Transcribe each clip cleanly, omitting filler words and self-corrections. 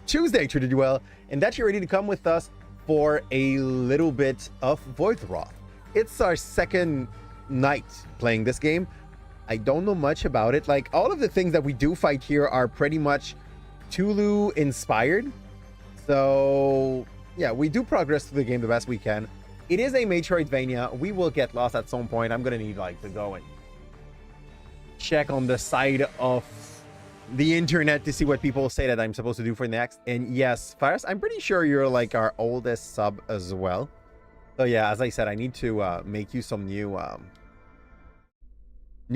Tuesday, True to Duel, and that you're ready to come with us for a little bit of Voidwrought. It's our second night playing this game. I don't know much about it. Like, all of the things that we do fight here are pretty much Chtulhu inspired. So, yeah, we do progress through the game the best we can. It is a metroidvania. We will get lost at some point. I'm gonna need, like, to go and check on the side of the internet to see what people say that I'm supposed to do for next. And yes, First, I'm pretty sure you're like our oldest sub as well. So yeah, as I said, I need to make you some new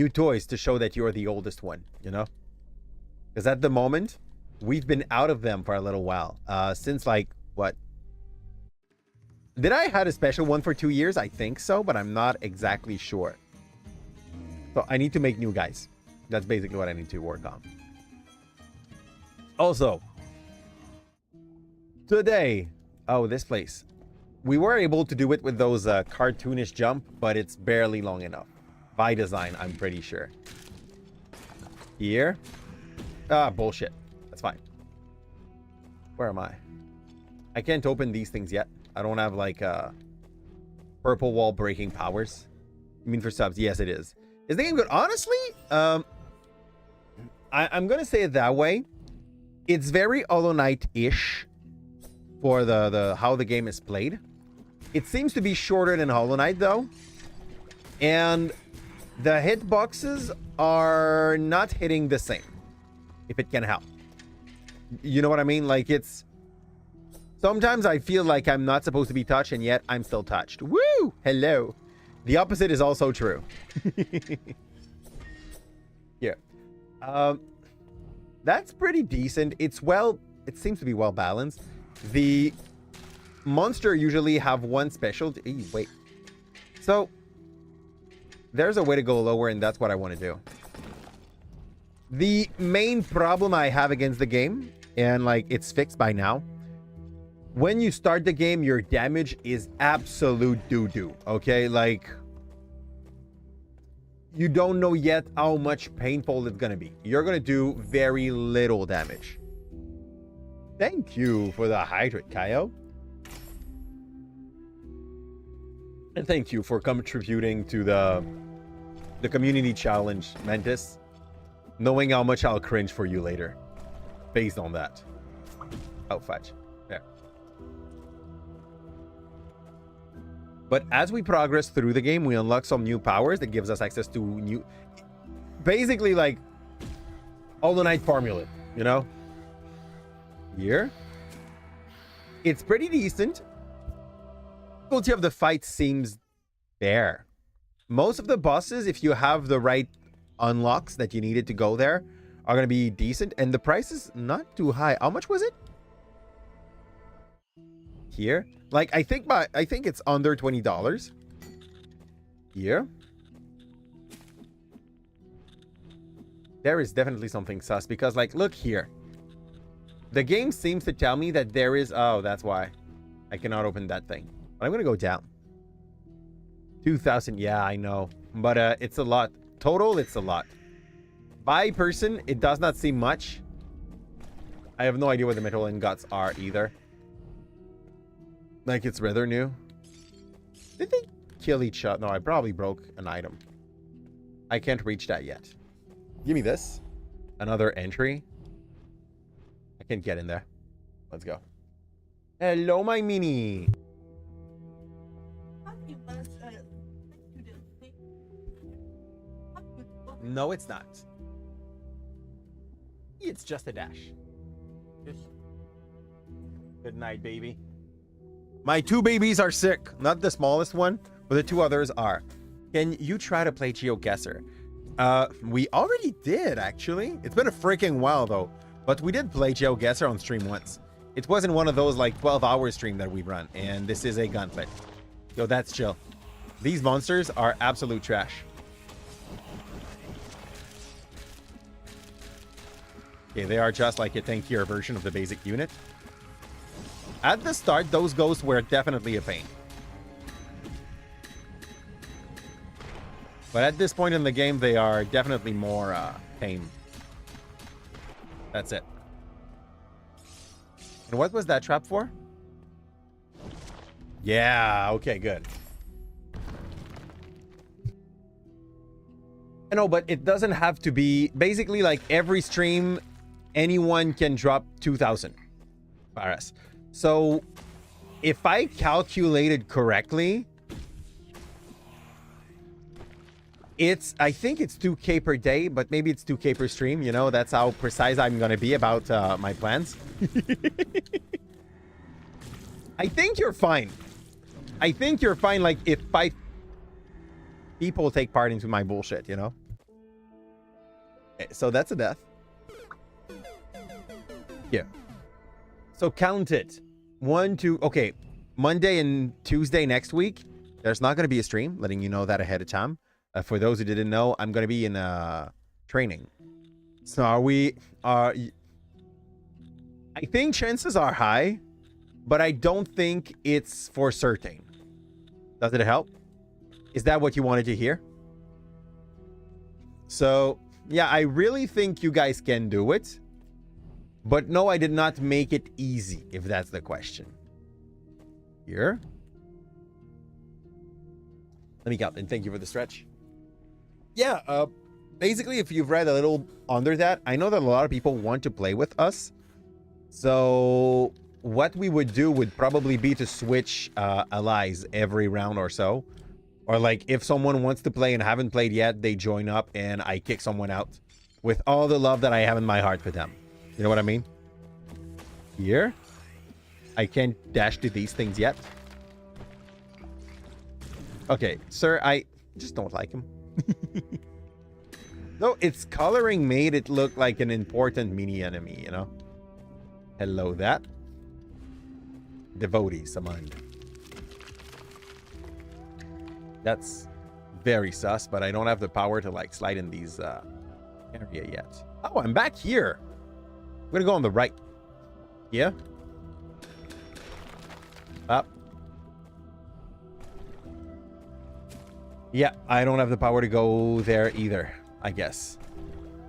toys to show that you're the oldest one, you know? Because at the moment, we've been out of them for a little while. Since like, what? Did I had a special one for 2 years? I think so, but I'm not exactly sure. So I need to make new guys. That's basically what I need to work on. Also, today, oh, this place. We were able to do it with those cartoonish jump, but it's barely long enough. By design, I'm pretty sure. Here. Ah, bullshit. That's fine. Where am I? I can't open these things yet. I don't have, like, purple wall breaking powers. You mean for subs? Yes, it is. Is the game good? Honestly, I'm going to say it that way. It's very Hollow Knight-ish for the how the game is played. It seems to be shorter than Hollow Knight, though. And the hitboxes are not hitting the same, if it can help. You know what I mean? Like, it's... Sometimes I feel like I'm not supposed to be touched, and yet I'm still touched. Woo! Hello. The opposite is also true. Yeah. That's pretty decent. It's well... It seems to be well balanced. The monster usually have one specialty. Wait. So, there's a way to go lower, and that's what I want to do. The main problem I have against the game, and like it's fixed by now, when you start the game, your damage is absolute doo-doo. Okay? Like, you don't know yet how much painful it's gonna be. You're gonna do very little damage. Thank you for the hydrate, Kaio. And thank you for contributing to the community challenge, Mantis. Knowing how much I'll cringe for you later. Based on that. Oh, fudge. There. But as we progress through the game, we unlock some new powers that gives us access to new... Basically, like, Hollow Knight formula, you know? Here. It's pretty decent. The difficulty of the fight seems there. Most of the bosses, if you have the right unlocks that you needed to go there, are going to be decent. And the price is not too high. How much was it? Here. Like, I think it's under $20. Here. There is definitely something sus because, like, look here. The game seems to tell me that there is... Oh, that's why. I cannot open that thing. But I'm going to go down. 2,000. Yeah, I know. But it's a lot. Total, it's a lot. By person, it does not seem much. I have no idea what the metal ingots are either. Like, it's rather new. Did they kill each other? No, I probably broke an item. I can't reach that yet. Give me this. Another entry. I can't get in there. Let's go. Hello, my mini. No, it's not. It's just a dash. Good night, baby. My two babies are sick. Not the smallest one, but the two others are. Can you try to play GeoGuessr? We already did, actually. It's been a freaking while, though. But we did play GeoGuessr on stream once. It wasn't one of those, like, 12-hour stream that we run. And this is a gunfight. Yo, that's chill. These monsters are absolute trash. Okay, they are just like a tankier version of the basic unit. At the start, those ghosts were definitely a pain. But at this point in the game, they are definitely more pain. That's it. And what was that trap for? Yeah, okay, good. I know, but it doesn't have to be... Basically, like, every stream, anyone can drop 2,000 RS. So, if I calculated correctly, I think it's 2K per day, but maybe it's 2K per stream. You know, that's how precise I'm going to be about my plans. I think you're fine. I think you're fine, like, if 5 people take part into my bullshit, you know? Okay, so that's a death. Yeah. So count it. 1, 2... Okay, Monday and Tuesday next week, there's not going to be a stream, letting you know that ahead of time. For those who didn't know, I'm going to be in training. So I think chances are high, but I don't think it's for certain. Does it help? Is that what you wanted to hear? So, yeah, I really think you guys can do it. But no, I did not make it easy, if that's the question. Here. Let me count, and thank you for the stretch. Yeah, basically, if you've read a little under that, I know that a lot of people want to play with us. So what we would do would probably be to switch allies every round or so. Or like if someone wants to play and haven't played yet, they join up and I kick someone out with all the love that I have in my heart for them. You know what I mean? Here. I can't dash to these things yet. Okay, sir, I just don't like him. No, its coloring made it look like an important mini enemy, you know? Hello, that. Devotee summoned. That's very sus, but I don't have the power to like slide in these area yet. Oh, I'm back here. I'm gonna go on the right. Yeah. Up. Yeah, I don't have the power to go there either, I guess.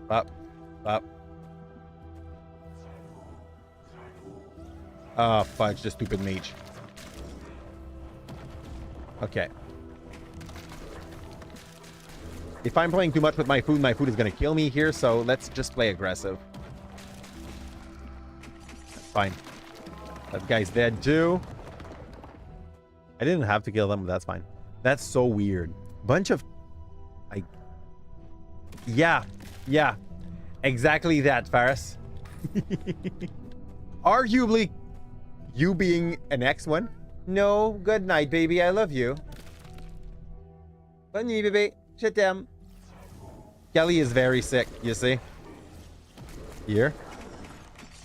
Up. Up. Oh, fudge, the stupid mage. Okay. If I'm playing too much with my food is going to kill me here, so let's just play aggressive. That's fine. That guy's dead too. I didn't have to kill them, but that's fine. That's so weird. Bunch of... Yeah. Yeah. Exactly that, Faris. Arguably, you being an X1. No, good night, baby. I love you. Bonne nuit, baby. Je t'aime. Kelly is very sick, you see. Here.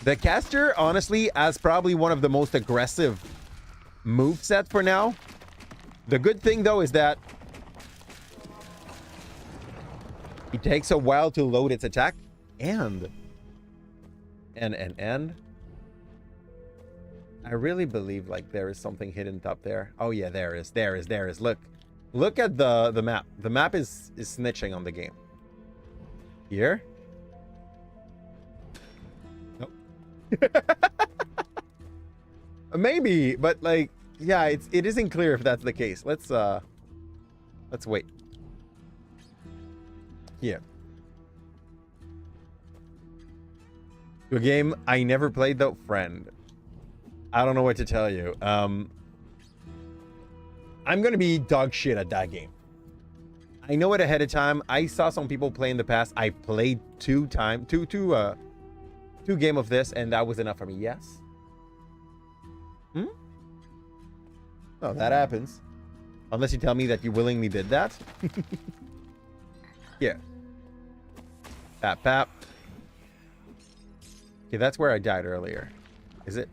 The caster, honestly, has probably one of the most aggressive moveset for now. The good thing, though, is that it takes a while to load its attack. And I really believe like there is something hidden up there. Oh yeah, there is. Look at the map. The map is snitching on the game. Here. Nope. Maybe, but like, yeah, it isn't clear if that's the case. Let's wait. Here. A game I never played though, friend. I don't know what to tell you. I'm gonna be dog shit at that game. I know it ahead of time. I saw some people play in the past. I played two game of this, and that was enough for me. Yes. Hmm? Oh, that happens. Unless you tell me that you willingly did that. Yeah. Pap pap. Okay, that's where I died earlier. Is it?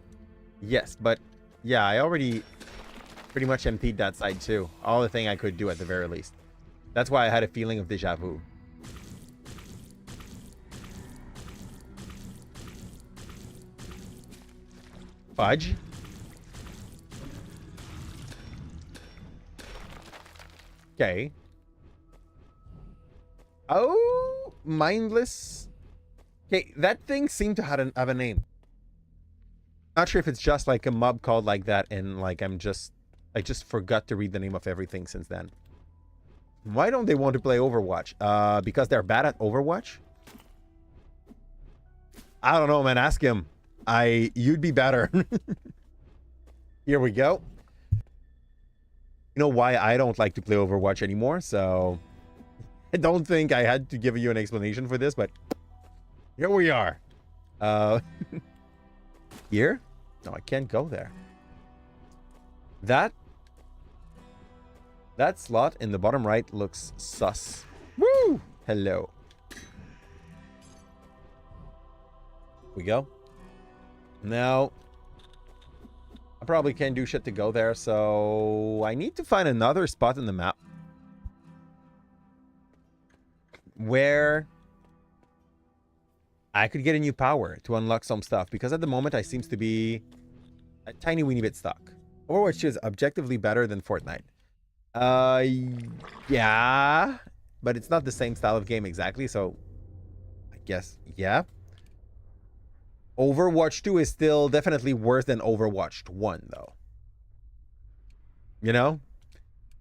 Yes, but yeah, I already pretty much emptied that side too. All the thing I could do at the very least. That's why I had a feeling of deja vu. Fudge. Okay. Oh, mindless. Okay, that thing seemed to have a name. Not sure if it's just like a mob called like that, and like I just forgot to read the name of everything since then. Why don't they want to play Overwatch? Because they're bad at Overwatch? I don't know, man. Ask him. You'd be better. Here we go. You know why I don't like to play Overwatch anymore, so I don't think I had to give you an explanation for this, but here we are. Here? No, I can't go there. That slot in the bottom right looks sus. Woo! Hello. We go. Now, I probably can't do shit to go there, so I need to find another spot in the map where I could get a new power to unlock some stuff, because at the moment I seems to be a tiny weeny bit stuck. Overwatch is objectively better than Fortnite. Yeah, but it's not the same style of game exactly, so I guess, yeah. Overwatch 2 is still definitely worse than Overwatch 1, though. You know?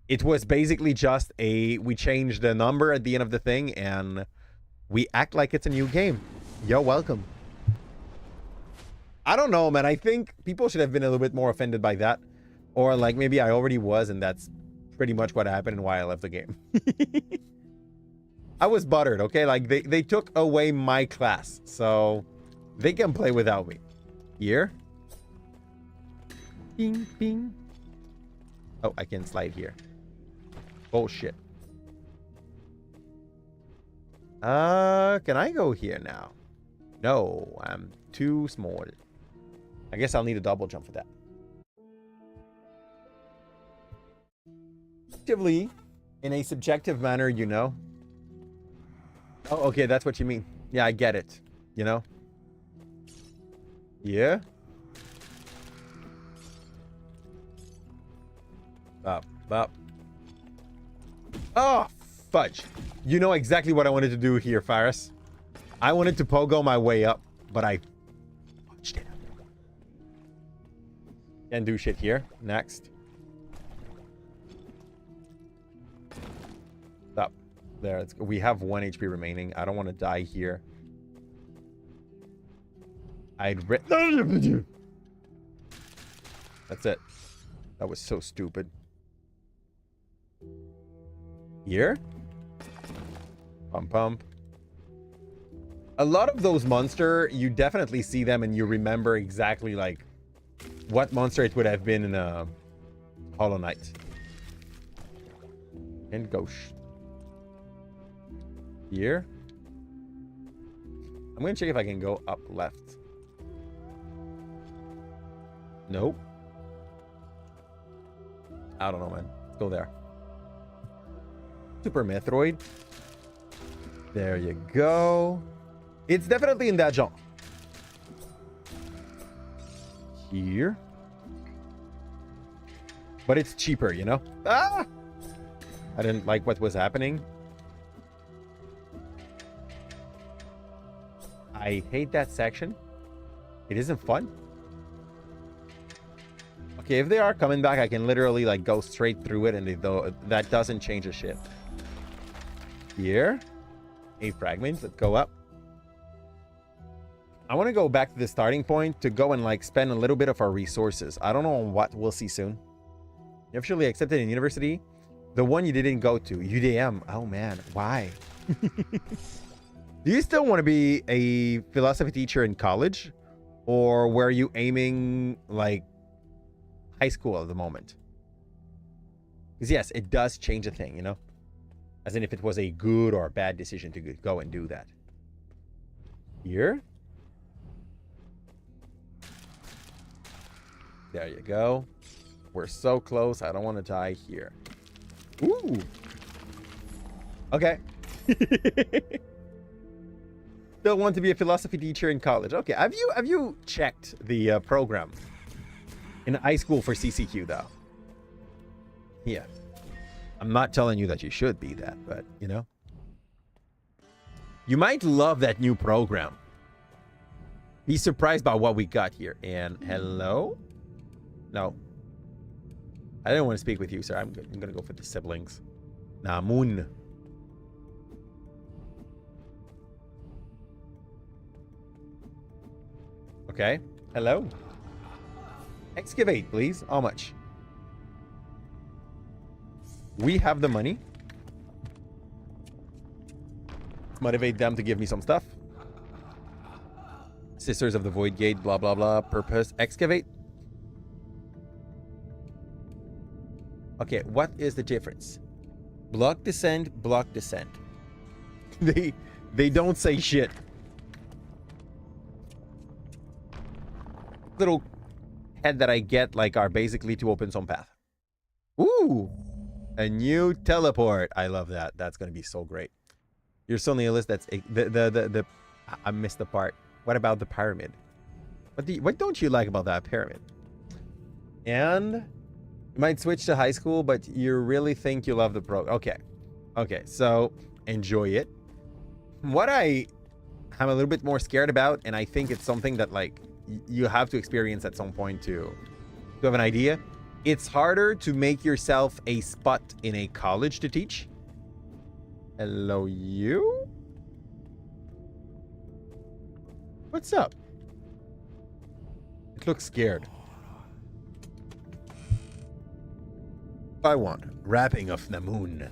It was basically just we changed the number at the end of the thing, and we act like it's a new game. You're welcome. I don't know, man. I think people should have been a little bit more offended by that. Or, like, maybe I already was, and that's pretty much what happened and why I left the game. I was buttered, okay? Like, they took away my class, so they can play without me. Here. Bing, bing. Oh, I can slide here. Bullshit. Can I go here now? No, I'm too small. I guess I'll need a double jump for that. Objectively, in a subjective manner, you know. Oh, okay, that's what you mean. Yeah, I get it. You know? Yeah? Up, up. Oh, fudge. You know exactly what I wanted to do here, Faris. I wanted to pogo my way up, but I fudged it. Can't do shit here. Next. Up. There. We have 1 HP remaining. I don't want to die here. That's it. That was so stupid. Here? Pump, pump. A lot of those monsters, you definitely see them and you remember exactly, like, what monster it would have been in a Hollow Knight. And ghost. Here? I'm gonna check if I can go up left. Nope. I don't know, man. Let's go there. Super Metroid. There you go. It's definitely in that genre. Here. But it's cheaper, you know? Ah! I didn't like what was happening. I hate that section. It isn't fun. Okay, if they are coming back, I can literally like go straight through it, and that doesn't change a shit. Here. A fragment. Let's go up. I want to go back to the starting point to go and like spend a little bit of our resources. I don't know what. We'll see soon. You officially accepted in university. The one you didn't go to. UDM. Oh man. Why? Do you still want to be a philosophy teacher in college? Or were you aiming like high school at the moment? Because yes, it does change a thing, you know? As in if it was a good or bad decision to go and do that. Here. There you go. We're so close. I don't want to die here. Ooh. Okay. Still want to be a philosophy teacher in college. Okay. Have you checked the program in high school for CCQ though? Yeah. I'm not telling you that you should be that, but you know, you might love that new program. Be surprised by what we got here. And hello? No. I didn't want to speak with you, sir. I'm going to go for the siblings. Namun. Okay. Hello? Excavate, please. How much? We have the money. Let's motivate them to give me some stuff. Sisters of the Void Gate, blah, blah, blah. Purpose. Excavate. Okay, what is the difference? Block descent, block descent. They don't say shit. Little head that I get like are basically to open some path. Ooh, a new teleport. I love that. That's gonna be so great. You're so nihilist. That's I missed the part. What about the pyramid? What don't you like about that pyramid? And you might switch to high school, but you really think you love the pro. Okay, so enjoy it. What I'm a little bit more scared about, and I think it's something that like you have to experience at some point to have an idea. It's harder to make yourself a spot in a college to teach. Hello, you? What's up? It looks scared. I want wrapping of the moon.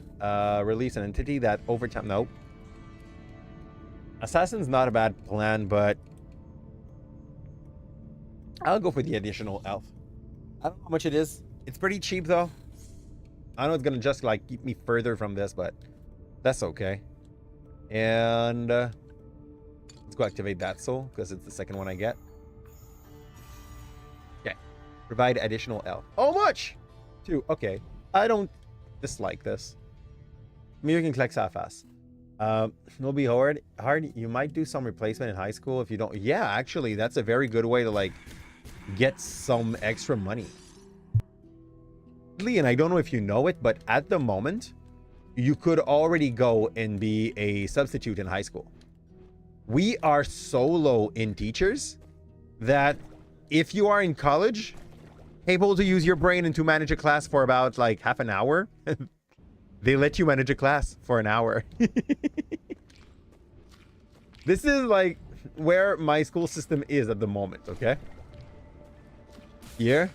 Release an entity that over time. Nope. Assassin's not a bad plan, but I'll go for the additional elf. I don't know how much it is. It's pretty cheap though. I know it's gonna just like keep me further from this, but that's okay. And let's go activate that soul because it's the second one I get. Okay. Provide additional elf. How much? 2. Okay. I don't dislike this. Maybe we can collect that fast. It'll be hard. You might do some replacement in high school if you don't. Yeah, actually, that's a very good way to like get some extra money. And I don't know if you know it, but at the moment, you could already go and be a substitute in high school. We are so low in teachers that if you are in college, able to use your brain and to manage a class for about like half an hour, they let you manage a class for an hour. This is like where my school system is at the moment, okay? Here.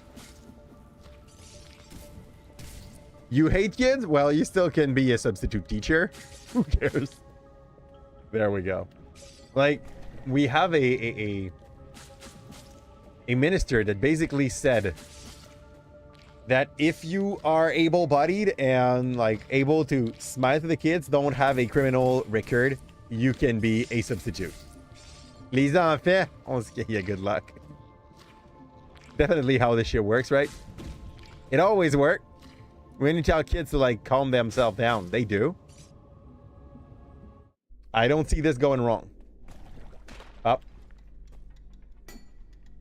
You hate kids? Well, you still can be a substitute teacher. Who cares? There we go. Like, we have a minister that basically said that if you are able-bodied and like able to smile to the kids, don't have a criminal record, you can be a substitute. Les enfants, on se dit, yeah, good luck. Definitely how this shit works, right? It always works. When you tell kids to like calm themselves down, they do. I don't see this going wrong. Up.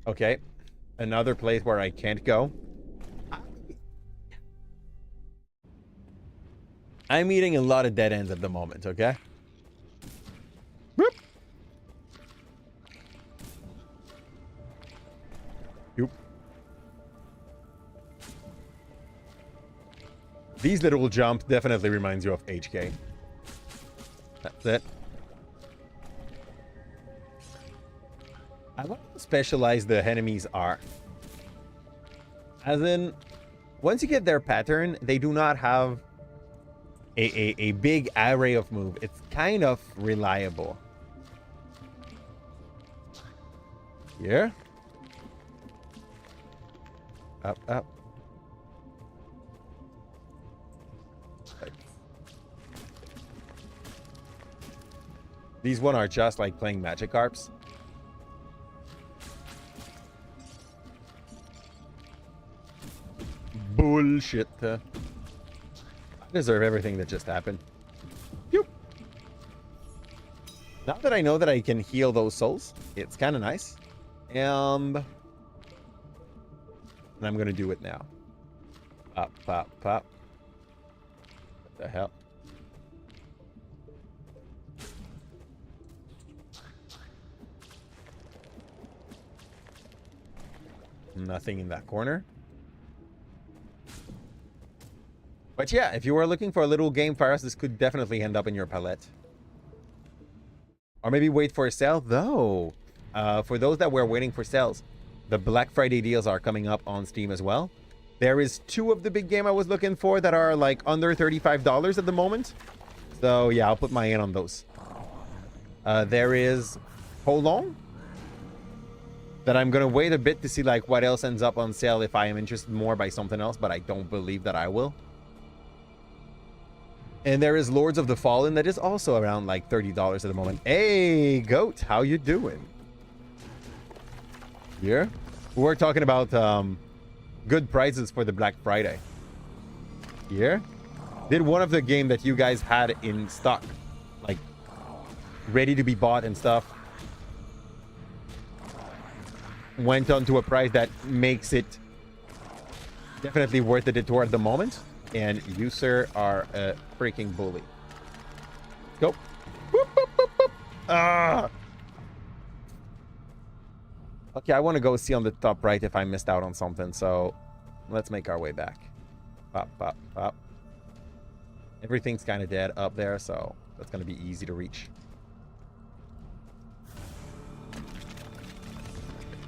Okay. Another place where I can't go. I'm eating a lot of dead ends at the moment, okay? Whoop. Yoop. These little jumps definitely reminds you of HK. That's it. I want to specialize the enemies are. As in, once you get their pattern, they do not have a big array of move. It's kind of reliable. Here. Up, up. These one are just like playing Magikarps. Bullshit. I deserve everything that just happened. Yoop. Now that I know that I can heal those souls, it's kind of nice. And I'm going to do it now. Pop, pop, pop. What the hell? Nothing in that corner. But yeah, if you were looking for a little game for us, this could definitely end up in your palette. Or maybe wait for a sale, though. For those that were waiting for sales, the Black Friday deals are coming up on Steam as well. There is 2 of the big game I was looking for that are like under $35 at the moment. So yeah, I'll put my in on those. There is Chtulhu that I'm gonna wait a bit to see like what else ends up on sale if I am interested more by something else, but I don't believe that I will. And there is Lords of the Fallen that is also around like $30 at the moment. Hey, Goat, how you doing? Here? We're talking about good prices for the Black Friday. Here? Did one of the game that you guys had in stock, like ready to be bought and stuff, went on to a price that makes it definitely worth the detour at the moment. And you, sir, are a freaking bully. Go. Boop, boop, boop, boop. Ah. Okay, I want to go see on the top right if I missed out on something. So let's make our way back. Pop, pop, pop. Everything's kind of dead up there, so that's going to be easy to reach.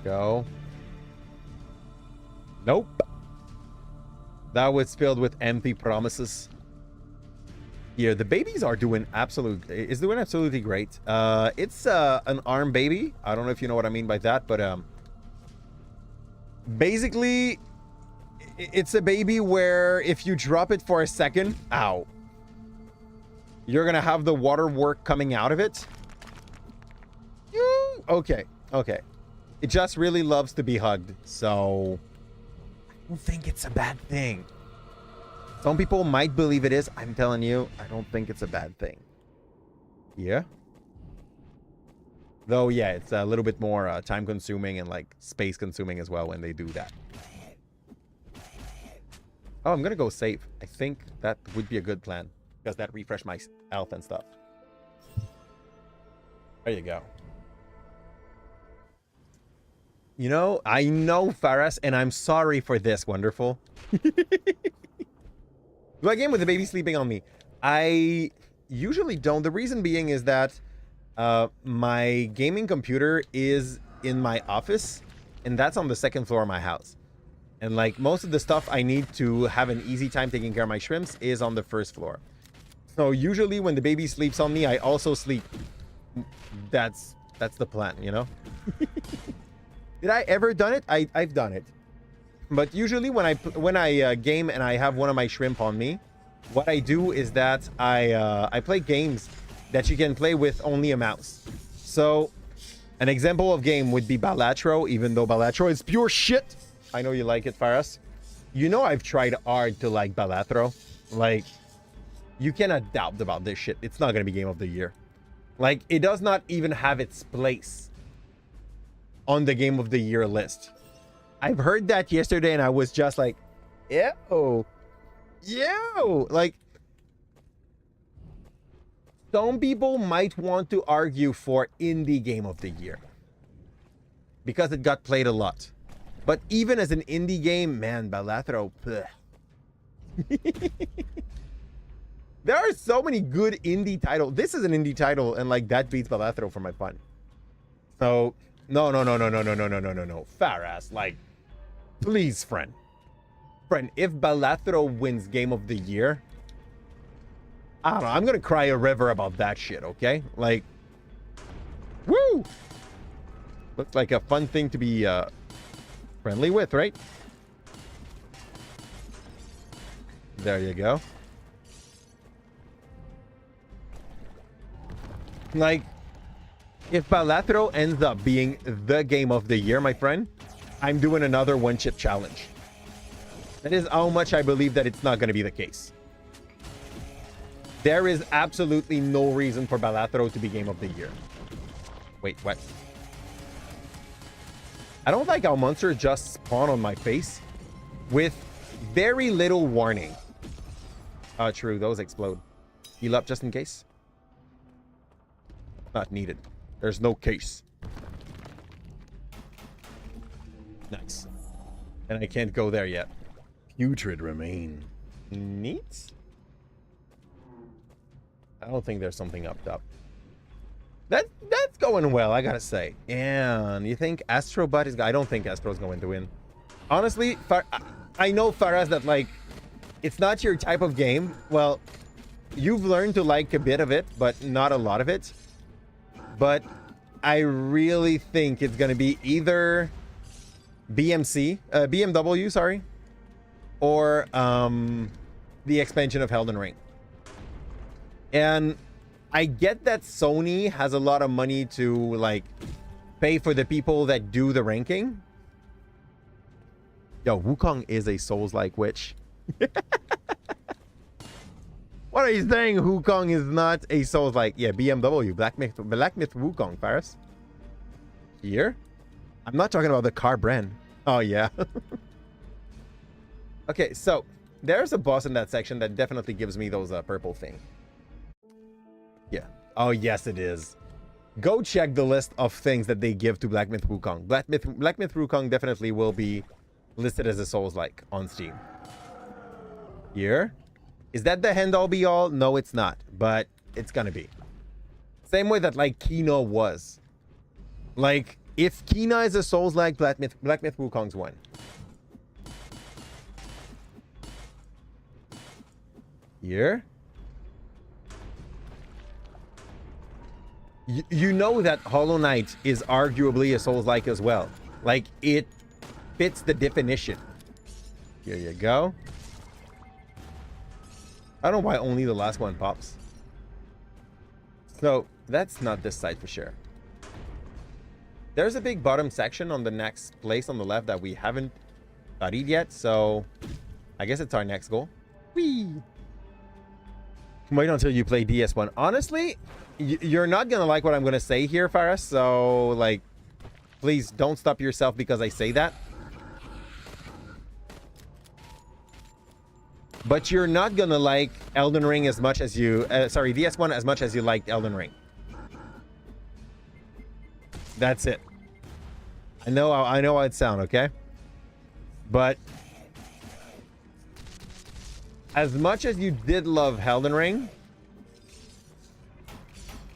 Go. Nope. That was filled with empty promises. Here, the babies are doing absolutely great. It's an ARM baby. I don't know if you know what I mean by that, but basically, it's a baby where if you drop it for a second, ow, you're gonna have the waterwork coming out of it. Okay, okay. It just really loves to be hugged, so I don't think it's a bad thing. Some people might believe it is. I'm telling you, I don't think it's a bad thing. Yeah. Though, yeah, it's a little bit more time consuming and like space consuming as well when they do that. Oh, I'm gonna go save. I think that would be a good plan because that refresh my health and stuff. There you go. You know, I know, Faras, and I'm sorry for this, wonderful. Do I game with the baby sleeping on me? I usually don't. The reason being is that my gaming computer is in my office, and that's on the 2nd floor of my house. And like most of the stuff I need to have an easy time taking care of my shrimps is on the 1st floor. So usually when the baby sleeps on me, I also sleep. That's the plan, you know? Did I ever done it? I've done it. But usually when I game and I have one of my shrimp on me, what I do is that I play games that you can play with only a mouse. So an example of game would be Balatro, even though Balatro is pure shit. I know you like it, Faras. You know I've tried hard to like Balatro. Like, you cannot doubt about this shit. It's not going to be game of the year. Like, it does not even have its place on the game of the year list. I've heard that yesterday and I was just like, yo, like, some people might want to argue for indie game of the year because it got played a lot. But even as an indie game, man, Balatro, there are so many good indie titles. This is an indie title, and like that beats Balatro for my fun. So no. Faras, like, please, friend, if Balatro wins game of the year, I don't know, I'm gonna cry a river about that shit, okay? Like, woo! Looks like a fun thing to be friendly with, right? There you go. Like, if Balatro ends up being the game of the year, my friend, I'm doing another one-chip challenge. That is how much I believe that it's not going to be the case. There is absolutely no reason for Balatro to be game of the year. Wait, what? I don't like how monsters just spawn on my face with very little warning. True, those explode. Heal up just in case. Not needed. There's no case. Nice. And I can't go there yet. Putrid remain. Neat? I don't think there's something up top. That's going well, I gotta say. And you think Astrobot is... I don't think Astro's going to win. Honestly, I know, Faraz, that, like, it's not your type of game. Well, you've learned to like a bit of it, but not a lot of it. But I really think it's gonna be either BMW, sorry, or the expansion of Elden Ring. And I get that Sony has a lot of money to, like, pay for the people that do the ranking. Yo, Wukong is a Souls-like witch. What are you saying? Wukong is not a Souls-like... Yeah, BMW. Black Myth Wukong, Paris. Here? I'm not talking about the car brand. Oh, yeah. Okay, so there's a boss in that section that definitely gives me those purple thing. Yeah. Oh, yes, it is. Go check the list of things that they give to Black Myth Wukong. Black Myth Wukong definitely will be listed as a Souls-like on Steam. Here. Is that the end-all be-all? No, it's not. But it's gonna be. Same way that, like, Kina was. Like, if Kina is a Souls-like, Black Myth Wukong's one. Here. You know that Hollow Knight is arguably a Souls-like as well. Like, it fits the definition. Here you go. I don't know why only the last one pops. So, that's not this side for sure. There's a big bottom section on the next place on the left that we haven't studied yet, so I guess it's our next goal. Whee! Wait until you play DS1. Honestly, you're not gonna like what I'm gonna say here, Faris, so, like, please don't stop yourself because I say that. But you're not gonna like Elden Ring as much as you... sorry, DS1 as much as you liked Elden Ring. That's it. I know how it sounds, okay? But as much as you did love Elden Ring,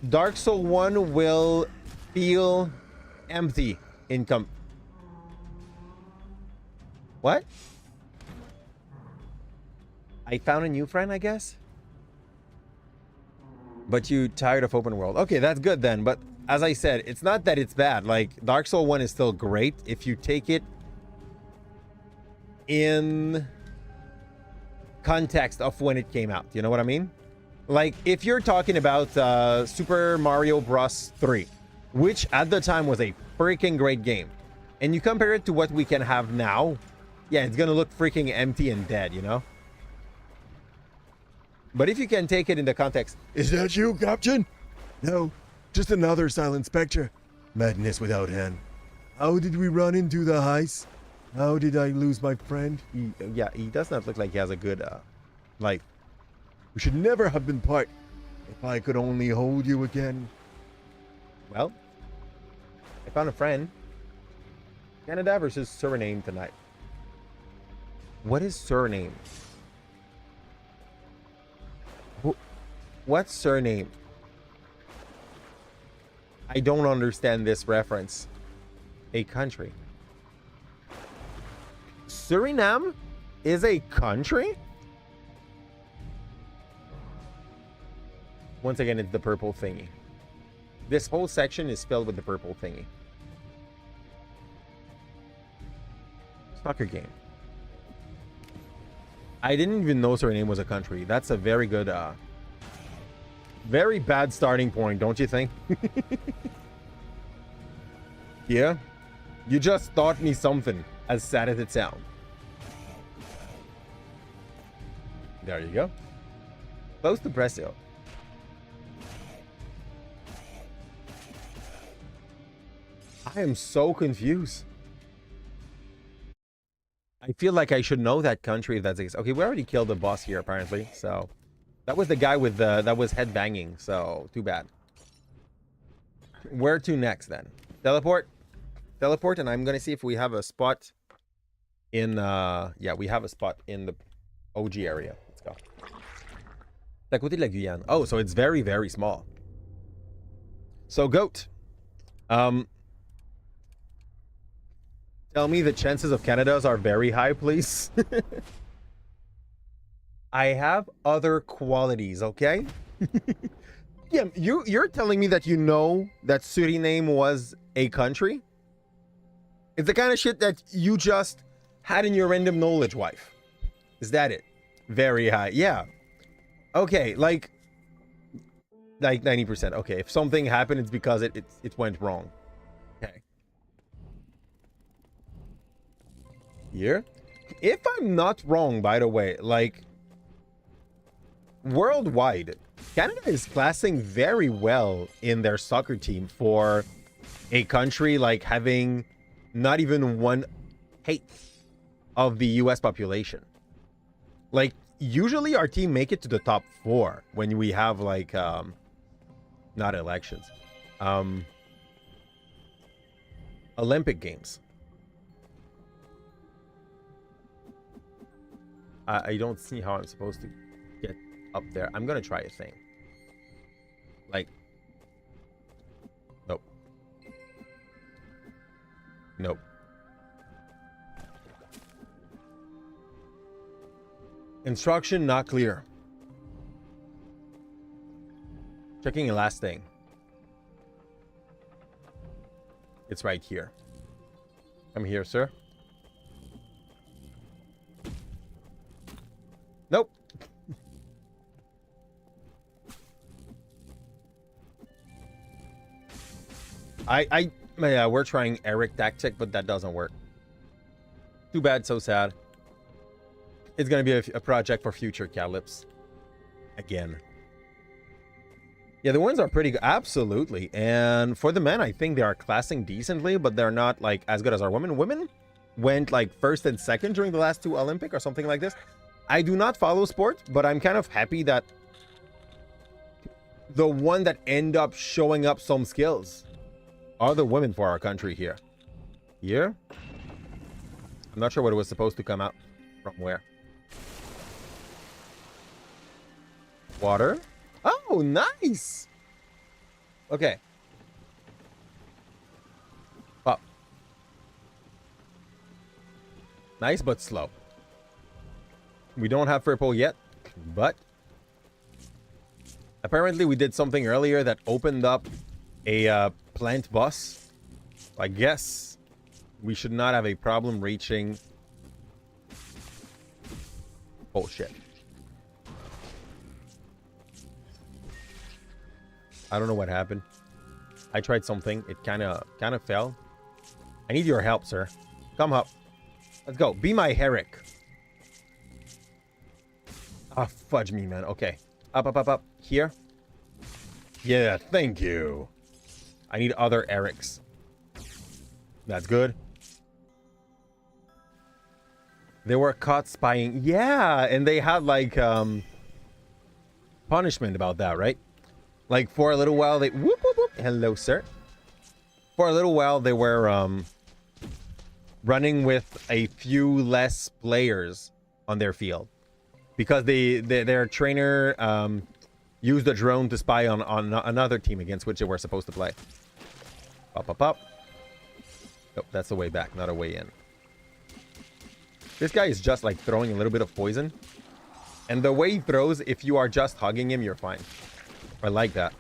Dark Souls 1 will feel empty in What? I found a new friend, I guess? But you tired of open world. Okay, that's good then. But as I said, it's not that it's bad. Like, Dark Souls 1 is still great if you take it in context of when it came out. You know what I mean? Like, if you're talking about Super Mario Bros. 3, which at the time was a freaking great game, and you compare it to what we can have now, yeah, it's gonna look freaking empty and dead, you know? But if you can take it in the context... Is that you, Captain? No, just another silent spectre. Madness without end. How did we run into the heist? How did I lose my friend? He does not look like he has a good life. We should never have been part. If I could only hold you again. Well, I found a friend. Canada versus Suriname tonight. What is Suriname? What's surname? I don't understand this reference. A country. Suriname is a country? Once again, it's the purple thingy. This whole section is filled with the purple thingy. Soccer game. I didn't even know Suriname was a country. That's a very good... very bad starting point, don't you think? Yeah? You just taught me something, as sad as it sounds. There you go. Close to Brazil. I am so confused. I feel like I should know that country if that's the case. Okay, we already killed the boss here, apparently, so... That was the guy with the that was head banging, so too bad. Where to next then? Teleport? Teleport, and I'm gonna see if we have a spot in yeah, we have a spot in the OG area. Let's go. À côté de la Guyane. Oh, so it's very, very small. So goat. Tell me the chances of Canada's are very high, please. I have other qualities, okay? Yeah, you're telling me that you know that Suriname was a country? It's the kind of shit that you just had in your random knowledge, wife. Is that it? Very high. Yeah. Okay, like 90%. Okay, if something happened, it's because it went wrong. Okay. Here? If I'm not wrong, by the way, like worldwide, Canada is classing very well in their soccer team for a country like having not even 1/8 of the US population. Like usually our team make it to the top 4 when we have like not elections. Olympic Games. I don't see how I'm supposed to get up there. I'm gonna try a thing. Like, nope. Nope. Instruction not clear. Checking the last thing. It's right here. Come here, sir. Nope. Yeah, we're trying Eric tactic, but that doesn't work. Too bad, so sad. It's gonna be a project for future Calipze. Again. Yeah, the wins are pretty good. Absolutely. And for the men, I think they are classing decently, but they're not like as good as our women. Women went like first and second during the last 2 Olympic or something like this. I do not follow sport, but I'm kind of happy that the one that end up showing up some skills are the women for our country here. Here? I'm not sure what it was supposed to come out from where. Water? Oh, nice! Okay. Up. Nice, but slow. We don't have purple yet, but apparently we did something earlier that opened up a plant bus. I guess we should not have a problem reaching. Oh shit. I don't know what happened. I tried something. It kind of fell. I need your help, sir. Come up. Let's go. Be my Herrick. Ah, fudge me, man. Okay. Up. Here. Yeah, thank you. I need other Erics. That's good. They were caught spying. Yeah, and they had like punishment about that, right? Like for a little while they whoop. Hello, sir. For a little while they were running with a few less players on their field. Because their trainer used a drone to spy on another team against which they were supposed to play. Up. Nope, that's the way back, not a way in. This guy is just like throwing a little bit of poison. And the way he throws, if you are just hugging him, you're fine. I like that.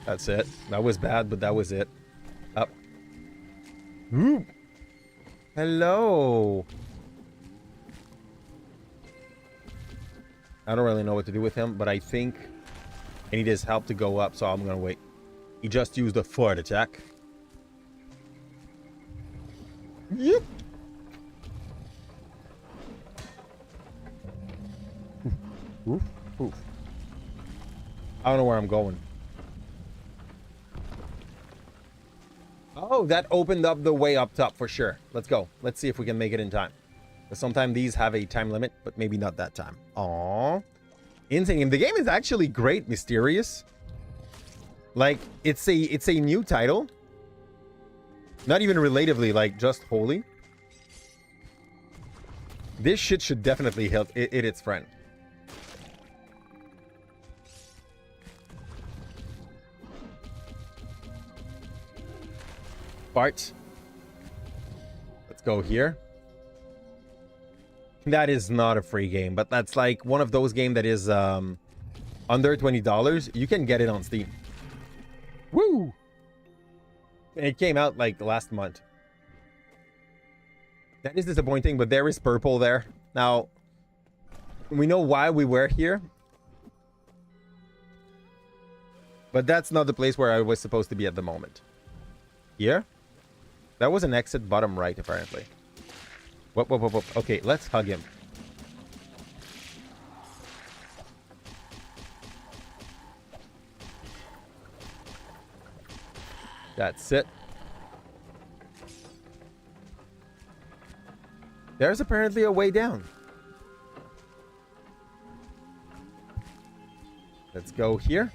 That's it. That was bad, but that was it. Up. Ooh. Hello. I don't really know what to do with him, but I think I need his help to go up, so I'm gonna wait. He just used a forward attack. Yep. Oof. I don't know where I'm going. Oh, that opened up the way up top for sure. Let's go. Let's see if we can make it in time. But sometimes these have a time limit, but maybe not that time. Aww. Insane. The game is actually great, Mysterious. Like, it's a new title. Not even relatively, like, just wholly. This shit should definitely help its friend. Bart. Let's go here. That is not a free game, but that's like one of those games that is under $20. You can get it on Steam. Woo! It came out like last month. That is disappointing, but there is purple there. Now, we know why we were here. But that's not the place where I was supposed to be at the moment. Here? That was an exit bottom right, apparently. Whoop, whoop, whoop, whoop. Okay, let's hug him. That's it. There's apparently a way down. Let's go here.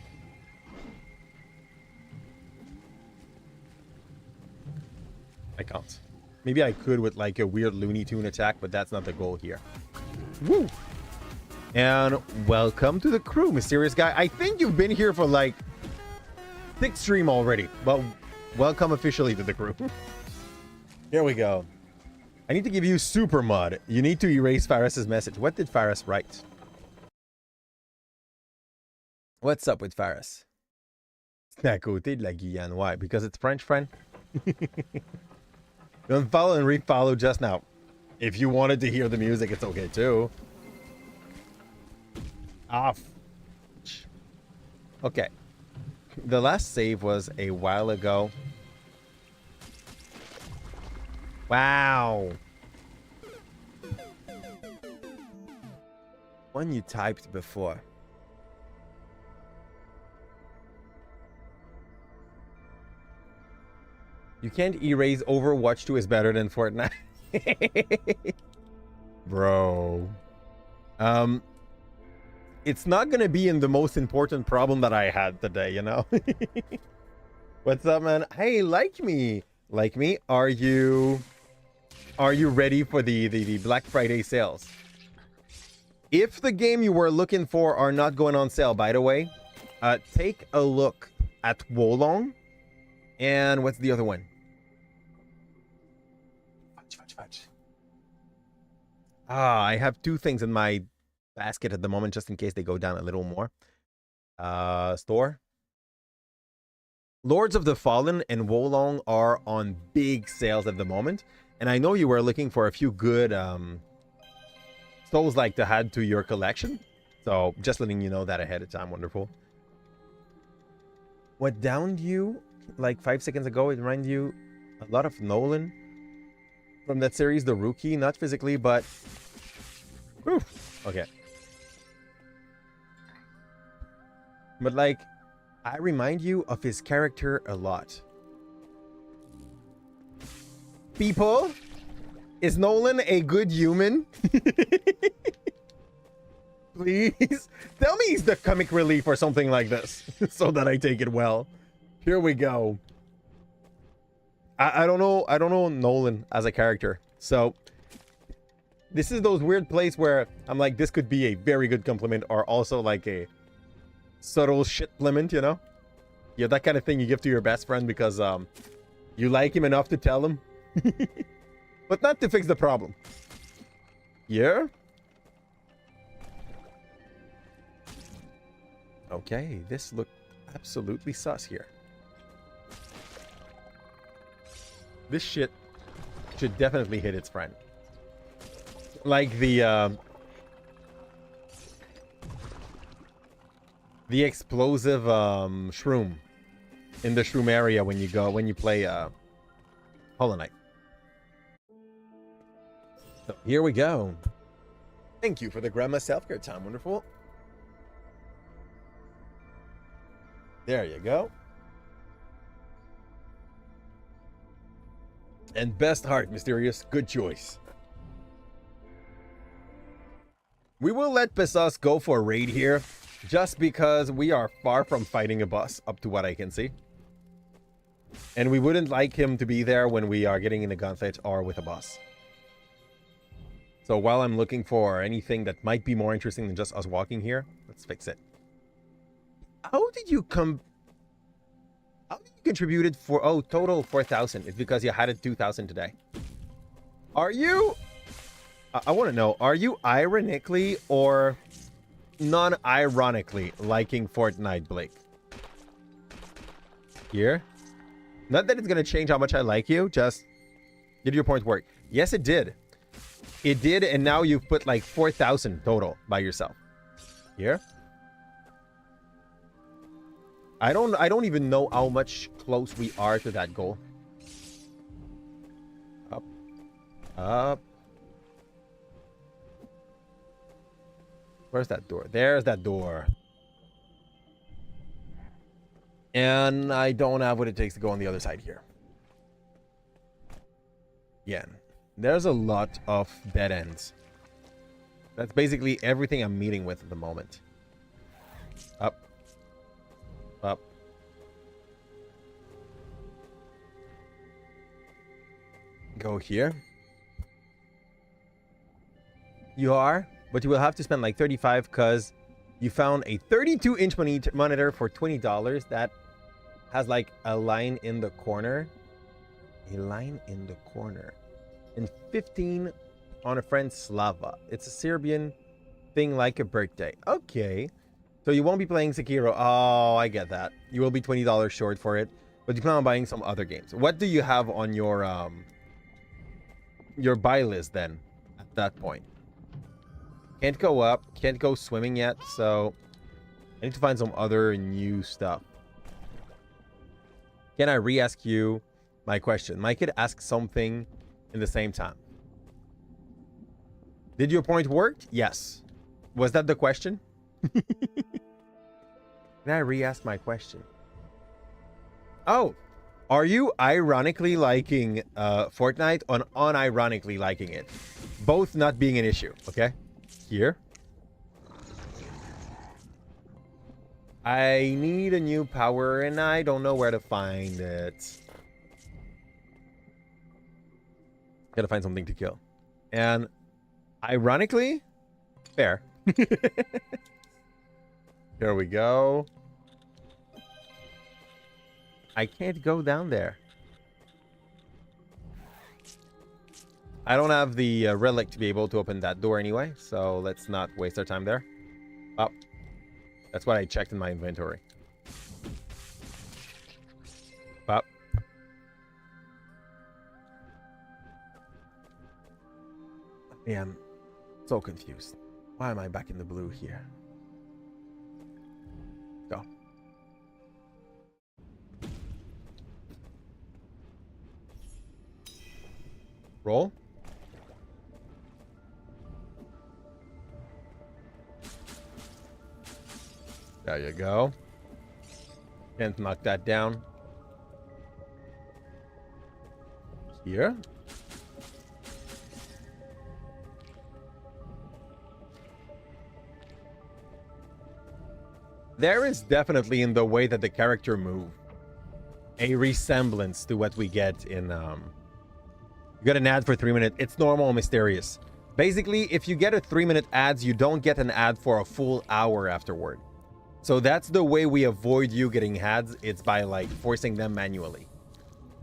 I can't. Maybe I could with like a weird Looney Tune attack, but that's not the goal here. Woo! And welcome to the crew, Mysterious Guy. I think you've been here for like 6th stream already, but welcome officially to the crew. Here we go. I need to give you super mod. You need to erase Faris's message. What did Faris write? What's up with Faris? C'est à côté de la Guyane. Why? Because it's French, friend? Don't follow and refollow just now. If you wanted to hear the music, it's okay too. Off. Okay. The last save was a while ago. Wow. One you typed before. You can't erase Overwatch 2 is better than Fortnite. Bro. It's not gonna be in the most important problem that I had today, you know? What's up, man? Hey, like me. Like me? Are you ready for the Black Friday sales? If the game you were looking for are not going on sale, by the way, take a look at Wolong. And what's the other one? Fudge. I have 2 things in my basket at the moment, just in case they go down a little more. Store. Lords of the Fallen and Wolong are on big sales at the moment. And I know you were looking for a few good souls like to add to your collection. So just letting you know that ahead of time. Wonderful. What downed you like 5 seconds ago, it reminded you a lot of Nolan from that series, The Rookie. Not physically, but... Whew. Okay. But like, I remind you of his character a lot. People, is Nolan a good human? Please tell me he's the comic relief or something like this, so that I take it well. Here we go. I don't know Nolan as a character, so this is those weird places where I'm like, this could be a very good compliment or also like a subtle shitpliment, you know? Yeah, that kind of thing you give to your best friend because you like him enough to tell him, but not to fix the problem. Yeah. Okay, this looked absolutely sus here. This shit should definitely hit its friend. Like the explosive shroom in the shroom area when you play Hollow Knight. So here we go. Thank you for the grandma self-care time. Wonderful. There you go. And best heart, Mysterious. Good choice. We will let Pesos go for a raid here, just because we are far from fighting a boss, up to what I can see. And we wouldn't like him to be there when we are getting in a gunfight or with a boss. So while I'm looking for anything that might be more interesting than just us walking here, let's fix it. How did you contributed for, oh, total 4,000. It's because you had it 2,000 today. Are you, I want to know, are you ironically or non-ironically liking Fortnite, Blake? Here? Not that it's going to change how much I like you, just did your point work? Yes, it did. It did, and now you've put like 4,000 total by yourself. Here? I don't even know how much close we are to that goal. Up. Up. Where's that door? There's that door. And I don't have what it takes to go on the other side here. Again, there's a lot of dead ends. That's basically everything I'm meeting with at the moment. Up. Up. Go here. You are, but you will have to spend like 35 because you found a 32-inch monitor for $20 that has like a line in the corner. A line in the corner. And 15 on a friend Slava. It's a Serbian thing like a birthday. Okay. So you won't be playing Sekiro. Oh, I get that. You will be $20 short for it, but you plan on buying some other games. What do you have on your buy list then at that point? Can't go up, can't go swimming yet, so I need to find some other new stuff. Can I re-ask you my question? Mike could ask something in the same time. Did your point work? Yes. Was that the question? Can I re-ask my question? Oh, are you ironically liking Fortnite or unironically liking it? Both not being an issue, okay? Here. I need a new power and I don't know where to find it. Gotta find something to kill. And ironically, fair. Here we go. I can't go down there. I don't have the relic to be able to open that door anyway, so let's not waste our time there. Up. That's what I checked in my inventory. Up. I am so confused. Why am I back in the blue here? Go. Roll. There you go. Can't knock that down. Here. There is definitely in the way that the character move a resemblance to what we get in you got an ad for 3 minutes. It's normal and mysterious. Basically, if you get a 3-minute ads, you don't get an ad for a full hour afterward. So that's the way we avoid you getting ads. It's by like forcing them manually.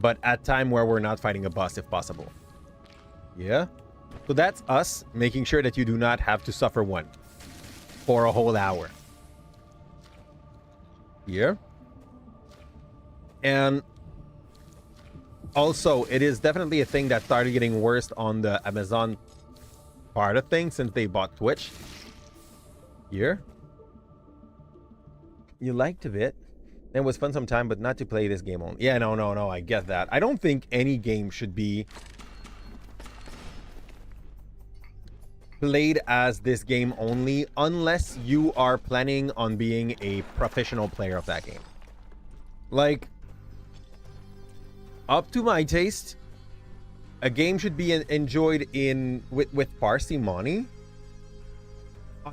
But at time where we're not fighting a boss if possible. Yeah. So that's us making sure that you do not have to suffer one for a whole hour. Here. And also, it is definitely a thing that started getting worse on the Amazon part of things since they bought Twitch. Here. You liked a bit. It was fun sometime, but not to play this game only. Yeah, no, I get that. I don't think any game should be played as this game only unless you are planning on being a professional player of that game. Like, up to my taste, a game should be enjoyed with parsimony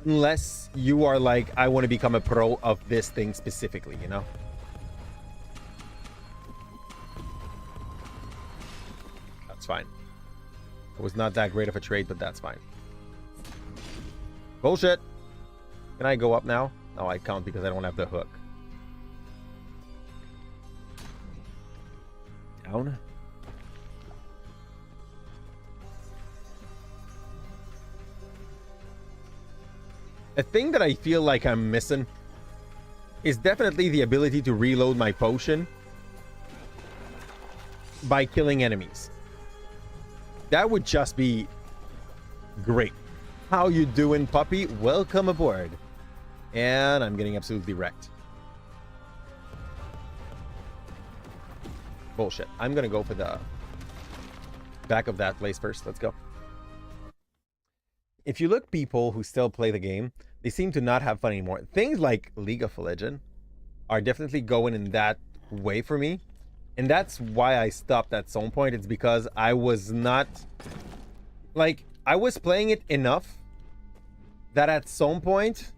Unless you are like, I want to become a pro of this thing specifically, you know? That's fine. It was not that great of a trade, but that's fine. Bullshit. Can I go up now? No, I can't because I don't have the hook. Down. A thing that I feel like I'm missing is definitely the ability to reload my potion by killing enemies. That would just be great. How you doing, puppy? Welcome aboard. And I'm getting absolutely wrecked. Bullshit. I'm gonna go for the back of that place first. Let's go. If you look people who still play the game, they seem to not have fun anymore. Things like League of Legends are definitely going in that way for me. And that's why I stopped at some point. It's because I was not... Like, I was playing it enough that at some point,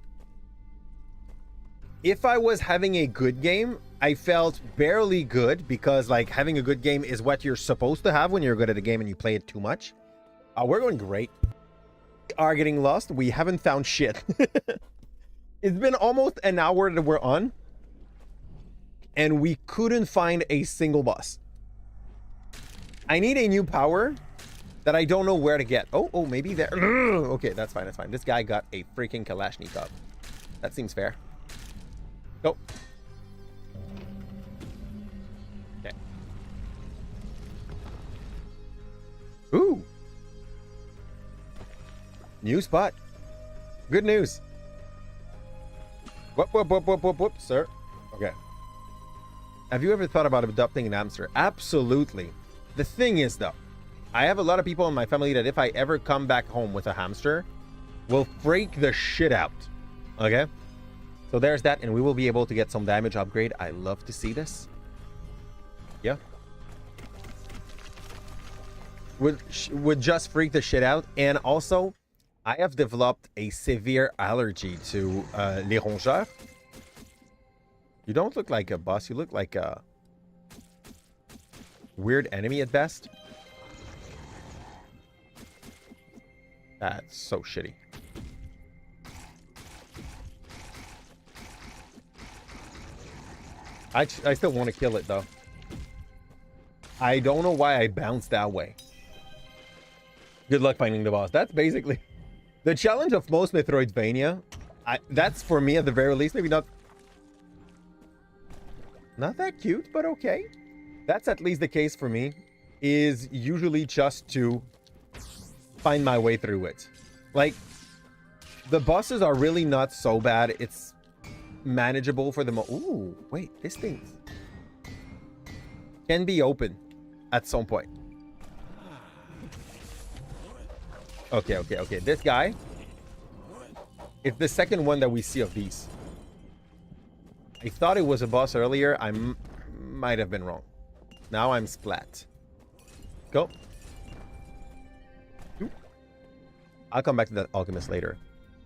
if I was having a good game, I felt barely good because, like, having a good game is what you're supposed to have when you're good at a game and you play it too much. We're going great. We are getting lost. We haven't found shit. It's been almost an hour that we're on, and we couldn't find a single boss. I need a new power that I don't know where to get. Oh, maybe there. Okay, that's fine, that's fine. This guy got a freaking Kalashnikov. That seems fair. Go. Okay. Ooh. New spot. Good news. Whoop, sir. Okay. Have you ever thought about adopting an hamster? Absolutely. The thing is, though, I have a lot of people in my family that if I ever come back home with a hamster, will freak the shit out. Okay? So there's that, and we will be able to get some damage upgrade. I love to see this. Yeah. Would just freak the shit out. And also, I have developed a severe allergy to les rongeurs. You don't look like a boss. You look like a weird enemy at best. That's so shitty. I still want to kill it, though. I don't know why I bounced that way. Good luck finding the boss. That's basically the challenge of most metroidvania. That's for me at the very least. Maybe not that cute, but okay. That's at least the case for me. Is usually just to find my way through it. Like, the bosses are really not so bad. It's manageable for the Ooh, wait, this thing can be open at some point. Okay. This guy, it's the second one that we see of these. I thought it was a boss earlier. I might have been wrong. Now I'm splat. Go. I'll come back to that alchemist later.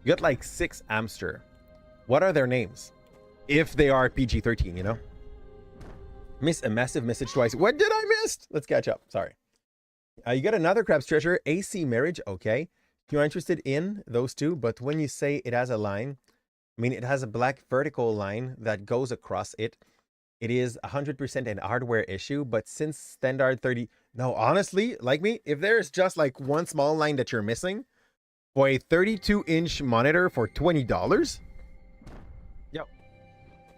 You got like 6 hamster. What are their names? If they are PG-13, you know? Miss a massive message twice. What did I miss? Let's catch up. Sorry. You got another crab's treasure. AC marriage. Okay. You're interested in those two, but when you say it has a line, I mean, it has a black vertical line that goes across it. It is 100% an hardware issue, but since standard 30... No, honestly, like me, if there's just like one small line that you're missing for a 32-inch monitor for $20, yep.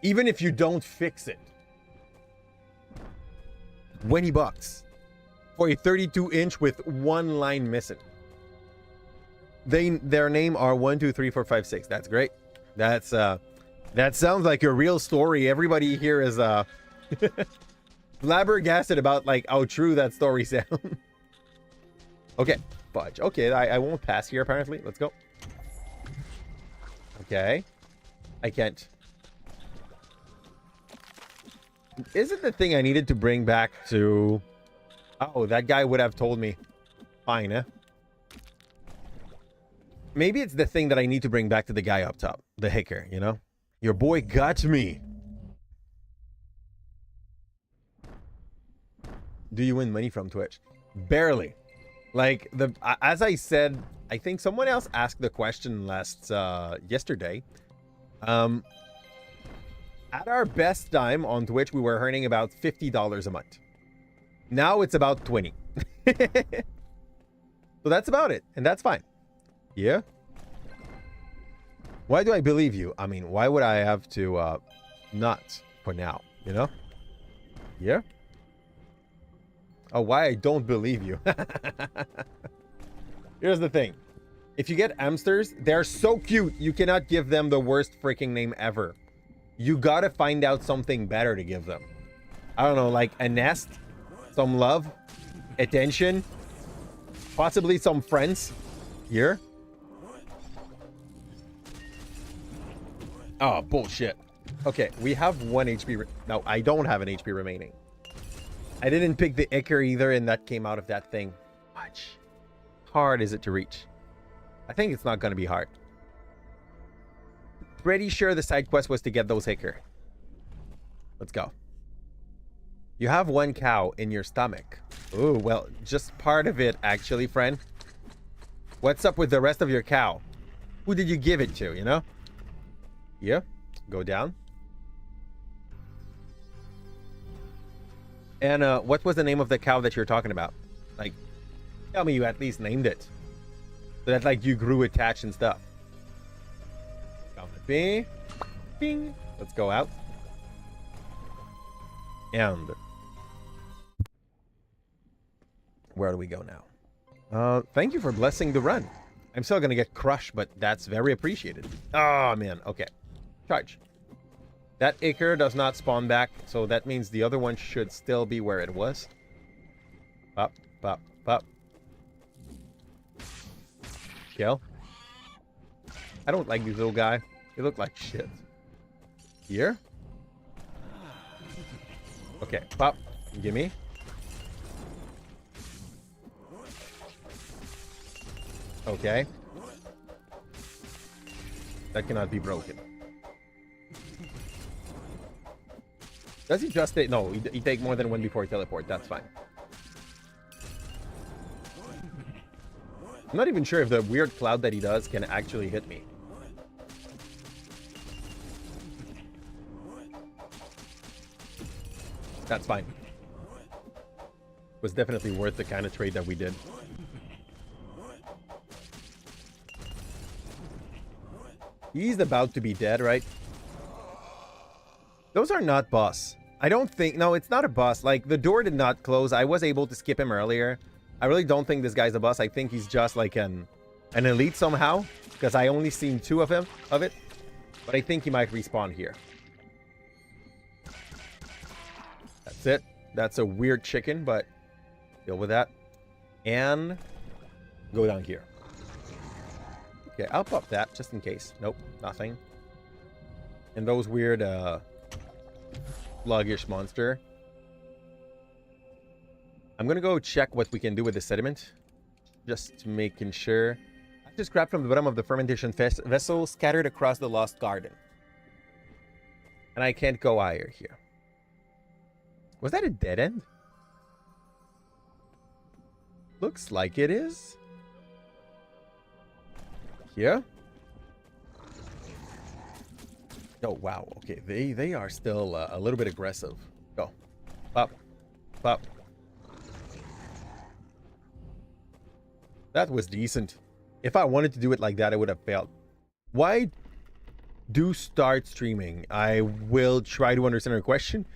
Even if you don't fix it, $20 for a 32-inch with one line missing. Their name are 1, 2, 3, 4, 5, 6. That's great. That's that sounds like a real story. Everybody here is flabbergasted about like how true that story sounds. Okay, fudge. Okay, I won't pass here apparently. Let's go. Okay, I can't. Is it the thing I needed to bring back to? Oh, that guy would have told me. Fine, eh? Maybe it's the thing that I need to bring back to the guy up top. The hicker, you know? Your boy got me. Do you win money from Twitch? Barely. Like, as I said, I think someone else asked the question yesterday. At our best time on Twitch, we were earning about $50 a month. Now it's about 20. So that's about it, and that's fine. Yeah? Why do I believe you? I mean, why would I have to not for now, you know? Yeah? Oh, why I don't believe you. Here's the thing. If you get hamsters, they're so cute, you cannot give them the worst freaking name ever. You gotta find out something better to give them. I don't know, like a nest, some love, attention, possibly some friends. Here. Oh, bullshit. Okay, we have 1 HP. No, I don't have an HP remaining. I didn't pick the Icar either, and that came out of that thing. Much hard is it to reach? I think it's not going to be hard. Pretty sure the side quest was to get those Icar. Let's go. You have 1 cow in your stomach. Ooh, well, just part of it, actually, friend. What's up with the rest of your cow? Who did you give it to, you know? Yeah, go down. And what was the name of the cow that you're talking about? Like, tell me you at least named it. So that, like, you grew attached and stuff. Bing. Bing. Let's go out. And where do we go now? Thank you for blessing the run. I'm still gonna get crushed, but that's very appreciated. Oh, man. Okay. Charge. That Icar does not spawn back, so that means the other one should still be where it was. Pop, pop, pop. Kill. I don't like these little guy. They look like shit. Here. Okay, pop. Gimme. Okay. That cannot be broken. Does he just take... No, he take more than 1 before he teleport. That's fine. I'm not even sure if the weird cloud that he does can actually hit me. That's fine. Was definitely worth the kind of trade that we did. He's about to be dead, right? Those are not boss. I don't think... No, it's not a boss. Like, the door did not close. I was able to skip him earlier. I really don't think this guy's a boss. I think he's just like an elite somehow. Because I only seen 2 of it. But I think he might respawn here. That's it. That's a weird chicken, but deal with that. And go down here. Okay, I'll pop that just in case. Nope, nothing. And those weird sluggish monster. I'm gonna go check what we can do with the sediment. Just making sure. I just grabbed from the bottom of the fermentation vessel scattered across the lost garden. And I can't go higher here. Was that a dead end? Looks like it is. Here? Oh, wow. Okay, they are still a little bit aggressive. Go. Up. Up. That was decent. If I wanted to do it like that, I would have failed. Why do start streaming? I will try to understand your question.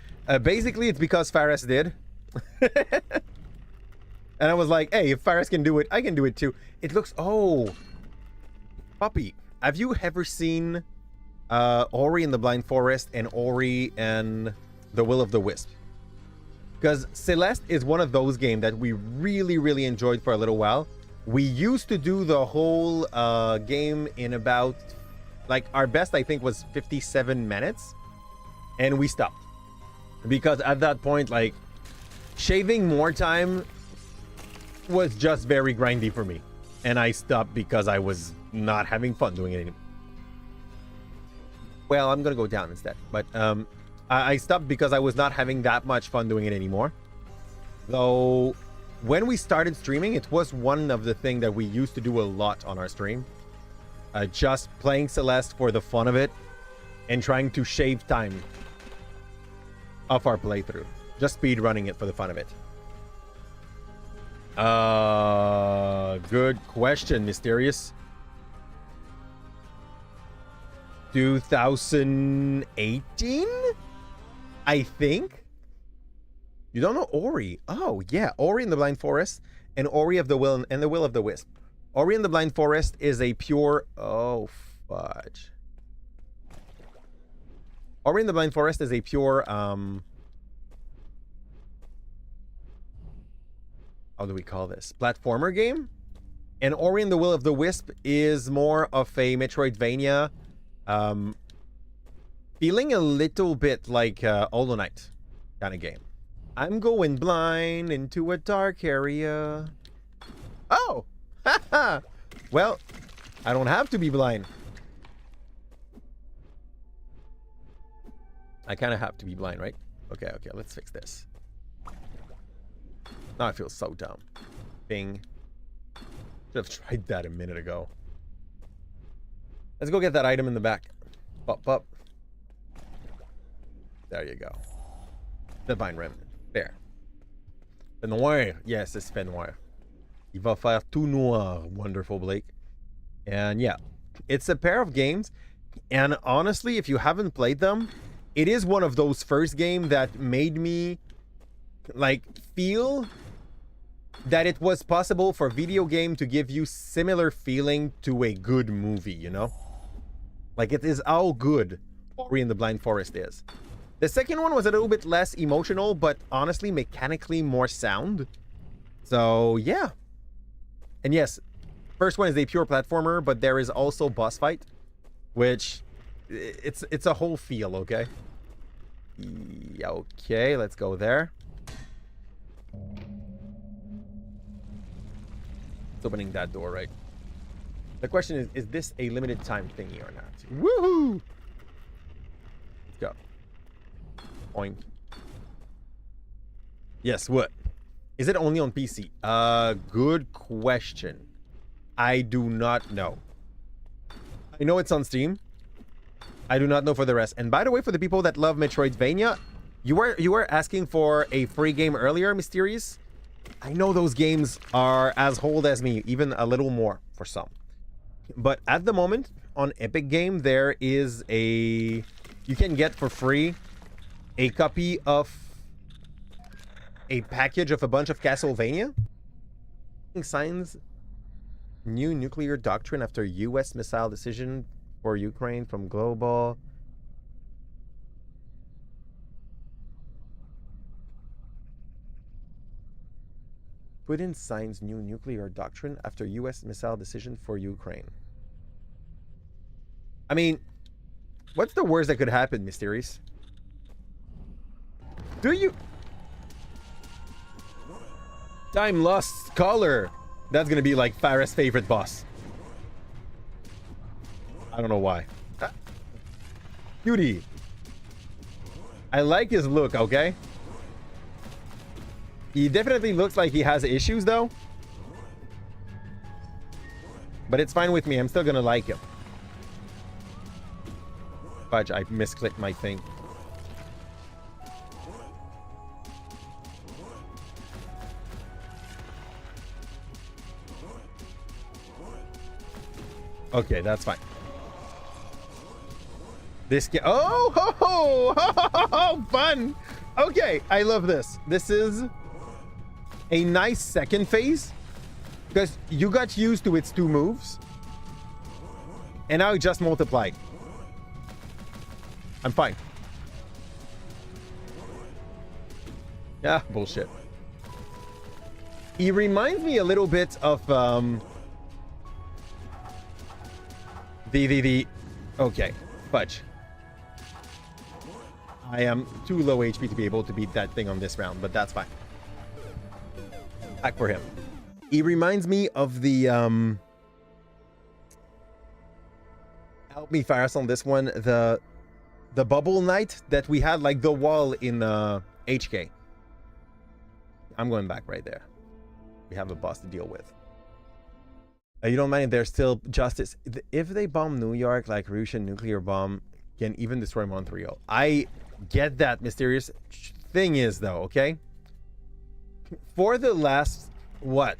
Basically, it's because Faris did. And I was like, hey, if Faris can do it, I can do it too. It looks... Oh. Puppy, have you ever seen Ori in the Blind Forest and Ori and the Will of the Wisp? Because Celeste is one of those games that we really, really enjoyed for a little while. We used to do the whole game in about... Like, our best, I think, was 57 minutes. And we stopped. Because at that point, like, shaving more time was just very grindy for me. And I stopped because I was not having fun doing it anymore. Well, I'm gonna go down instead. But I stopped because I was not having that much fun doing it anymore. Though, when we started streaming, it was one of the things that we used to do a lot on our stream. Just playing Celeste for the fun of it and trying to shave time off our playthrough. Just speed running it for the fun of it. Good question, Mysterious. 2018? I think? You don't know Ori? Oh, yeah. Ori in the Blind Forest and Ori of the Will and the Will of the Wisp. Ori in the Blind Forest is a pure... Oh, fudge. Ori in the Blind Forest is a pure... How do we call this? Platformer game? And Ori and the Will of the Wisp is more of a metroidvania... feeling a little bit like Hollow Knight kind of game. I'm going blind into a dark area. Oh! Haha! Well, I don't have to be blind. I kind of have to be blind, right? Okay, let's fix this. Now I feel so dumb. Bing. Should have tried that a minute ago. Let's go get that item in the back. Pop. There you go. Divine Remnant. There. The Noir. Yes, it's Noir. Il va faire tout noir. Wonderful, Blake. And yeah, it's a pair of games. And honestly, if you haven't played them, it is one of those first games that made me like feel that it was possible for video game to give you similar feeling to a good movie, you know? Like it is how good Ori and the Blind Forest is. The second one was a little bit less emotional, but honestly, mechanically more sound. So, yeah. And yes, first one is a pure platformer, but there is also boss fight, which it's a whole feel, okay? Yeah, okay, let's go there. It's opening that door, right? The question is this a limited time thingy or not? Woohoo! Let's go. Point. Yes, what? Is it only on PC? Good question. I do not know. I know it's on Steam. I do not know for the rest. And by the way, for the people that love Metroidvania, you were asking for a free game earlier, Mysterious. I know those games are as old as me, even a little more for some. But at the moment, on Epic Game, there is a... You can get for free a copy of a package of a bunch of Castlevania. Signs new nuclear doctrine after U.S. missile decision for Ukraine from global. Putin signs new nuclear doctrine after U.S. missile decision for Ukraine. I mean, what's the worst that could happen, Mysterious? Do you... Time Lost Scholar. That's gonna be like Farah's favorite boss. I don't know why. Cutie. I like his look, okay? He definitely looks like he has issues, though. But it's fine with me. I'm still gonna like him. Fudge, I misclicked my thing. Okay, that's fine. This game... Oh, ho, ho, ho, ho, ho, fun! Okay, I love this. This is a nice second phase because you got used to its two moves and now it just multiplied. I'm fine. Yeah, bullshit. He reminds me a little bit of okay, fudge. I am too low HP to be able to beat that thing on this round, but that's fine. Back for him. He reminds me of the help me fire us on this one. The bubble knight that we had, like the wall in HK. I'm going back right there. We have a boss to deal with. You don't mind if there's still justice. If they bomb New York, like Russian nuclear bomb can even destroy Montreal. I get that, mysterious. Thing is, though, okay? For the last, what?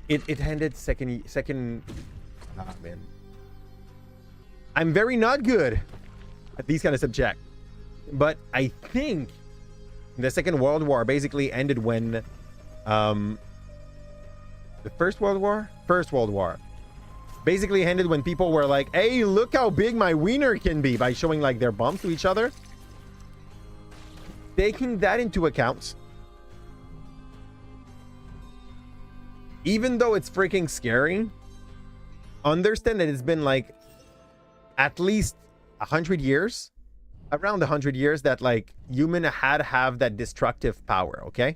It ended second. Ah, man. I'm very not good at these kind of subjects. But I think the Second World War basically ended when the First World War? First World War. Basically ended when people were like, hey, look how big my wiener can be, by showing like their bumps to each other. Taking that into account, even though it's freaking scary, understand that it's been like at least 100 years, around 100 years, that like human had to have that destructive power, okay?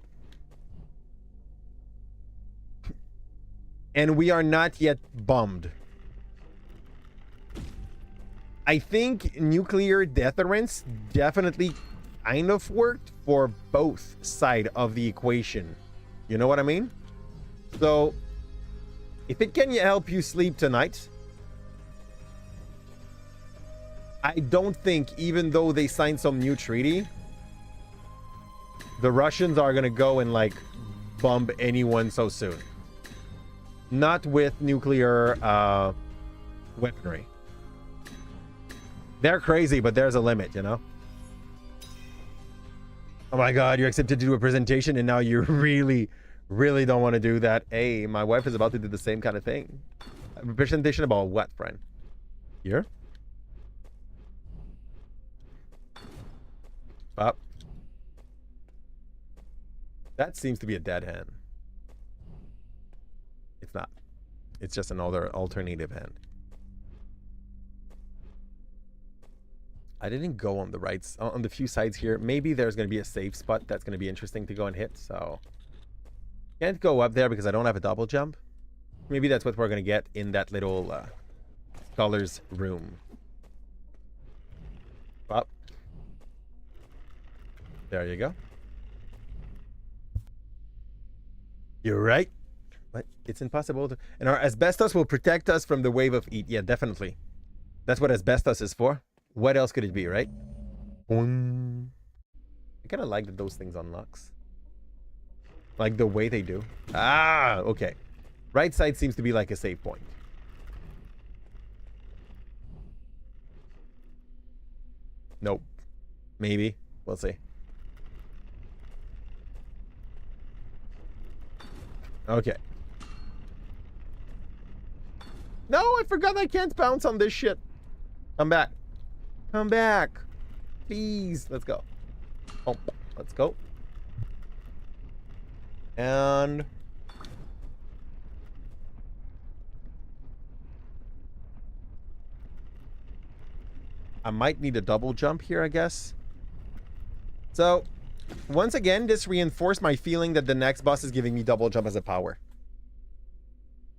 And we are not yet bombed. I think nuclear deterrence definitely kind of worked for both sides of the equation. You know what I mean? So, if it can help you sleep tonight, I don't think, even though they signed some new treaty, the Russians are gonna go and like bomb anyone so soon. Not with nuclear weaponry. They're crazy, but there's a limit, you know? Oh my god, you accepted to do a presentation and now you really don't want to do that. Hey, my wife is about to do the same kind of thing. A presentation about what, friend? Here? Up. That seems to be a dead hand. It's not. It's just another alternative hand. I didn't go on the right, on the few sides here. Maybe there's going to be a safe spot that's going to be interesting to go and hit. So can't go up there because I don't have a double jump. Maybe that's what we're going to get in that little scholar's room. Up. There you go. You're right. But it's impossible to... And our asbestos will protect us from the wave of heat. Yeah, definitely. That's what asbestos is for. What else could it be, right? Boing. I kind of like that those things unlocks. Like the way they do. Ah, okay. Right side seems to be like a save point. Nope. Maybe. We'll see. Okay. No, I forgot I can't bounce on this shit. Come back. Come back. Please. Let's go. Oh, let's go. And... I might need a double jump here, I guess. So, once again, this reinforced my feeling that the next boss is giving me double jump as a power.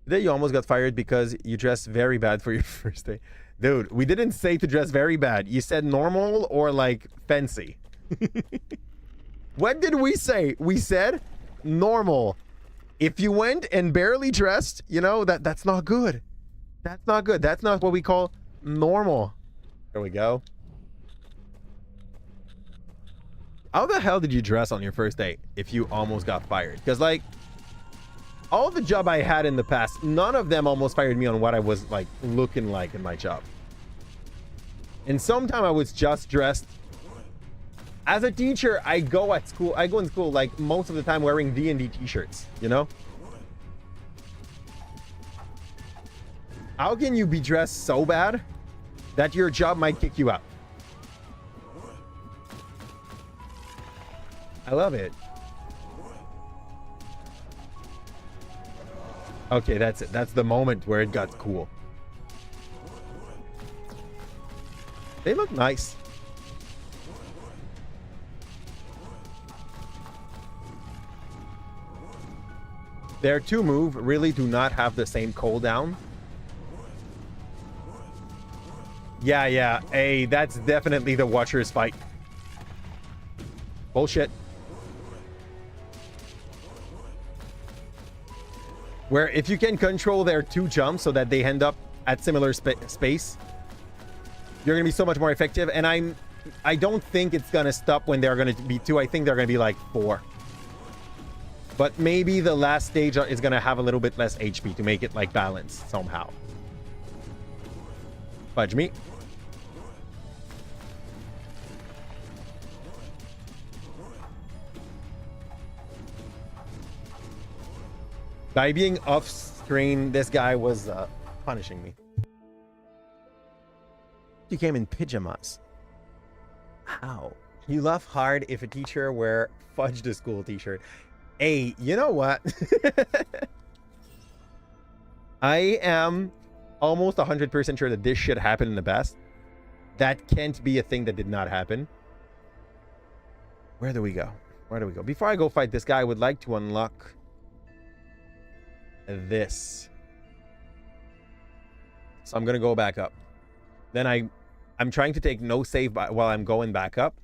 Today you almost got fired because you dressed very bad for your first day. Dude, we didn't say to dress very bad. You said normal or like fancy. What did we say? We said normal. If you went and barely dressed, you know, that's not good. That's not good. That's not what we call normal. There we go. How the hell did you dress on your first date if you almost got fired? Because like all the job I had in the past, none of them almost fired me on what I was like looking like in my job. And sometimes I was just dressed. As a teacher, I go in school like most of the time wearing D&D t-shirts, you know? How can you be dressed so bad that your job might kick you out? I love it. Okay, that's it. That's the moment where it got cool. They look nice. Their two move really do not have the same cooldown Yeah. Hey, that's definitely the Watcher's fight. Bullshit. Where if you can control their 2 jumps so that they end up at similar space, you're gonna be so much more effective. And I don't think it's gonna stop when they're gonna be 2. I think they're gonna be like 4. But maybe the last stage is gonna have a little bit less HP to make it like balanced somehow. Fudge me. By being off screen, this guy was punishing me. You came in pajamas. How? You laugh hard if a teacher wear fudge the school t-shirt. Hey, you know what? I am almost 100% sure that this should happen in the past. That can't be a thing that did not happen. Where do we go? Where do we go? Before I go fight this guy, I would like to unlock this. So I'm gonna go back up. Then I'm trying to take no save while I'm going back up.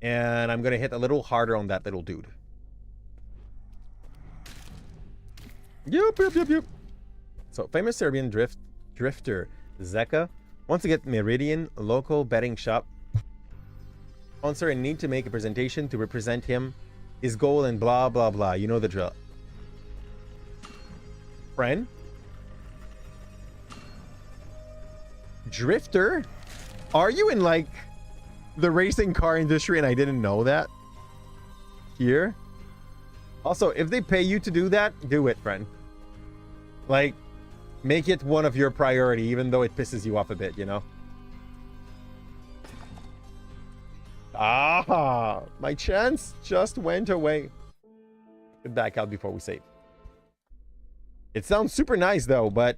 And I'm gonna hit a little harder on that little dude. Yep. So famous Serbian drifter Zeka wants to get Meridian local betting shop sponsor and need to make a presentation to represent him, his goal, and blah blah blah. You know the drill. Friend? Drifter? Are you in like the racing car industry and I didn't know that? Here? Also, if they pay you to do that, do it, friend. Like, make it one of your priority, even though it pisses you off a bit, you know? Ah, my chance just went away. Get back out before we save. It sounds super nice though, but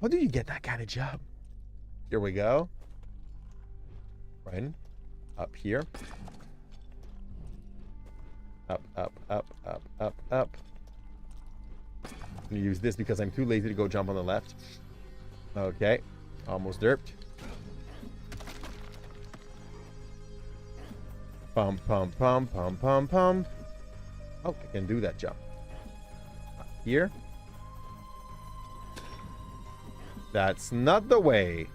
how do you get that kind of job? Here we go. Friend, up here. Up. I'm gonna use this because I'm too lazy to go jump on the left. Okay, almost derped. Pump. Oh, I can do that jump. Up here. That's not the way.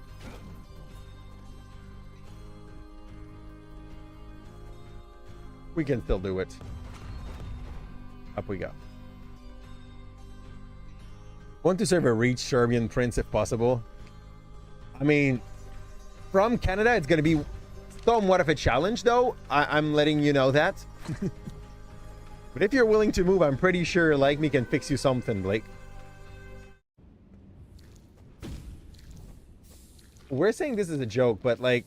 We can still do it. Up we go. Want to serve a rich Serbian prince if possible. I mean, from Canada, it's going to be somewhat of a challenge, though. I'm letting you know that. But if you're willing to move, I'm pretty sure Like Me can fix you something, Blake. We're saying this is a joke, but like,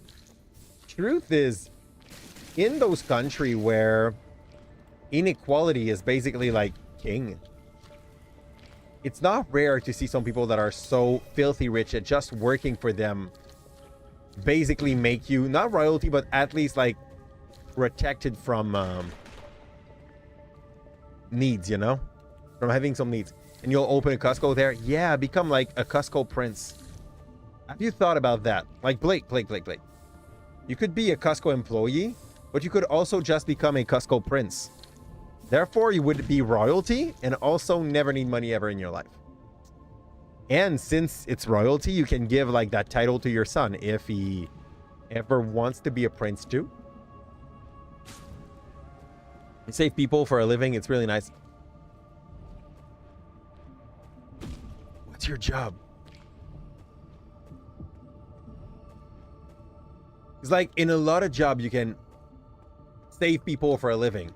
truth is, in those countries where inequality is basically like king, it's not rare to see some people that are so filthy rich that just working for them basically make you not royalty, but at least like protected from needs, you know, from having some needs. And you'll open a Costco there. Yeah, become like a Costco prince. Have you thought about that? Like Blake. You could be a Costco employee, but you could also just become a Costco prince. Therefore, you would be royalty and also never need money ever in your life. And since it's royalty, you can give like that title to your son if he ever wants to be a prince too. You save people for a living. It's really nice. What's your job? It's like in a lot of jobs you can save people for a living.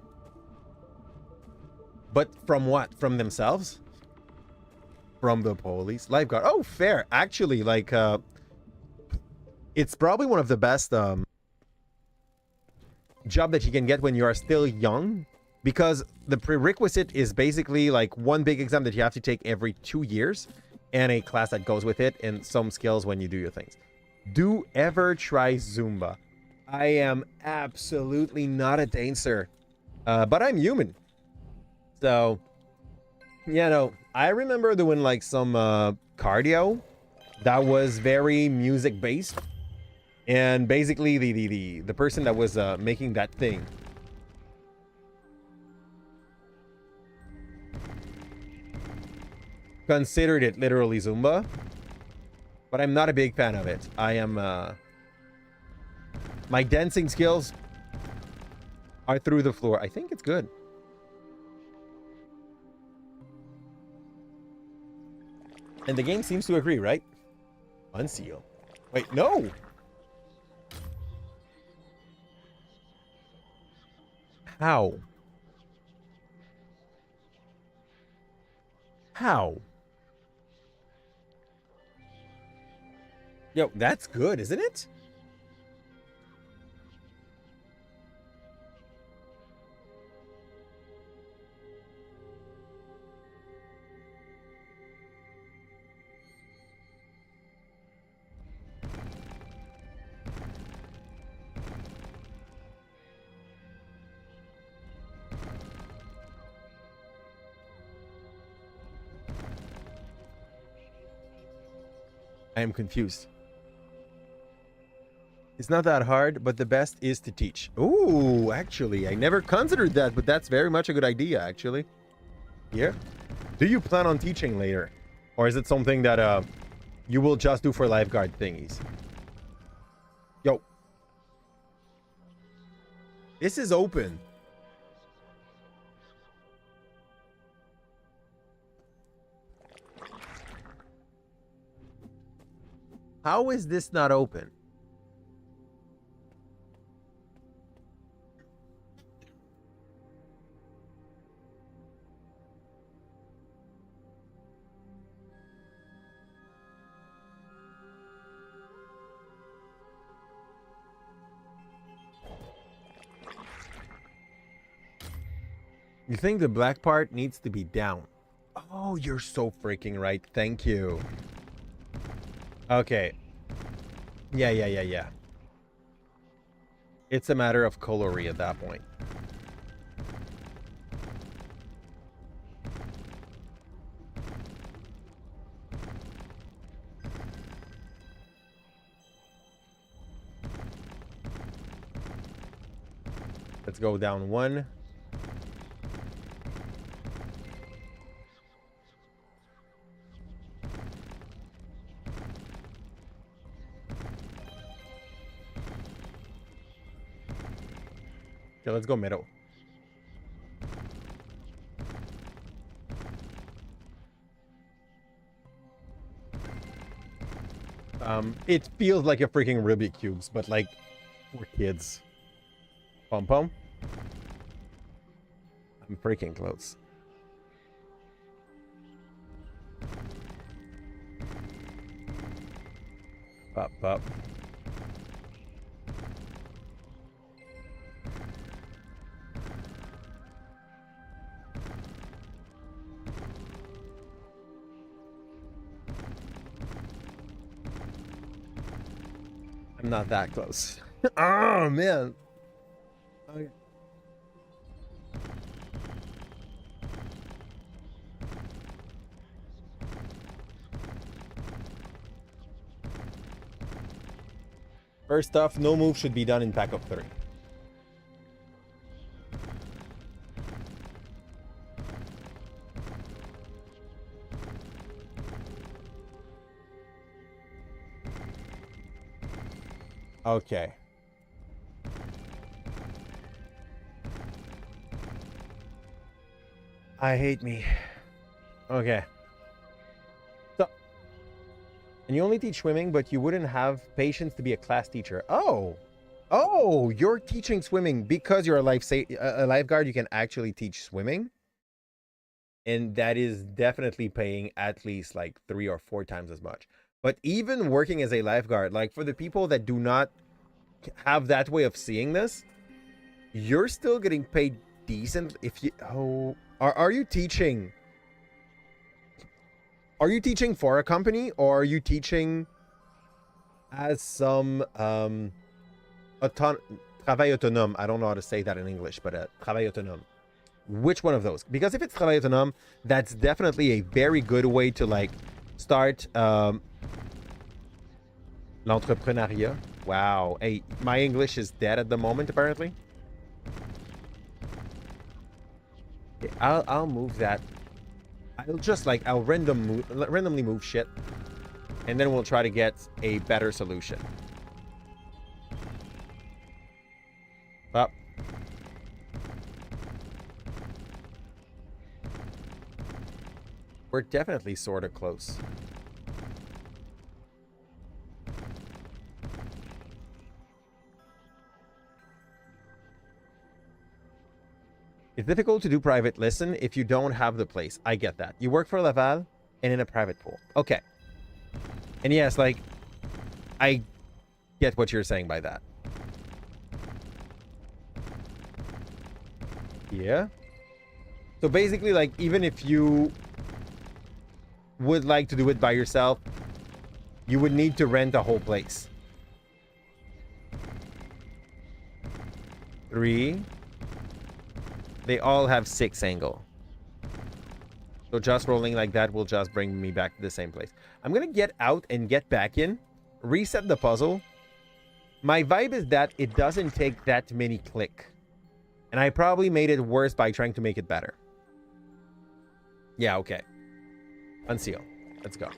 But from what? From themselves? From the police? Lifeguard. Oh, fair. Actually, like, it's probably one of the best job that you can get when you are still young, because the prerequisite is basically like one big exam that you have to take every 2 years and a class that goes with it and some skills when you do your things. Do ever try Zumba. I am absolutely not a dancer, but I'm human. So, yeah, no, I remember doing like some cardio that was very music based, and basically the person that was making that thing considered it literally Zumba, but I'm not a big fan of it. I am my dancing skills are through the floor. I think it's good. And the game seems to agree, right? Unseal. Wait, no! How? How? Yo, that's good, isn't it? I am confused. It's not that hard, but the best is to teach. Ooh, actually, I never considered that, but that's very much a good idea, actually. Yeah. Do you plan on teaching later? Or is it something that you will just do for lifeguard thingies? Yo. This is open. How is this not open? You think the black part needs to be down? Oh, you're so freaking right. Thank you. Okay. Yeah. It's a matter of coloring at that point. Let's go down one. Okay, let's go middle. It feels like a freaking Rubik cubes, but like for kids. Pom pom. I'm freaking close. Up. I'm not that close. Oh, man. Okay. First off, no move should be done in pack of 3. Okay. I hate me. Okay. So, and you only teach swimming, but you wouldn't have patience to be a class teacher. Oh, you're teaching swimming because you're a lifeguard. You can actually teach swimming, and that is definitely paying at least like 3 or 4 times as much. But even working as a lifeguard, like for the people that do not have that way of seeing this, you're still getting paid decent. If you are you teaching? Are you teaching for a company, or are you teaching as some travail autonome? I don't know how to say that in English, but travail autonome. which one of those. Because if it's travail autonome, that's definitely a very good way to like start l'entrepreneuriat. Wow. Hey, my English is dead at the moment, apparently. Okay, I'll move that. I'll randomly move shit. And then we'll try to get a better solution. Up. We're definitely sort of close. It's difficult to do private listen if you don't have the place. I get that. You work for Laval and in a private pool. Okay. And yes, like, I get what you're saying by that. Yeah. So basically, like, even if you would like to do it by yourself, you would need to rent a whole place. 3. They all have 6 angle. So just rolling like that will just bring me back to the same place. I'm going to get out and get back in. Reset the puzzle. My vibe is that it doesn't take that many click. And I probably made it worse by trying to make it better. Yeah, okay. Unseal. Let's go.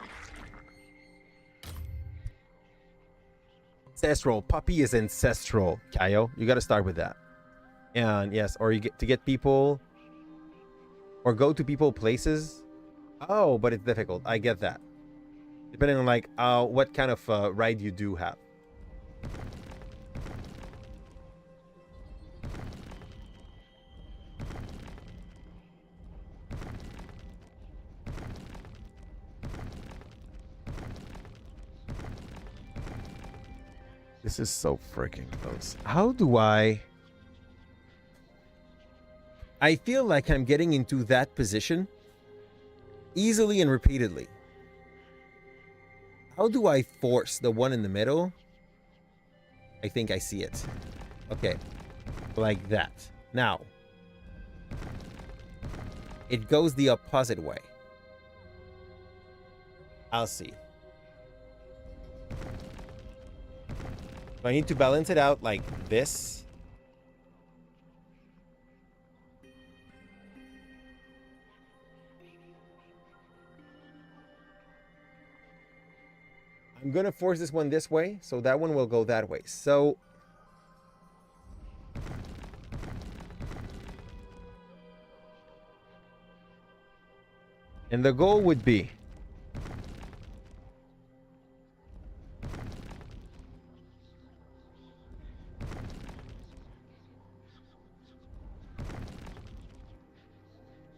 Ancestral. Puppy is ancestral. Kaio, you got to start with that. And yes, or you get to get people or go to people places. Oh, but it's difficult. I get that. Depending on like what kind of ride you do have. This is so freaking close. How do I feel like I'm getting into that position easily and repeatedly. How do I force the one in the middle? I think I see it. Okay. Like that. Now. It goes the opposite way. I'll see. So I need to balance it out like this. I'm going to force this one this way, so that one will go that way. So and the goal would be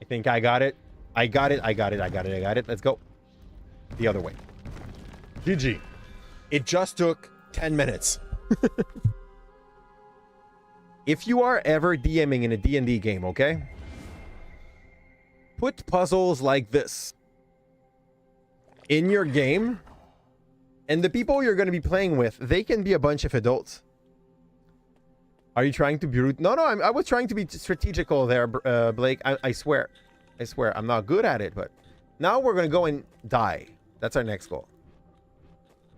I think I got it. I got it. Let's go. The other way. GG. It just took 10 minutes. If you are ever DMing in a D&D game, okay? Put puzzles like this in your game, and the people you're going to be playing with, they can be a bunch of adults. Are you trying to be rude? No, I was trying to be strategical there, Blake. I swear. I swear. I'm not good at it, but now we're going to go and die. That's our next goal.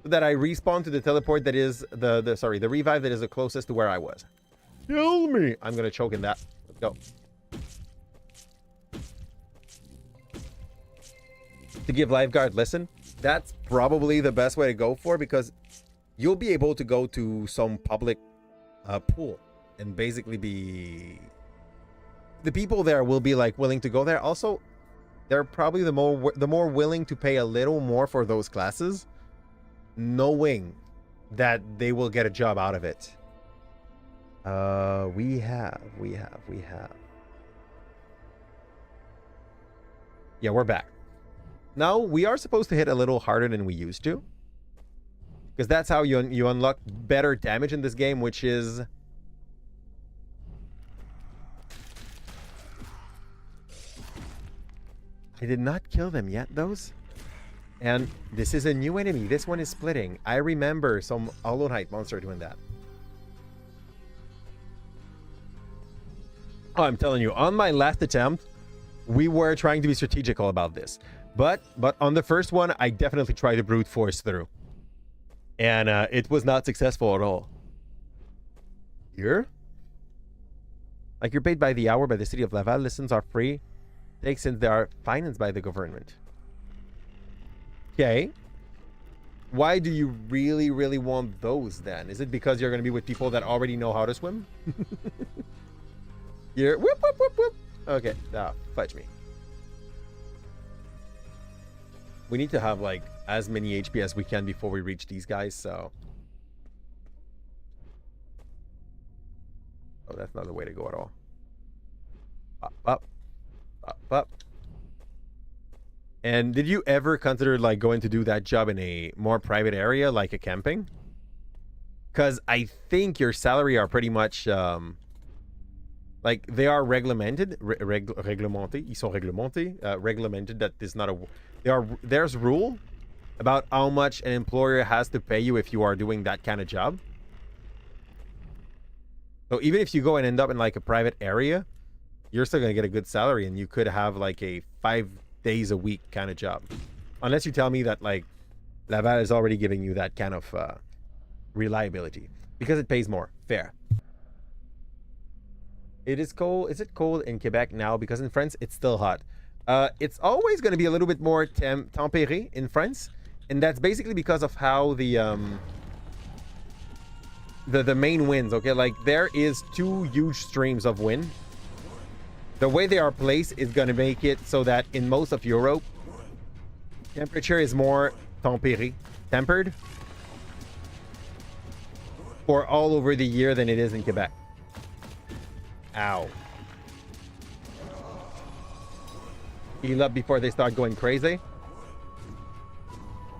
That I respawn to the teleport that is the revive that is the closest to where I was. Kill me! I'm gonna choke in that. Let's go. To give lifeguard listen, that's probably the best way to go for, because you'll be able to go to some public pool and basically be the people there will be like willing to go there. Also, they're probably the more willing to pay a little more for those classes, knowing that they will get a job out of it. We have. Yeah, we're back. Now, we are supposed to hit a little harder than we used to, because that's how you unlock better damage in this game, which is I did not kill them yet, those. And this is a new enemy. This one is splitting. I remember some Hollow Knight monster doing that. Oh, I'm telling you, on my last attempt, we were trying to be strategical about this. But on the first one, I definitely tried to brute force through. And it was not successful at all. Here? Like, you're paid by the hour by the city of Laval. Lessons are free. Take since they are financed by the government. Okay. Why do you really, really want those then? Is it because you're going to be with people that already know how to swim? You're whoop, whoop, whoop, whoop. Okay. Ah, fudge me. We need to have, like, as many HP as we can before we reach these guys, so... Oh, that's not the way to go at all. Up, up. Up, up. And did you ever consider, like, going to do that job in a more private area, like a camping? Because I think your salary are pretty much... like, they are reglemented. Reglementés. Ils sont réglementés. Reglemented that is not a... There's rule about how much an employer has to pay you if you are doing that kind of job. So even if you go and end up in like a private area, you're still going to get a good salary and you could have like a 5 days a week kind of job. Unless you tell me that like Laval is already giving you that kind of reliability because it pays more. Fair. It is cold. Is it cold in Quebec now? Because in France, it's still hot. It's always going to be a little bit more tempéré in France. And that's basically because of how the main winds, okay? Like, there is 2 huge streams of wind. The way they are placed is going to make it so that in most of Europe, temperature is more tempered for all over the year than it is in Quebec. Ow. Heal up before they start going crazy.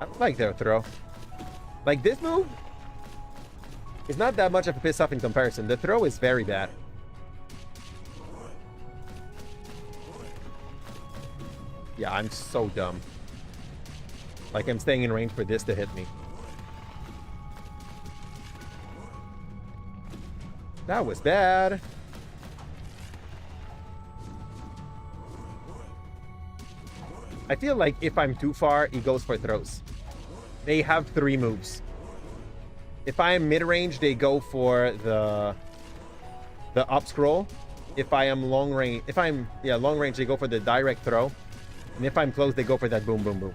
I don't like their throw. Like, this move is not that much of a piss off in comparison. The throw is very bad. Yeah, I'm so dumb. Like, I'm staying in range for this to hit me. That was bad. I feel like if I'm too far, he goes for throws. They have 3 moves. If I am mid-range, they go for the up scroll. If I am long range, long range, they go for the direct throw. And if I'm close, they go for that boom, boom, boom.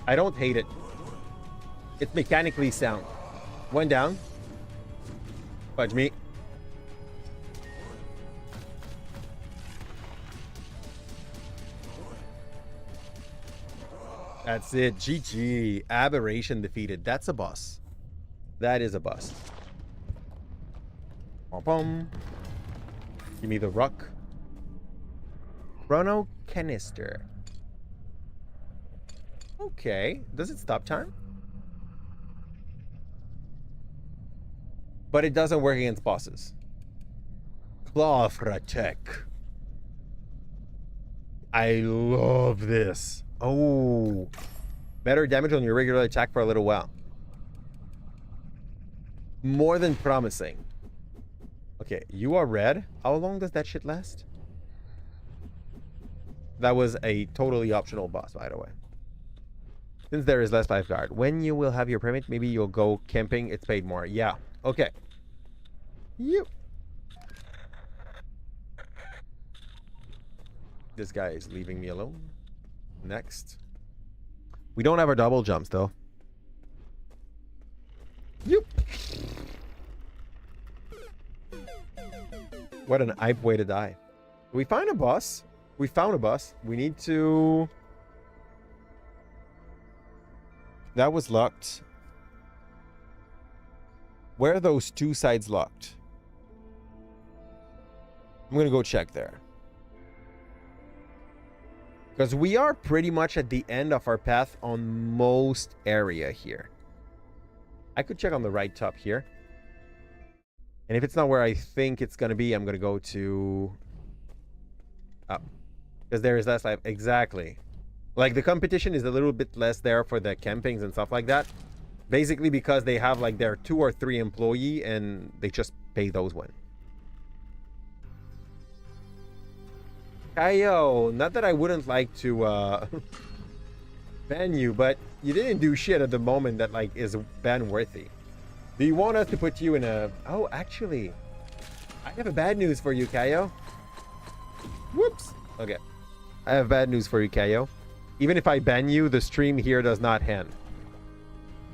I don't hate it. It's mechanically sound. 1 down. Fudge me. That's it. GG. Aberration defeated. That's a boss. That is a boss. Pom pom. Give me the ruck. Chrono canister. Okay. Does it stop time? But it doesn't work against bosses. Clawfra tech. I love this. Oh, better damage on your regular attack for a little while. More than promising. Okay, you are red. How long does that shit last? That was a totally optional boss, by the way. Since there is less lifeguard. When you will have your permit, maybe you'll go camping. It's paid more. Yeah, okay. You. This guy is leaving me alone. Next. We don't have our double jumps, though. Yep. What an hype way to die. We find a boss. We found a boss. We need to... That was locked. Where are those 2 sides locked? I'm gonna go check there. Because we are pretty much at the end of our path on most area here. I could check on the right top here. And if it's not where I think it's going to be, I'm going to go to... up. Because there is less life. Exactly. Like, the competition is a little bit less there for the campings and stuff like that. Basically because they have, like, their 2 or 3 employee and they just pay those one. Kaio, not that I wouldn't like to ban you, but you didn't do shit at the moment that like is ban worthy. Do you want us to put you in a... Oh, actually, I have a bad news for you, Kaio. Whoops. Okay. I have bad news for you, Kaio. Even if I ban you, the stream here does not end.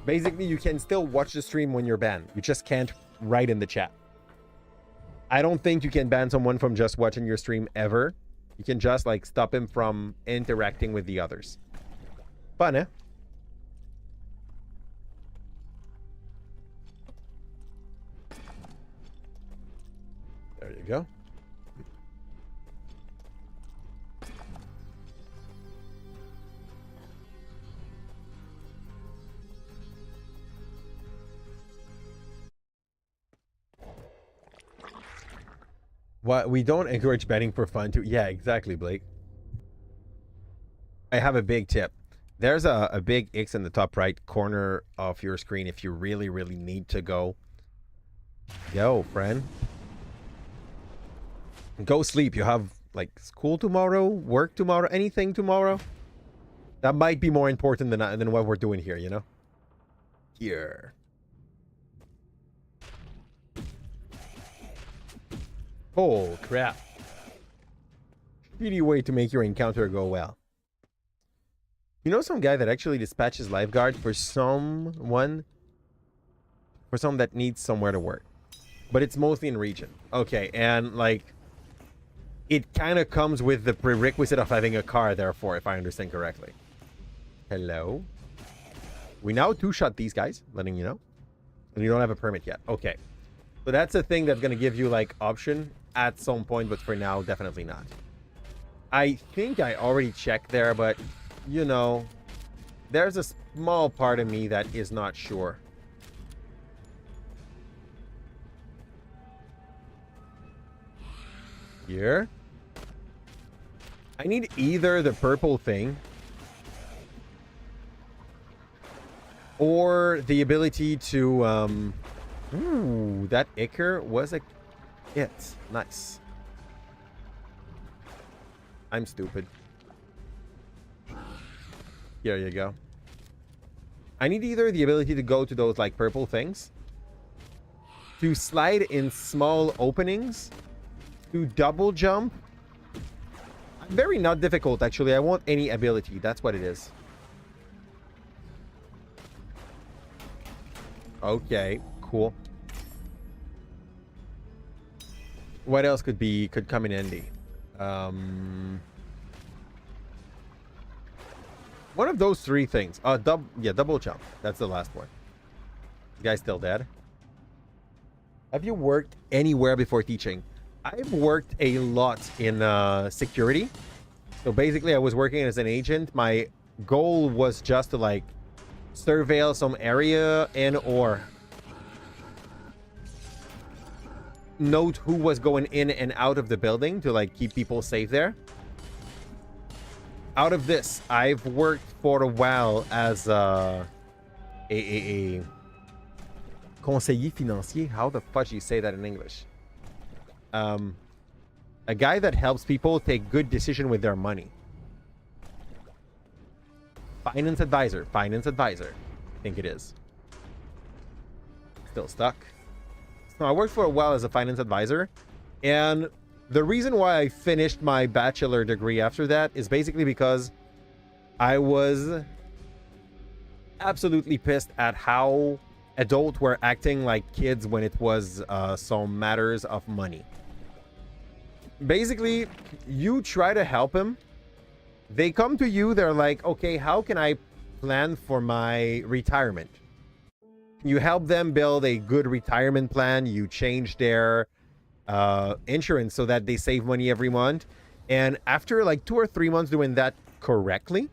Basically, you can still watch the stream when you're banned. You just can't write in the chat. I don't think you can ban someone from just watching your stream ever. You can just like stop him from interacting with the others. Fun, eh? There you go. What? We don't encourage betting for fun too. Yeah, exactly, Blake. I have a big tip. There's a big X in the top right corner of your screen if you really, really need to go. Go, friend. Go sleep. You have like school tomorrow, work tomorrow, anything tomorrow. That might be more important than what we're doing here, you know? Here. Oh, crap. Shitty way to make your encounter go well. You know some guy that actually dispatches lifeguard for someone that needs somewhere to work. But it's mostly in region. Okay, and like it kind of comes with the prerequisite of having a car, therefore, if I understand correctly. Hello? We now two-shot these guys, letting you know. And you don't have a permit yet. Okay. So that's a thing that's going to give you, like, option at some point, but for now, definitely not. I think I already checked there, but, you know, there's a small part of me that is not sure. Here. I need either the purple thing or the ability to, ooh, that Iker was a hit. Nice. I'm stupid. Here you go. I need either the ability to go to those, like, purple things, to slide in small openings, to double jump. Very not difficult, actually. I want any ability. That's what it is. Okay, cool. What else could come in handy? One of those three things. Double jump. That's the last one. The guy's still dead. Have you worked anywhere before teaching? I've worked a lot in security. So basically, I was working as an agent. My goal was just to, like, surveil some area and or note who was going in and out of the building to, like, keep people safe there. Out of this, I've worked for a while as a conseiller financier. How the fuck do you say that in English? A guy that helps people take good decision with their money. Finance advisor. Finance advisor. I think it is. Still stuck. So I worked for a while as a finance advisor. And the reason why I finished my bachelor degree after that is basically because I was absolutely pissed at how adults were acting like kids when it was some matters of money. Basically, you try to help them. They come to you, they're like, okay, how can I plan for my retirement? You help them build a good retirement plan. You change their insurance so that they save money every month. And after like 2 or 3 months doing that correctly,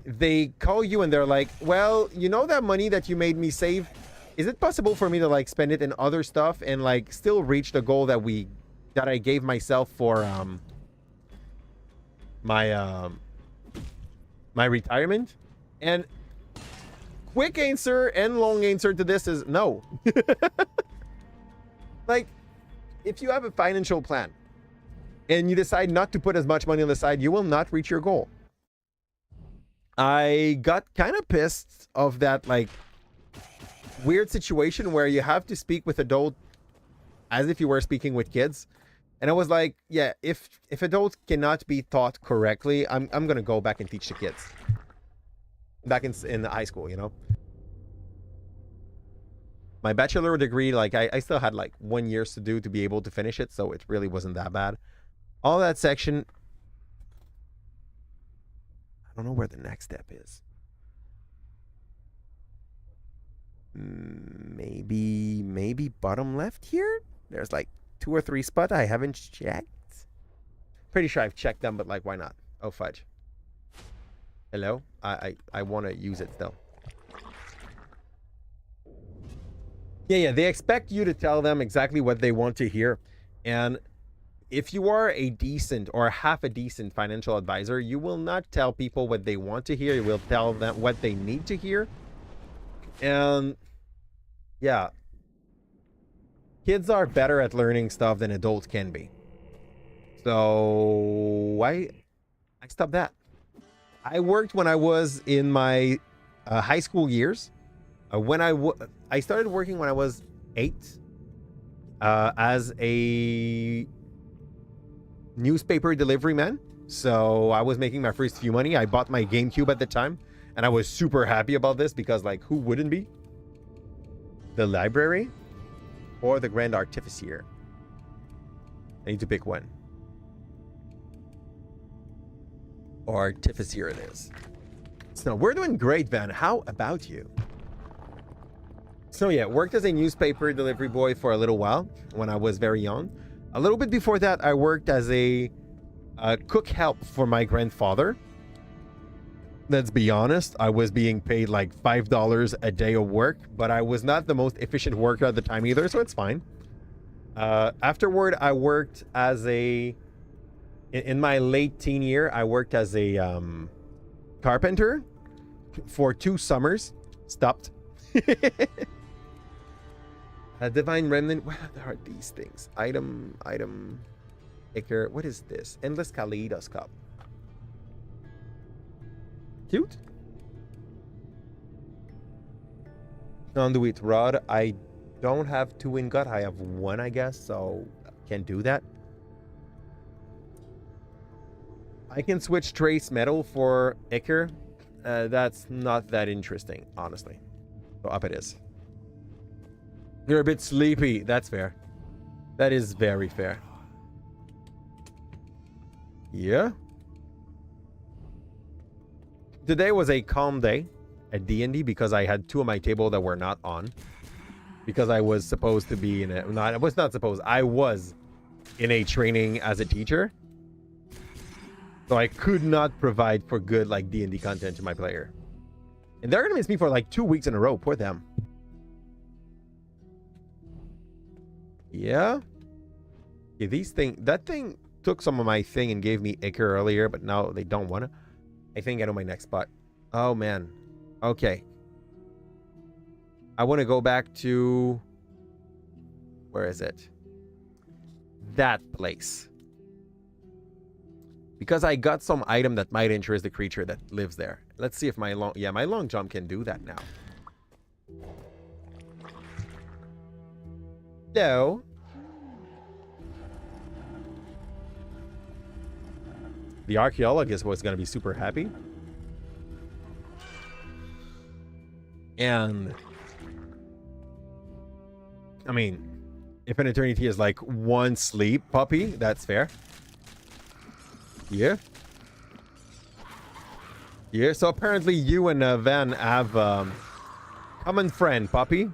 they call you and they're like, well, you know that money that you made me save? Is it possible for me to, like, spend it in other stuff and, like, still reach the goal that I gave myself for my retirement? And quick answer and long answer to this is no. Like, if you have a financial plan and you decide not to put as much money on the side, you will not reach your goal. I got kind of pissed of that, like, weird situation where you have to speak with adults as if you were speaking with kids. And I was like, yeah, if adults cannot be taught correctly, I'm gonna go back and teach the kids. Back in the high school, you know? My bachelor degree, like, I still had like 1 year to do to be able to finish it, so it really wasn't that bad. All that section, I don't know where the next step is. Maybe bottom left here? There's like 2 or 3 spots I haven't checked. Pretty sure I've checked them, but like, why not? Oh, fudge. Hello? I want to use it still. Yeah, they expect you to tell them exactly what they want to hear. And if you are a decent or half a decent financial advisor, you will not tell people what they want to hear. You will tell them what they need to hear. And yeah, kids are better at learning stuff than adults can be. So I stopped that. I worked when I was in my high school years. I started working when I was 8 as a newspaper delivery man. So I was making my first few money. I bought my GameCube at the time, and I was super happy about this because, like, who wouldn't be? The library or the Grand Artificier? I need to pick one. Artificier it is. So we're doing great, Van. How about you? So yeah, worked as a newspaper delivery boy for a little while when I was very young. A little bit before that, I worked as a cook help for my grandfather. Let's be honest, I was being paid like $5 a day of work, but I was not the most efficient worker at the time either, so it's fine. Afterward, I worked as in my late teen year, I worked as a carpenter for 2 summers. Stopped. A divine remnant. What are these things? Item. Iker. What is this? Endless kaleidoscope. Cute. Conduit rod. I don't have 2 ingot. I have 1, I guess, so can't do that. I can switch trace metal for Iker. That's not that interesting, honestly. So up it is. You're a bit sleepy. That's fair. That is very fair. Yeah. Today was a calm day at D&D because I had 2 on my table that were not on. Because I was supposed to be in a... I was not supposed. I was in a training as a teacher. So I could not provide for good, like, D&D content to my player. And they're going to miss me for like 2 weeks in a row. Poor them. Yeah. Okay, that thing took some of my thing and gave me Iker earlier, but now they don't want to. I think I know my next spot. Oh, man. Okay. I want to go back to... Where is it? That place. Because I got some item that might interest the creature that lives there. Let's see if my long... Yeah, my long jump can do that now. No. The archaeologist was going to be super happy. And... I mean, if an eternity is like 1 sleep, puppy, that's fair. Yeah. Yeah, so apparently you and Van have common friend, puppy.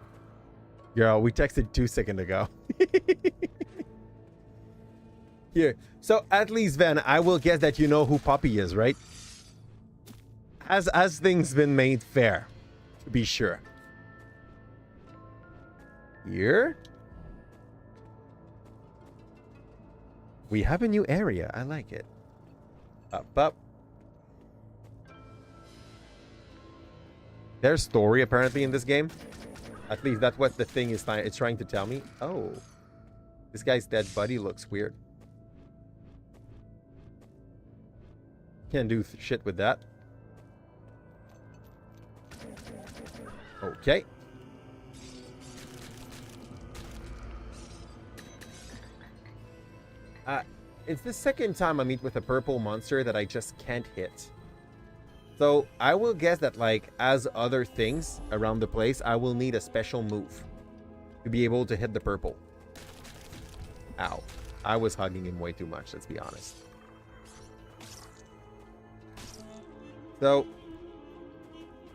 Girl, we texted 2 seconds ago. Here. So at least, Van, I will guess that you know who Puppy is, right? Has things been made fair? To be sure. Here. We have a new area. I like it. Up. There's story apparently in this game. At least that's what the thing is it's trying to tell me. Oh. This guy's dead body looks weird. Can't do shit with that. Okay. It's the second time I meet with a purple monster that I just can't hit. So I will guess that, like, as other things around the place, I will need a special move to be able to hit the purple. Ow. I was hugging him way too much, let's be honest. So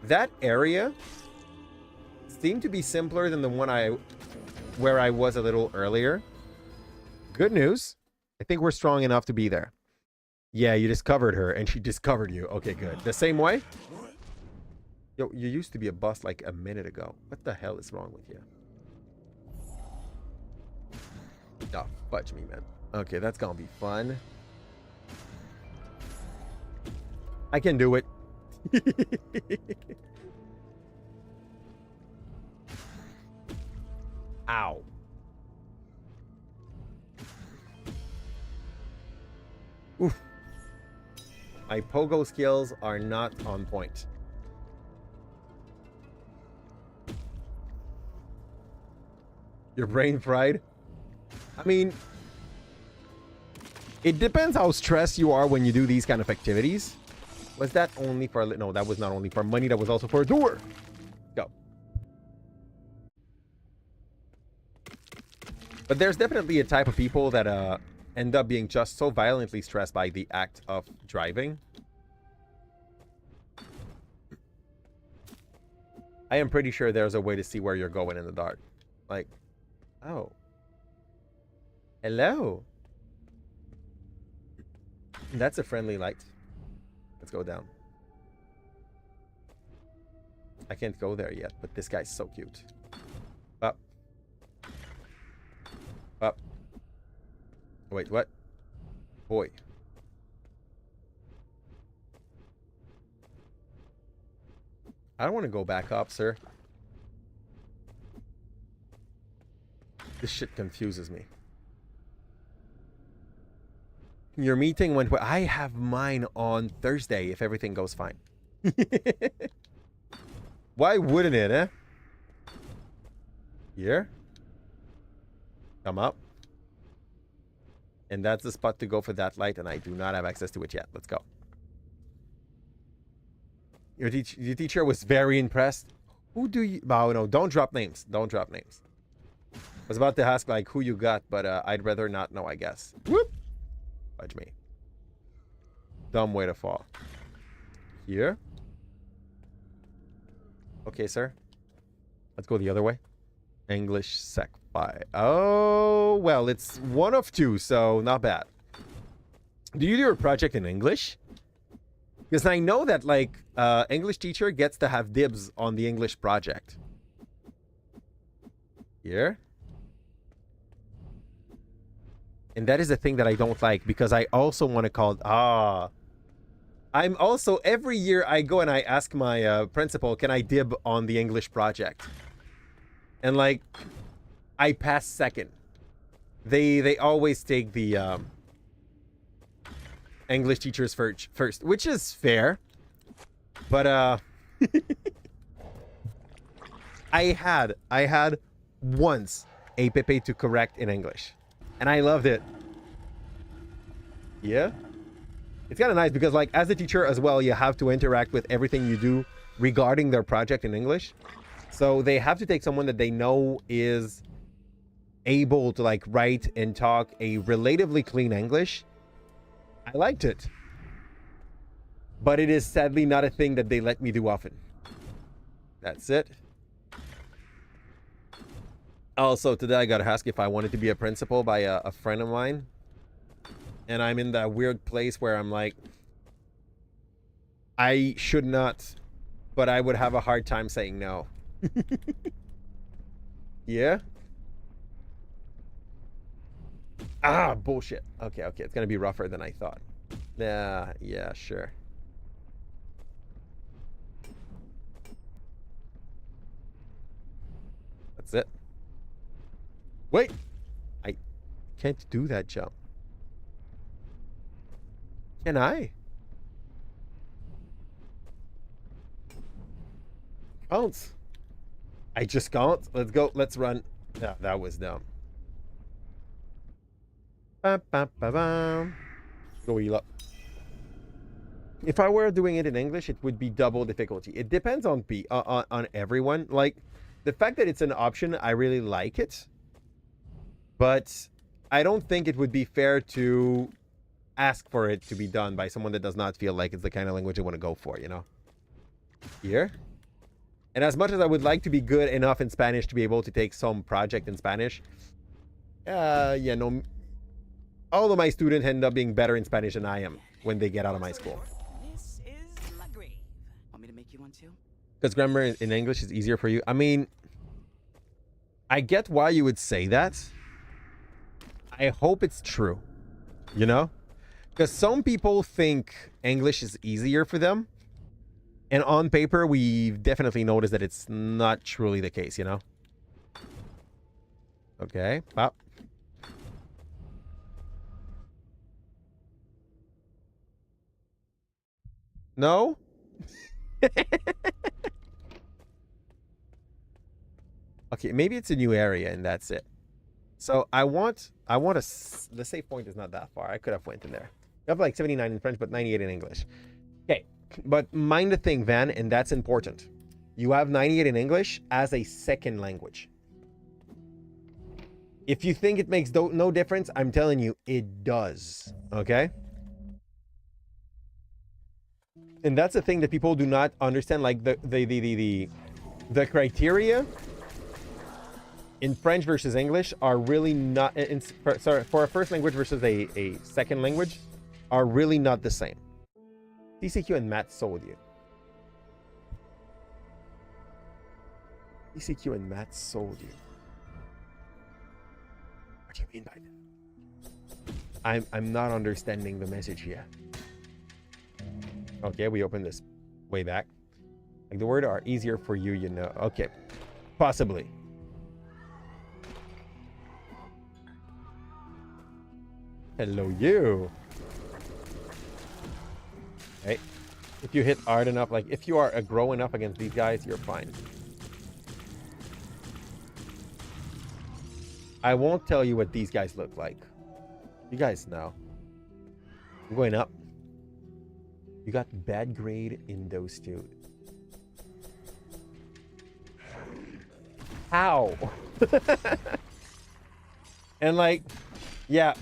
that area seemed to be simpler than the one where I was a little earlier. Good news. I think we're strong enough to be there. Yeah, you discovered her and she discovered you. Okay, good. The same way? Yo, you used to be a boss like a minute ago. What the hell is wrong with you? Oh, fudge me, man. Okay, that's gonna be fun. I can do it. Ow. Oof. My pogo skills are not on point. Your brain fried? I mean, it depends how stressed you are when you do these kind of activities. Was that only for... No, that was not only for money. That was also for a door. Go. But there's definitely a type of people that end up being just so violently stressed by the act of driving. I am pretty sure there's a way to see where you're going in the dark. Like, oh. Hello. That's a friendly light. Let's go down. I can't go there yet, but this guy's so cute. Up. Up. Wait, what? Boy. I don't want to go back up, sir. This shit confuses me. Your meeting went well. I have mine on Thursday if everything goes fine. Why wouldn't it, eh? Here. Come up. And that's the spot to go for that light, and I do not have access to it yet. Let's go. Your teacher was very impressed. Who do you... Oh, no, don't drop names. Don't drop names. I was about to ask, like, who you got, but I'd rather not know, I guess. Whoop! Fudge me. Dumb way to fall. Here. Okay, sir. Let's go the other way. English Sec 5. Oh, well, it's one of two, so not bad. Do you do your project in English? Because I know that, like, English teacher gets to have dibs on the English project. Here. And that is the thing that I don't like, because I also want to call... I'm also... Every year I go and I ask my principal, can I dib on the English project? And, like, I pass second. They always take the English teachers first, which is fair. But I had once a Pepe to correct in English, and I loved it. Yeah, it's kind of nice because, like, as a teacher as well, you have to interact with everything you do regarding their project in English. So they have to take someone that they know is able to, like, write and talk a relatively clean English. I liked it. But it is sadly not a thing that they let me do often. That's it. Also, today I got asked if I wanted to be a principal by a friend of mine. And I'm in that weird place where I'm like, I should not, but I would have a hard time saying no. Yeah? Ah, bullshit. Okay, it's gonna be rougher than I thought. Yeah, sure. That's it. Wait! I can't do that jump. Can I? Can't. I just can't. Let's go. Let's run. Yeah, that was dumb. Ba, ba, ba, ba. Go heal up. If I were doing it in English, it would be double difficulty. It depends on on everyone. Like, the fact that it's an option, I really like it. But I don't think it would be fair to ask for it to be done by someone that does not feel like it's the kind of language they want to go for, you know? Here. And as much as I would like to be good enough in Spanish to be able to take some project in Spanish, yeah, no. All of my students end up being better in Spanish than I am when they get out of my school. This is my grave. Want me to make you one too? Because grammar in English is easier for you. I mean, I get why you would say that. I hope it's true, you know? Because some people think English is easier for them. And on paper, we've definitely noticed that it's not truly the case, you know? Okay, pop. No? Okay, maybe it's a new area and that's it. So I want the save point is not that far. I could have went in there. You have like 79 in French, but 98 in English. Okay, but mind the thing, Van, and that's important. You have 98 in English as a second language. If you think it makes no difference, I'm telling you, it does. Okay? And that's the thing that people do not understand. Like the criteria in French versus English are really not. Sorry, for a first language versus a second language, are really not the same. DCQ and Matt sold you. DCQ and Matt sold you. What do you mean by that? I'm not understanding the message here. Okay, we open this way back. Like the word are easier for you, you know. Okay, possibly. Hello, you. Okay, if you hit hard enough, like if you are aggro enough against these guys, you're fine. I won't tell you what these guys look like. You guys know. I'm going up. You got bad grade in those two. How? And like, yeah,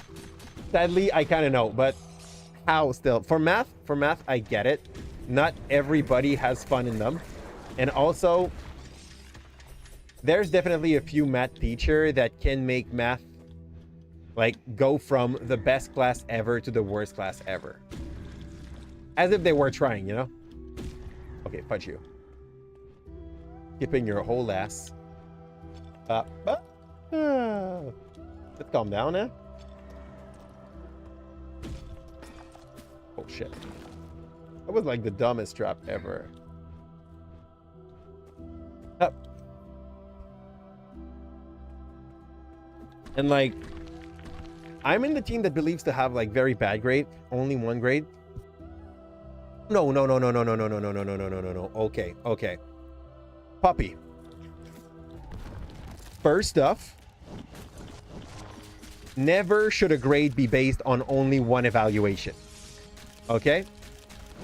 sadly, I kind of know, but how still? For math, I get it. Not everybody has fun in them. And also, there's definitely a few math teacher that can make math like go from the best class ever to the worst class ever. As if they were trying, you know? Okay, punch you. Skipping your whole ass. Let's calm down, eh? Oh, shit. That was like the dumbest trap ever. Up. And like, I'm in the team that believes to have like very bad grade, only one grade. No. Okay. Puppy. First off, never should a grade be based on only one evaluation. Okay?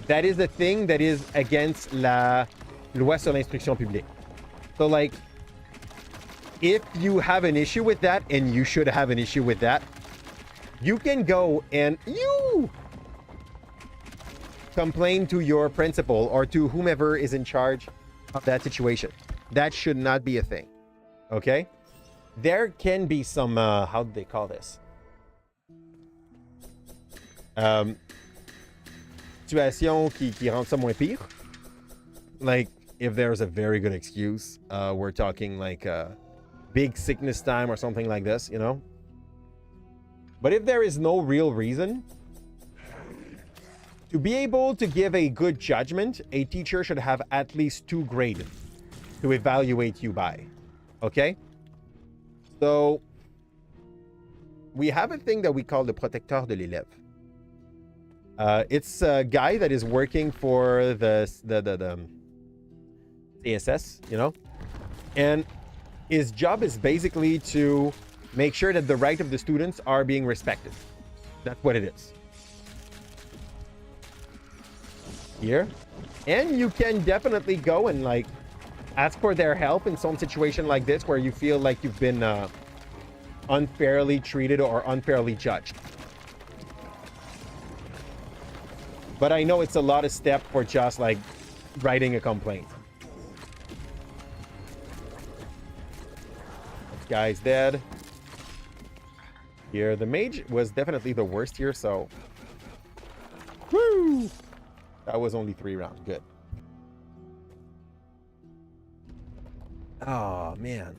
That is the thing that is against la loi sur l'instruction publique. So like, if you have an issue with that, and you should have an issue with that, you can go and you complain to your principal or to whomever is in charge of that situation. That should not be a thing. Okay? There can be some, how do they call this? Situation qui rend ça moins pire. Like, if there's a very good excuse, we're talking like big sickness time or something like this, you know? But if there is no real reason, to be able to give a good judgment, a teacher should have at least 2 grades to evaluate you by. Okay? So, we have a thing that we call the protecteur de l'élève. It's a guy that is working for the ASS, you know? And his job is basically to make sure that the rights of the students are being respected. That's what it is. Here. And you can definitely go and like ask for their help in some situation like this where you feel like you've been unfairly treated or unfairly judged. But I know it's a lot of step for just like writing a complaint. This guy's dead. Here, the mage was definitely the worst here, so... Woo! That was only 3 rounds. Good. Oh, man.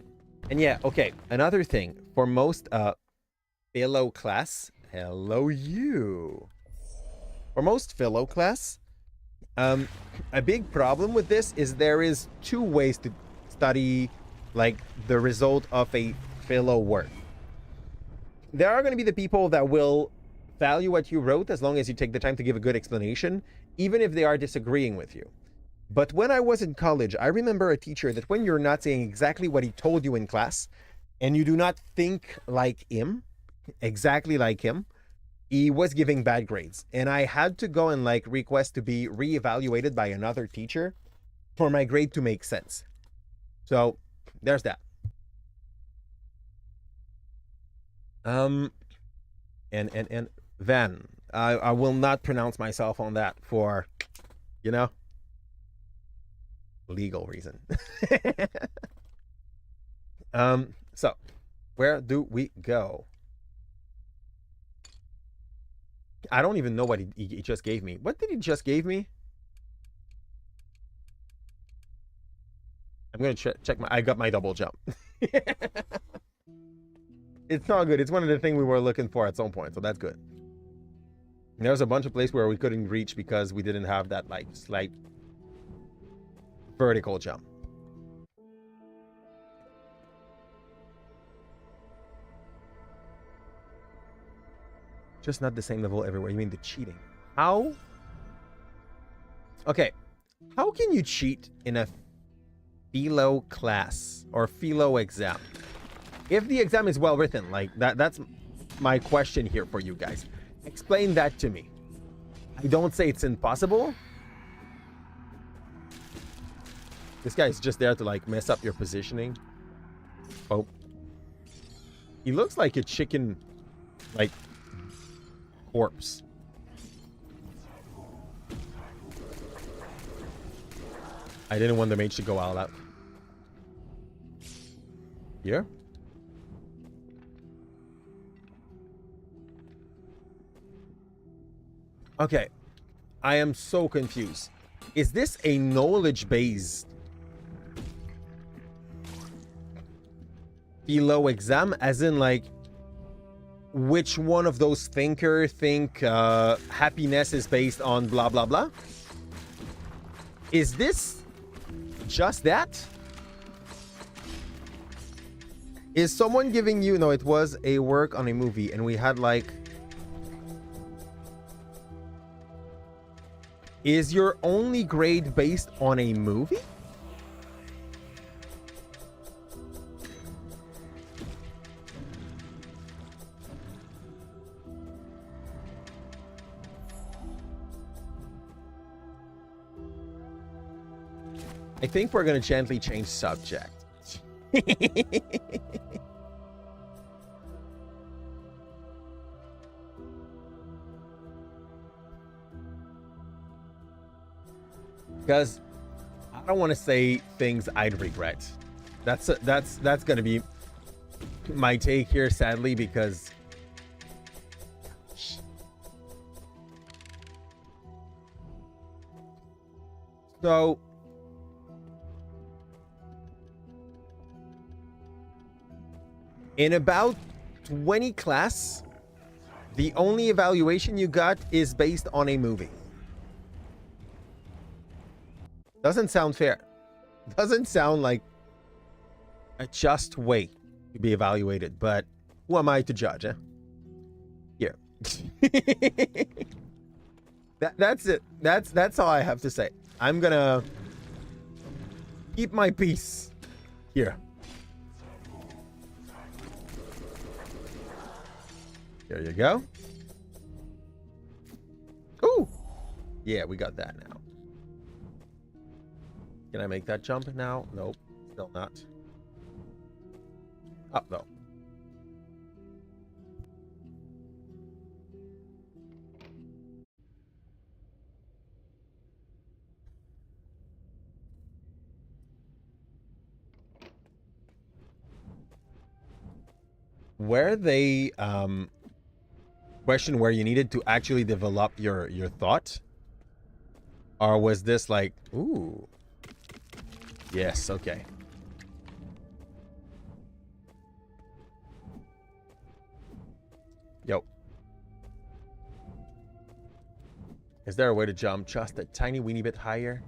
And yeah, okay. Another thing. For most fellow class... Hello, you. For most fellow class, a big problem with this is there is 2 ways to study like the result of a fellow work. There are going to be the people that will value what you wrote as long as you take the time to give a good explanation, even if they are disagreeing with you. But when I was in college, I remember a teacher that when you're not saying exactly what he told you in class, and you do not think like him, exactly like him, he was giving bad grades. And I had to go and like request to be reevaluated by another teacher for my grade to make sense. So there's that. And Van, I will not pronounce myself on that for, you know, legal reason. So where do we go? I don't even know what he just gave me. What did he just give me? I'm going to check my... I got my double jump. It's not good. It's one of the things we were looking for at some point, so that's good. And there was a bunch of places where we couldn't reach because we didn't have that, like, slight vertical jump. Just not the same level everywhere. You mean the cheating? How? Okay. How can you cheat in a philo class or philo exam? If the exam is well written, like that's my question here for you guys. Explain that to me. I don't say it's impossible. This guy is just there to like mess up your positioning. Oh. He looks like a chicken, like, corpse. I didn't want the mage to go all out. Here? Okay. I am so confused. Is this a knowledge-based philo exam? As in, like, which one of those thinkers think happiness is based on blah, blah, blah? Is this just that? Is someone giving you... No, it was a work on a movie, and we had, like... Is your only grade based on a movie? I think we're going to gently change subject. Because I don't want to say things I'd regret. That's going to be my take here, sadly, because so in about 20 class, the only evaluation you got is based on a movie. Doesn't sound fair. Doesn't sound like a just way to be evaluated, but who am I to judge, eh? Here. That's it. That's all I have to say. I'm gonna Keep my peace. Here. There you go. Ooh. Yeah, we got that now. Can I make that jump now? Nope. Still not. Up though. Where they question where you needed to actually develop your thought, or was this like, ooh, yes, okay. Yo, is there a way to jump just a tiny weeny bit higher?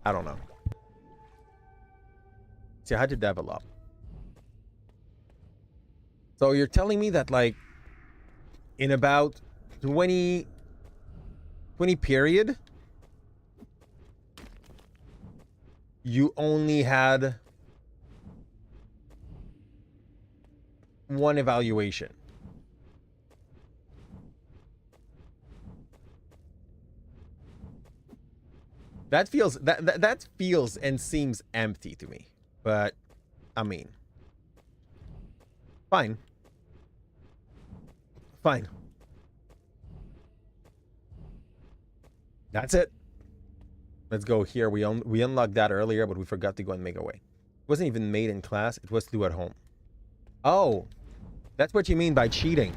I don't know. See, I had to develop. So you're telling me that, like, in about 20 period, you only had one evaluation. That feels that feels and seems empty to me. But I mean, fine. Fine. That's it. Let's go here. We unlocked that earlier, but we forgot to go and make a way. It wasn't even made in class. It was to do at home. Oh, that's what you mean by cheating.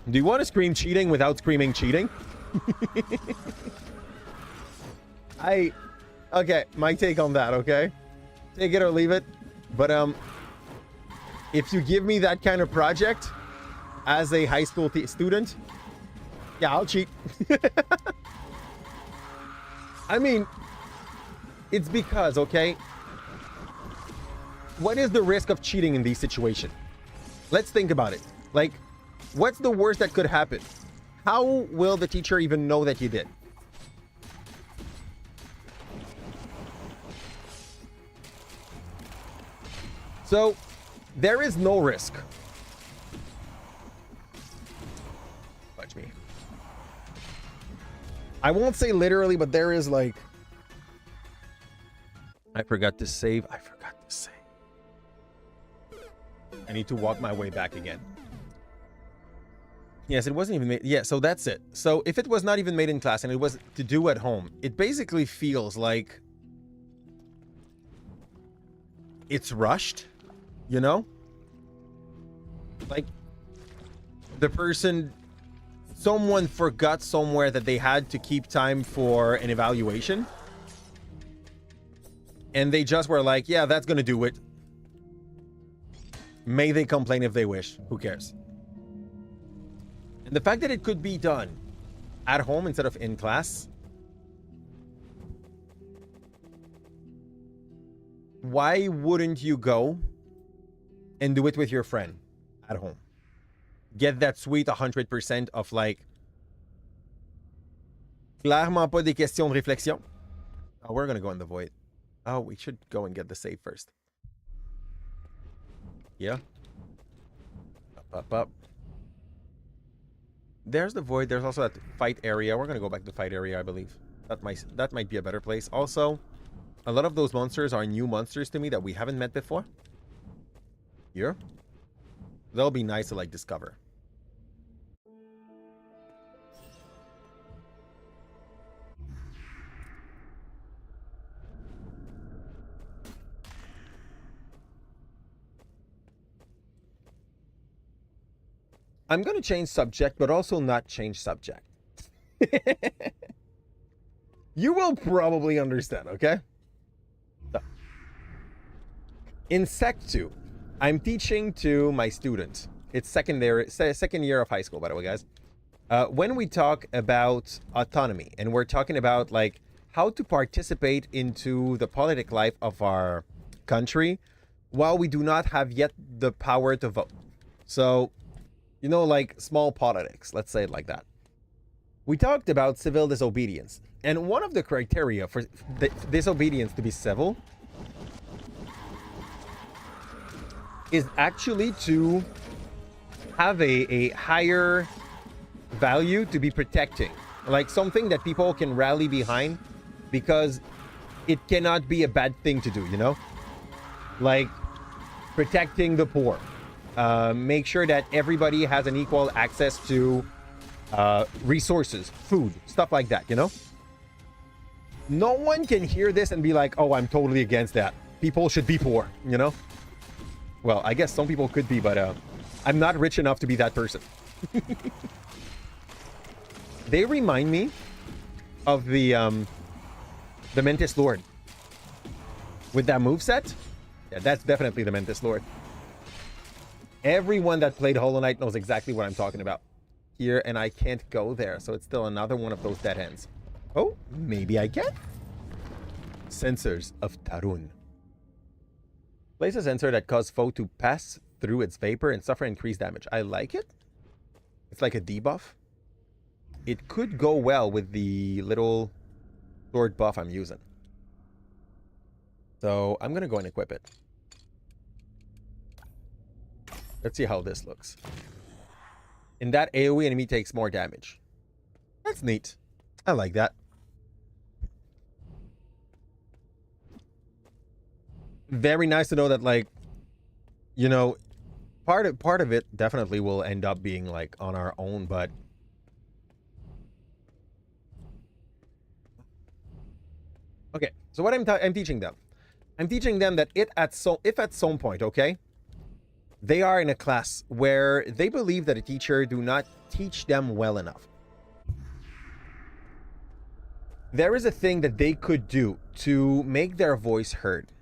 Do you want to scream cheating without screaming cheating? Okay, my take on that, okay? Take it or leave it. But if you give me that kind of project as a high school student, yeah, I'll cheat. I mean, it's because, okay? What is the risk of cheating in these situations? Let's think about it. Like, what's the worst that could happen? How will the teacher even know that you did? So, there is no risk. Watch me. I won't say literally, but there is like... I forgot to save. I need to walk my way back again. Yes, it wasn't even made. Yeah, so that's it. So if it was not even made in class and it was to do at home, it basically feels like it's rushed, you know? Like someone forgot somewhere that they had to keep time for an evaluation. And they just were like, yeah, that's going to do it. May they complain if they wish. Who cares? And the fact that it could be done at home instead of in class. Why wouldn't you go and do it with your friend at home? Get that sweet 100% of like... Clairement pas des questions de réflexion. Oh, we're going to go in the void. Oh, we should go and get the save first. Yeah. Up. There's the void. There's also that fight area. We're going to go back to the fight area, I believe. That might be a better place. Also, a lot of those monsters are new monsters to me that we haven't met before. Here. That'll be nice to like discover. I'm going to change subject, but also not change subject. You will probably understand, okay? So, in Sec 2, I'm teaching to my students. It's second year of high school, by the way, guys. When we talk about autonomy, and we're talking about like how to participate into the politic life of our country, while we do not have yet the power to vote. So, you know, like small politics, let's say it like that. We talked about civil disobedience, and one of the criteria for disobedience to be civil is actually to have a higher value to be protecting, like something that people can rally behind, because it cannot be a bad thing to do, you know, like protecting the poor, make sure that everybody has an equal access to resources, food, stuff like that, you know. No one can hear this and be like, oh, I'm totally against that, people should be poor, you know. Well, I guess some people could be, but I'm not rich enough to be that person. They remind me of the Mentis Lord with that moveset. Yeah, that's definitely the Mentis Lord. Everyone that played Hollow Knight knows exactly what I'm talking about here, and I can't go there, so it's still another one of those dead ends. Oh, maybe I can. Sensors of Tarun. Place a sensor that causes foe to pass through its vapor and suffer increased damage. I like it. It's like a debuff. It could go well with the little sword buff I'm using. So I'm going to go and equip it. Let's see how this looks. In that AoE, enemy takes more damage. That's neat. I like that. Very nice to know that, like, you know, part of it definitely will end up being like on our own, but okay. So what I'm teaching them, that if at some point, okay, they are in a class where they believe that a teacher do not teach them well enough, there is a thing that they could do to make their voice heard.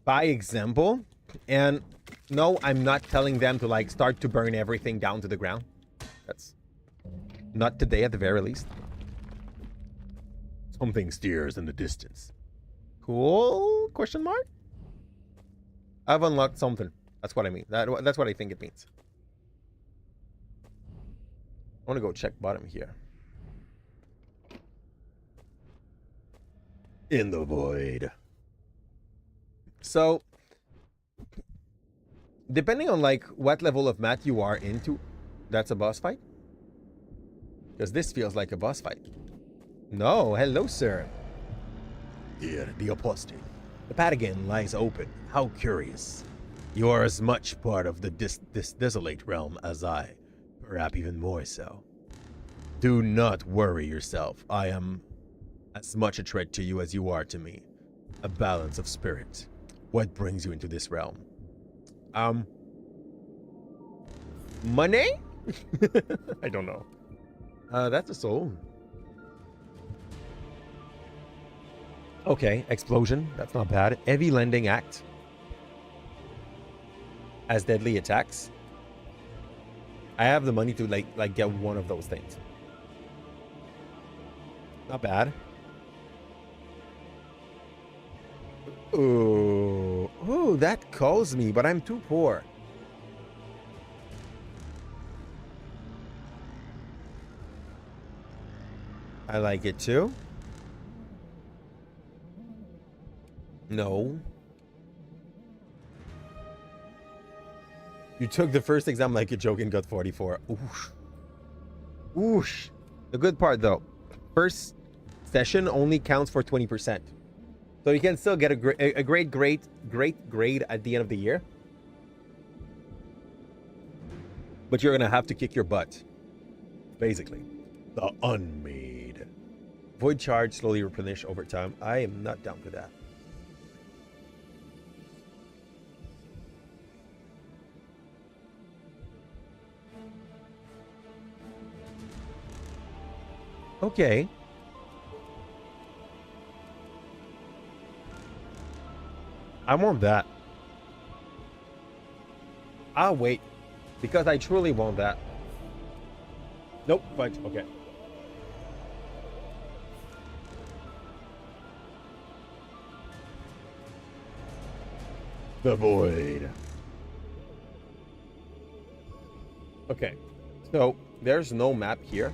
By example, and no, I'm not telling them to like start to burn everything down to the ground. That's not today at the very least. Something steers in the distance. Cool? Question mark? I've unlocked something. That's what I mean. That's what I think it means. I want to go check bottom here. In the void. So, depending on like what level of math you are into, that's a boss fight. Because this feels like a boss fight. No, hello, sir. Dear the apostate. The Patagon lies open. How curious. You are as much part of this desolate realm as I, perhaps even more so. Do not worry yourself. I am as much a threat to you as you are to me. A balance of spirit. What brings you into this realm? Money? I don't know. That's a soul. Okay, explosion. That's not bad. Heavy lending act. As deadly attacks. I have the money to like get one of those things. Not bad. Ooh, ooh, that calls me, but I'm too poor. I like it too. No. You took the first exam like a joke and got 44. Oosh. Oosh. The good part though, first session only counts for 20%. So you can still get a great grade at the end of the year. But you're going to have to kick your butt. Basically. The unmade. Void charge slowly replenish over time. I am not down for that. Okay. I want that. I'll wait. Because I truly want that. Nope, fine. Okay. The void. Okay, so there's no map here.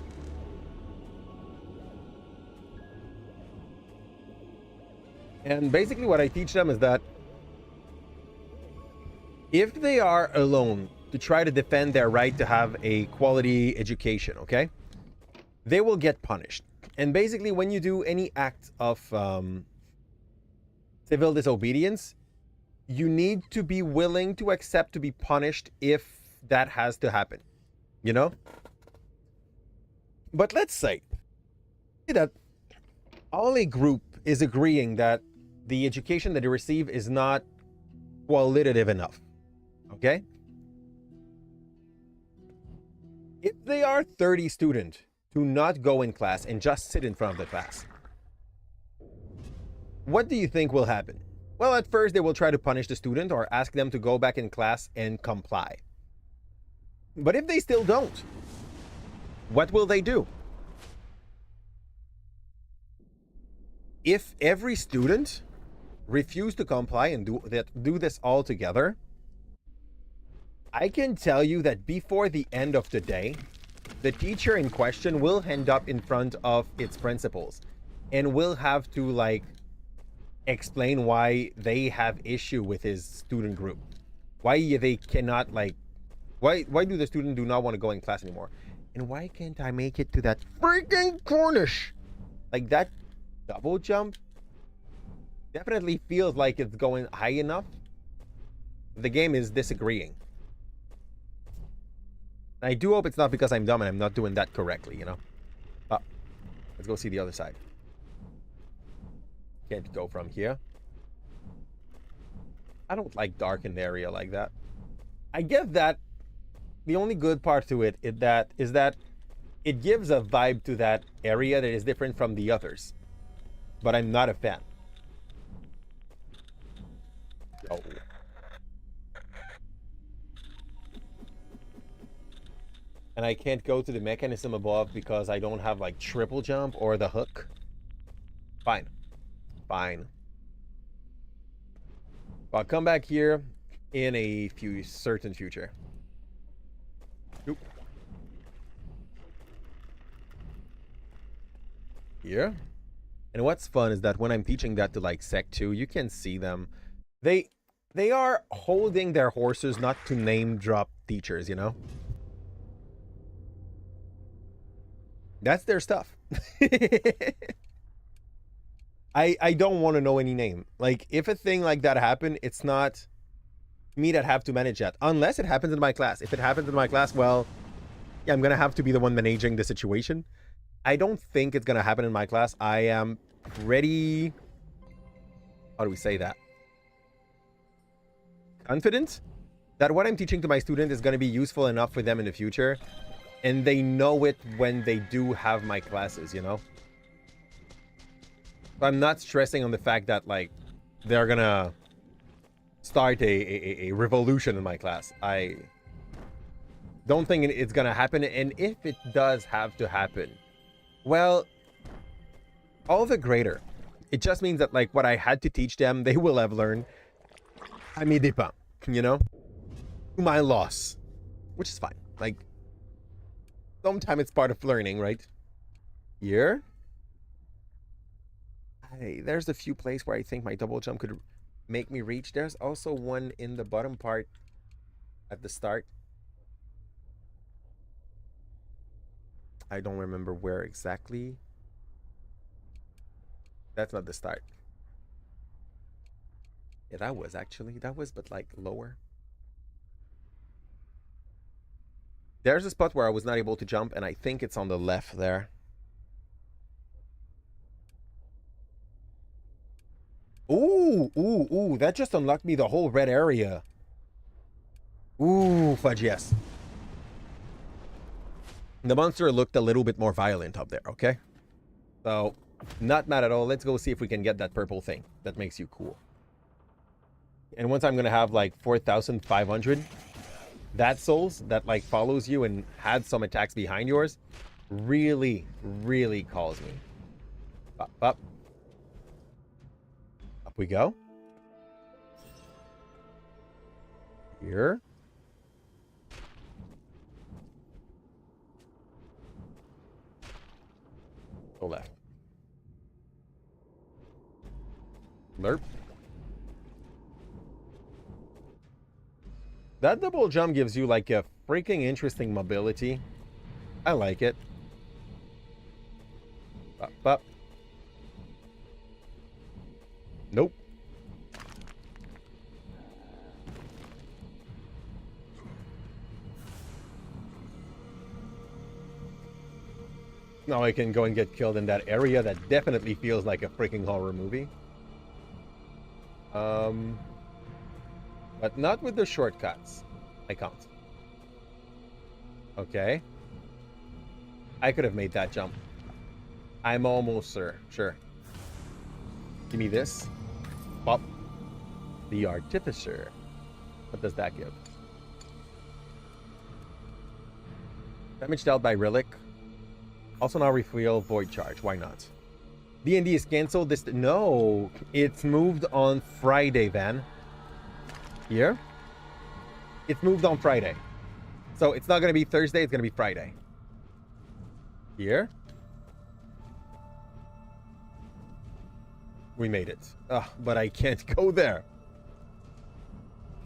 And basically what I teach them is that if they are alone to try to defend their right to have a quality education, okay, they will get punished. And basically when you do any act of civil disobedience, you need to be willing to accept to be punished if that has to happen, you know? But let's say that all a group is agreeing that the education that they receive is not qualitative enough, okay? If they are 30 students to not go in class and just sit in front of the class, what do you think will happen? Well, at first they will try to punish the student or ask them to go back in class and comply. But if they still don't, what will they do? If every student refuse to comply and do this all together, I can tell you that before the end of the day, the teacher in question will end up in front of its principals and will have to like explain why they have issue with his student group, why they cannot like, why do the student do not want to go in class anymore, and why can't I make it to that freaking Cornish? Like that double jump definitely feels like it's going high enough. The game is disagreeing. I do hope it's not because I'm dumb and I'm not doing that correctly, you know. Let's go see the other side. Can't go from here. I don't like darkened area like that. I get that the only good part to it is that it gives a vibe to that area that is different from the others. But I'm not a fan. Oh. And I can't go to the mechanism above because I don't have like triple jump or the hook. Fine. Fine. I'll come back here in a certain future. Oop. Here. And what's fun is that when I'm teaching that to like Sec 2, you can see them. They are holding their horses not to name drop teachers, you know? That's their stuff. I don't want to know any name. Like, if a thing like that happened, it's not me that have to manage that. Unless it happens in my class. If it happens in my class, well, yeah, I'm going to have to be the one managing the situation. I don't think it's going to happen in my class. I am pretty... How do we say that? Confident that what I'm teaching to my student is going to be useful enough for them in the future. And they know it when they do have my classes, you know? I'm not stressing on the fact that, like, they're gonna start a revolution in my class. I don't think it's gonna happen. And if it does have to happen, well, all the greater. It just means that, like, what I had to teach them, they will have learned. I mean, dépend, you know? To my loss. Which is fine. Like, sometimes it's part of learning, right? Here? Hey, there's a few places where I think my double jump could make me reach. There's also one in the bottom part at the start. I don't remember where exactly. That's not the start. Yeah, that was actually. That was, but like lower. There's a spot where I was not able to jump, and I think it's on the left there. Ooh, that just unlocked me the whole red area. Ooh, fudge, yes. The monster looked a little bit more violent up there, okay? So, not mad at all. Let's go see if we can get that purple thing that makes you cool. And once I'm gonna have like 4,500, that souls that like follows you and had some attacks behind yours really, really calls me. Up. Up we go. Here. Go left. Lerp. That double jump gives you like a freaking interesting mobility. I like it. Up, up. Nope. Now I can go and get killed in that area that definitely feels like a freaking horror movie. But not with the shortcuts. I can't. Okay. I could have made that jump. I'm almost sure. Give me this. Pop. The Artificer. What does that give? Damage dealt by Relic. Also now refuel Void Charge. Why not? D&D is canceled this... No. It's moved on Friday, Van. Here. It's moved on Friday. So it's not going to be Thursday. It's going to be Friday. Here. We made it. Ugh, but I can't go there.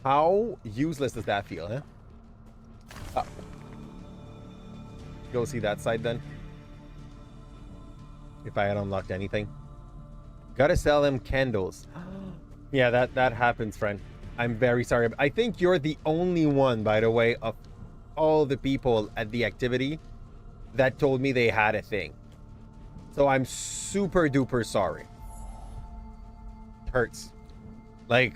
How useless does that feel, huh? Oh. Go see that side then. If I had unlocked anything. Gotta sell them candles. Yeah, that happens, friend. I'm very sorry. I think you're the only one, by the way, of all the people at the activity that told me they had a thing. So I'm super duper sorry. It hurts. Like,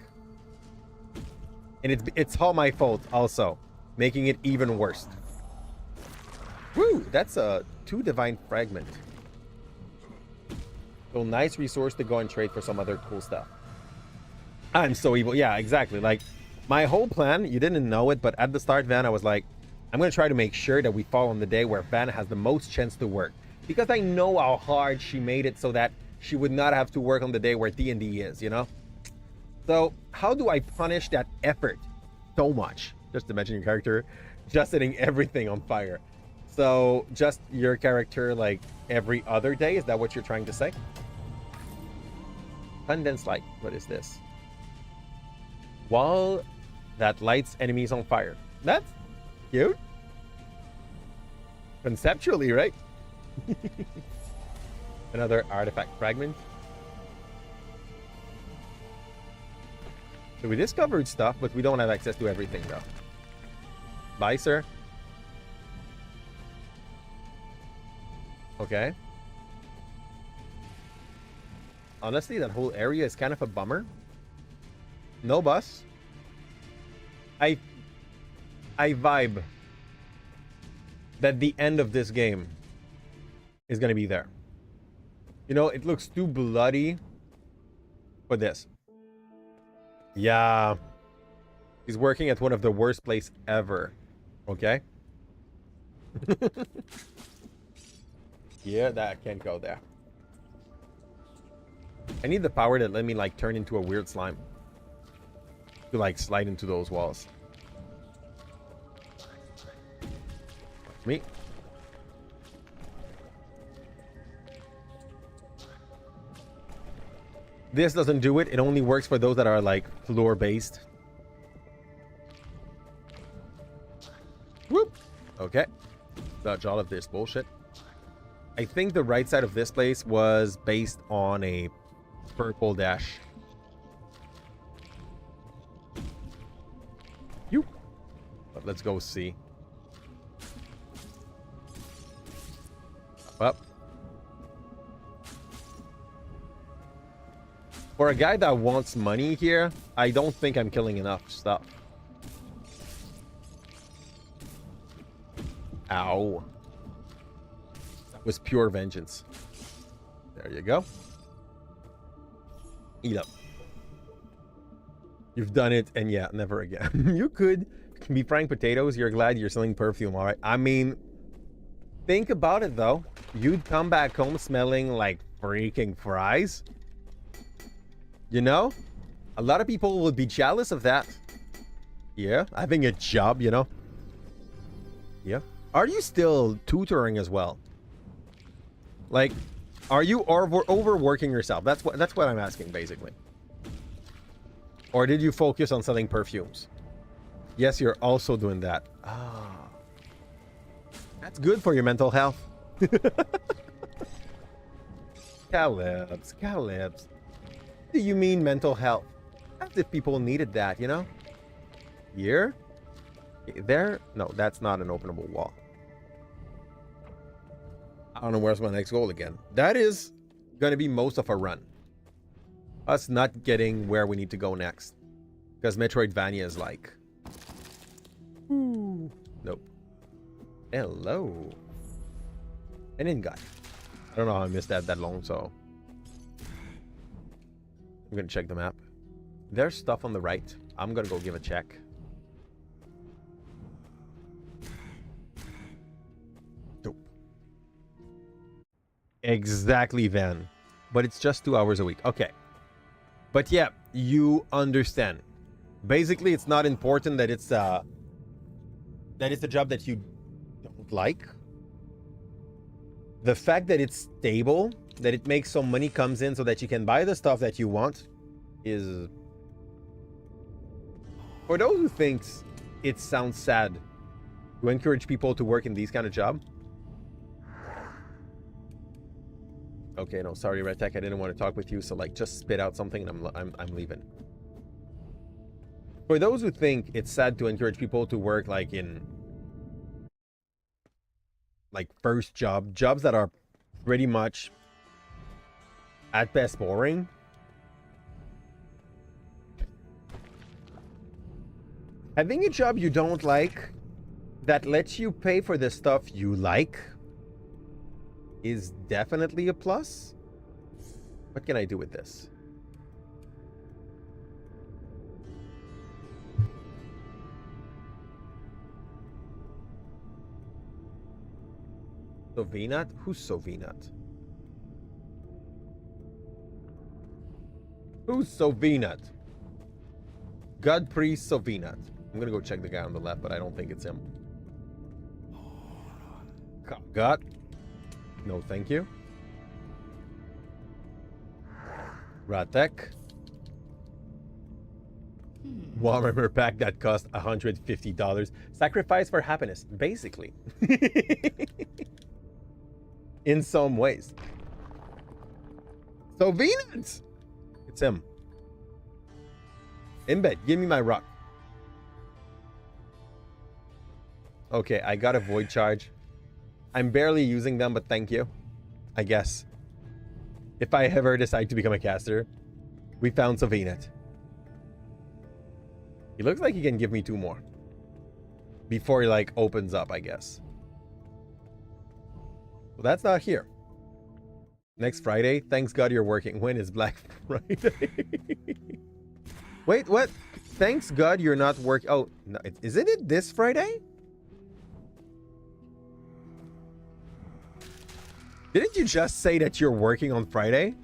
and it's all my fault also, making it even worse. Woo! That's a 2 divine fragment. So nice resource to go and trade for some other cool stuff. I'm so evil. Yeah, exactly. Like, my whole plan, you didn't know it, but at the start, Van, I was like, I'm going to try to make sure that we fall on the day where Van has the most chance to work. Because I know how hard she made it so that she would not have to work on the day where D&D is, you know? So, how do I punish that effort so much? Just imagine your character just setting everything on fire. So, just your character, like, every other day? Is that what you're trying to say? Condensed light. What is this? Wall that lights enemies on fire. That's cute. Conceptually, right? Another artifact fragment. So we discovered stuff, but we don't have access to everything, though. Bye, sir. Okay. Honestly, that whole area is kind of a bummer. No bus. I vibe that the end of this game is going to be there. You know, it looks too bloody for this. Yeah. He's working at one of the worst places ever. Okay? Yeah, that can't go there. I need the power that let me, like, turn into a weird slime. To, like, slide into those walls. Me. This doesn't do it. It only works for those that are, like, floor-based. Whoop. Okay. Dodge all of this bullshit. I think the right side of this place was based on a purple dash. You. But let's go see. Up. For a guy that wants money here, I don't think I'm killing enough stuff. Ow. That was pure vengeance. There you go. Eat up. You've done it, and yeah, never again. You could be frying potatoes. You're glad you're selling perfume, all right? I mean, think about it, though. You'd come back home smelling like freaking fries. You know? A lot of people would be jealous of that. Yeah, having a job, you know. Yeah. Are you still tutoring as well? Like, are you overworking yourself? That's what I'm asking, basically. Or did you focus on selling perfumes? Yes, you're also doing that. Ah. That's good for your mental health. Calipze. Do you mean mental health? As if people needed that, you know? Here? There? No, that's not an openable wall. I don't know where's my next goal again. That is going to be most of our run. Us not getting where we need to go next. Because Metroidvania is like... Ooh. Nope. Hello. An in guy. I don't know how I missed that long, so... I'm going to check the map. There's stuff on the right. I'm going to go give a check. Nope. Exactly, Van. But it's just 2 hours a week. Okay. But yeah, you understand. Basically, it's not important that it's a job that you don't like. The fact that it's stable, that it makes some money comes in so that you can buy the stuff that you want is... For those who thinks it sounds sad to encourage people to work in these kind of jobs. Okay, no, sorry, Red Tech, I didn't want to talk with you, so like just spit out something and I'm leaving. For those who think it's sad to encourage people to work like in like first jobs that are pretty much at best boring. Having a job you don't like that lets you pay for the stuff you like is definitely a plus. What can I do with this? Sovinat? Who's Sovinat? Who's Sovinat? God Priest Sovinat. I'm gonna go check the guy on the left, but I don't think it's him. God. No, thank you. Ratek. Warhammer pack that cost $150. Sacrifice for happiness, basically. In some ways. So Venus! It's him. In bed, give me my rock. Okay, I got a void charge. I'm barely using them, but thank you. I guess. If I ever decide to become a caster, we found Sovinet. He looks like he can give me 2 more. Before he like opens up, I guess. Well, that's not here. Next Friday? Thanks God you're working. When is Black Friday? Wait, what? Thanks God you're not working. Oh, no, isn't it this Friday? Didn't you just say that you're working on Friday?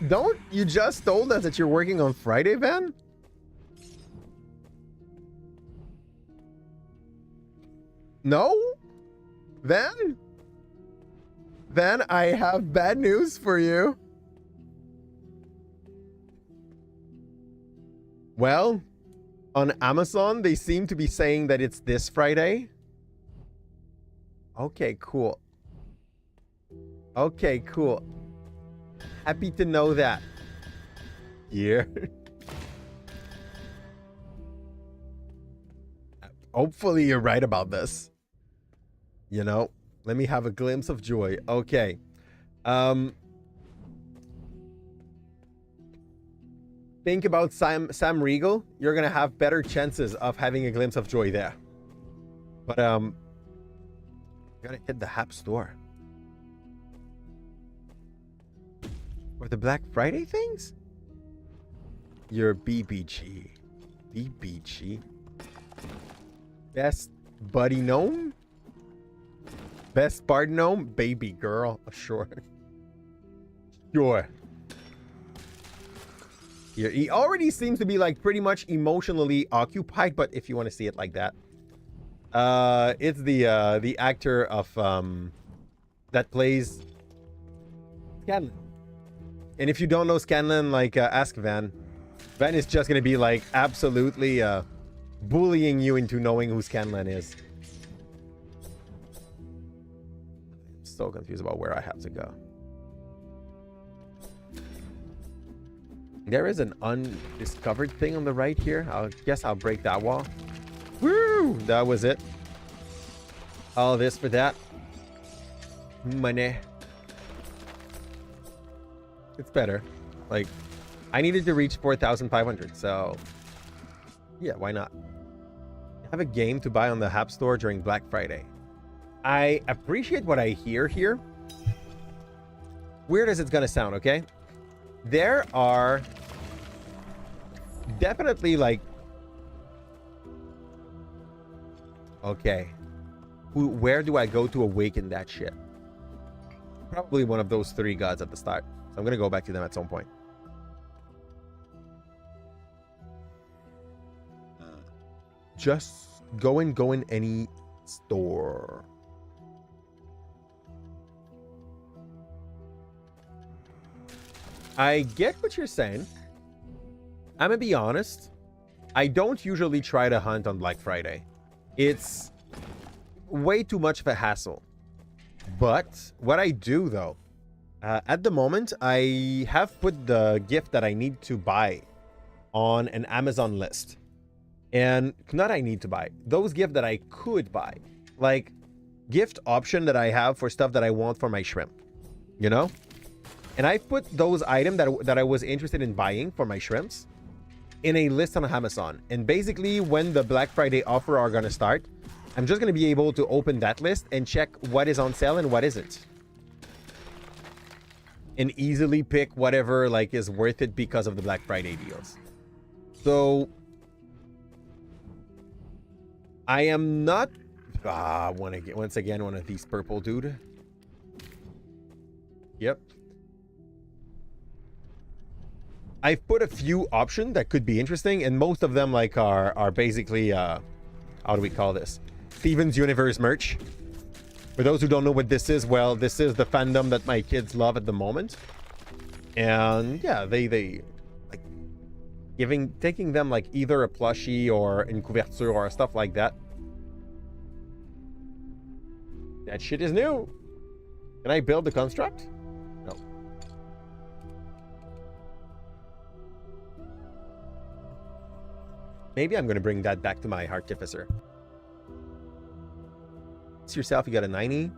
Don't you just told us that you're working on Friday, Van? No? Van? Van, I have bad news for you. Well, on Amazon, they seem to be saying that it's this Friday. Okay, cool. Okay, cool. Happy to know that. Yeah. Hopefully you're right about this. You know, let me have a glimpse of joy. Okay. Think about Sam Riegel. You're gonna have better chances of having a glimpse of joy there. But gotta hit the Hap store. Or the Black Friday things? Your BBG. BBG. Best buddy gnome? Best bard gnome? Baby girl. Sure. Sure. He already seems to be like pretty much emotionally occupied, but if you want to see it like that, it's the actor of that plays Scanlan. And if you don't know Scanlan, like ask Van. Van is just gonna be like absolutely bullying you into knowing who Scanlan is. I'm so confused about where I have to go. There is an undiscovered thing on the right here. I guess I'll break that wall. Woo! That was it. All this for that. Money. It's better. Like, I needed to reach 4,500, so yeah, why not? I have a game to buy on the App Store during Black Friday. I appreciate what I hear here. Weird as it's gonna sound, okay? There are definitely like, okay, where do I go to awaken that shit? Probably one of those 3 gods at the start. So I'm gonna go back to them at some point. Just go in any store. I get what you're saying. I'm gonna be honest. I don't usually try to hunt on Black Friday. It's way too much of a hassle. But what I do though, at the moment, I have put the gift that I need to buy on an Amazon list. And not I need to buy, those gifts that I could buy. Like gift option that I have for stuff that I want for my shrimp. You know? And I put those items that I was interested in buying for my shrimps in a list on Amazon. And basically when the Black Friday offer are gonna start, I'm just gonna be able to open that list and check what is on sale and what isn't. And easily pick whatever like is worth it because of the Black Friday deals. So I am not once again one of these purple dude. Yep. I've put a few options that could be interesting, and most of them like are basically how do we call this? Steven's Universe merch. For those who don't know what this is, well, this is the fandom that my kids love at the moment. And yeah, they like taking them like either a plushie or une couverture or stuff like that. That shit is new. Can I build the construct? No. Maybe I'm gonna bring that back to my Artificer. It's yourself, you got a 90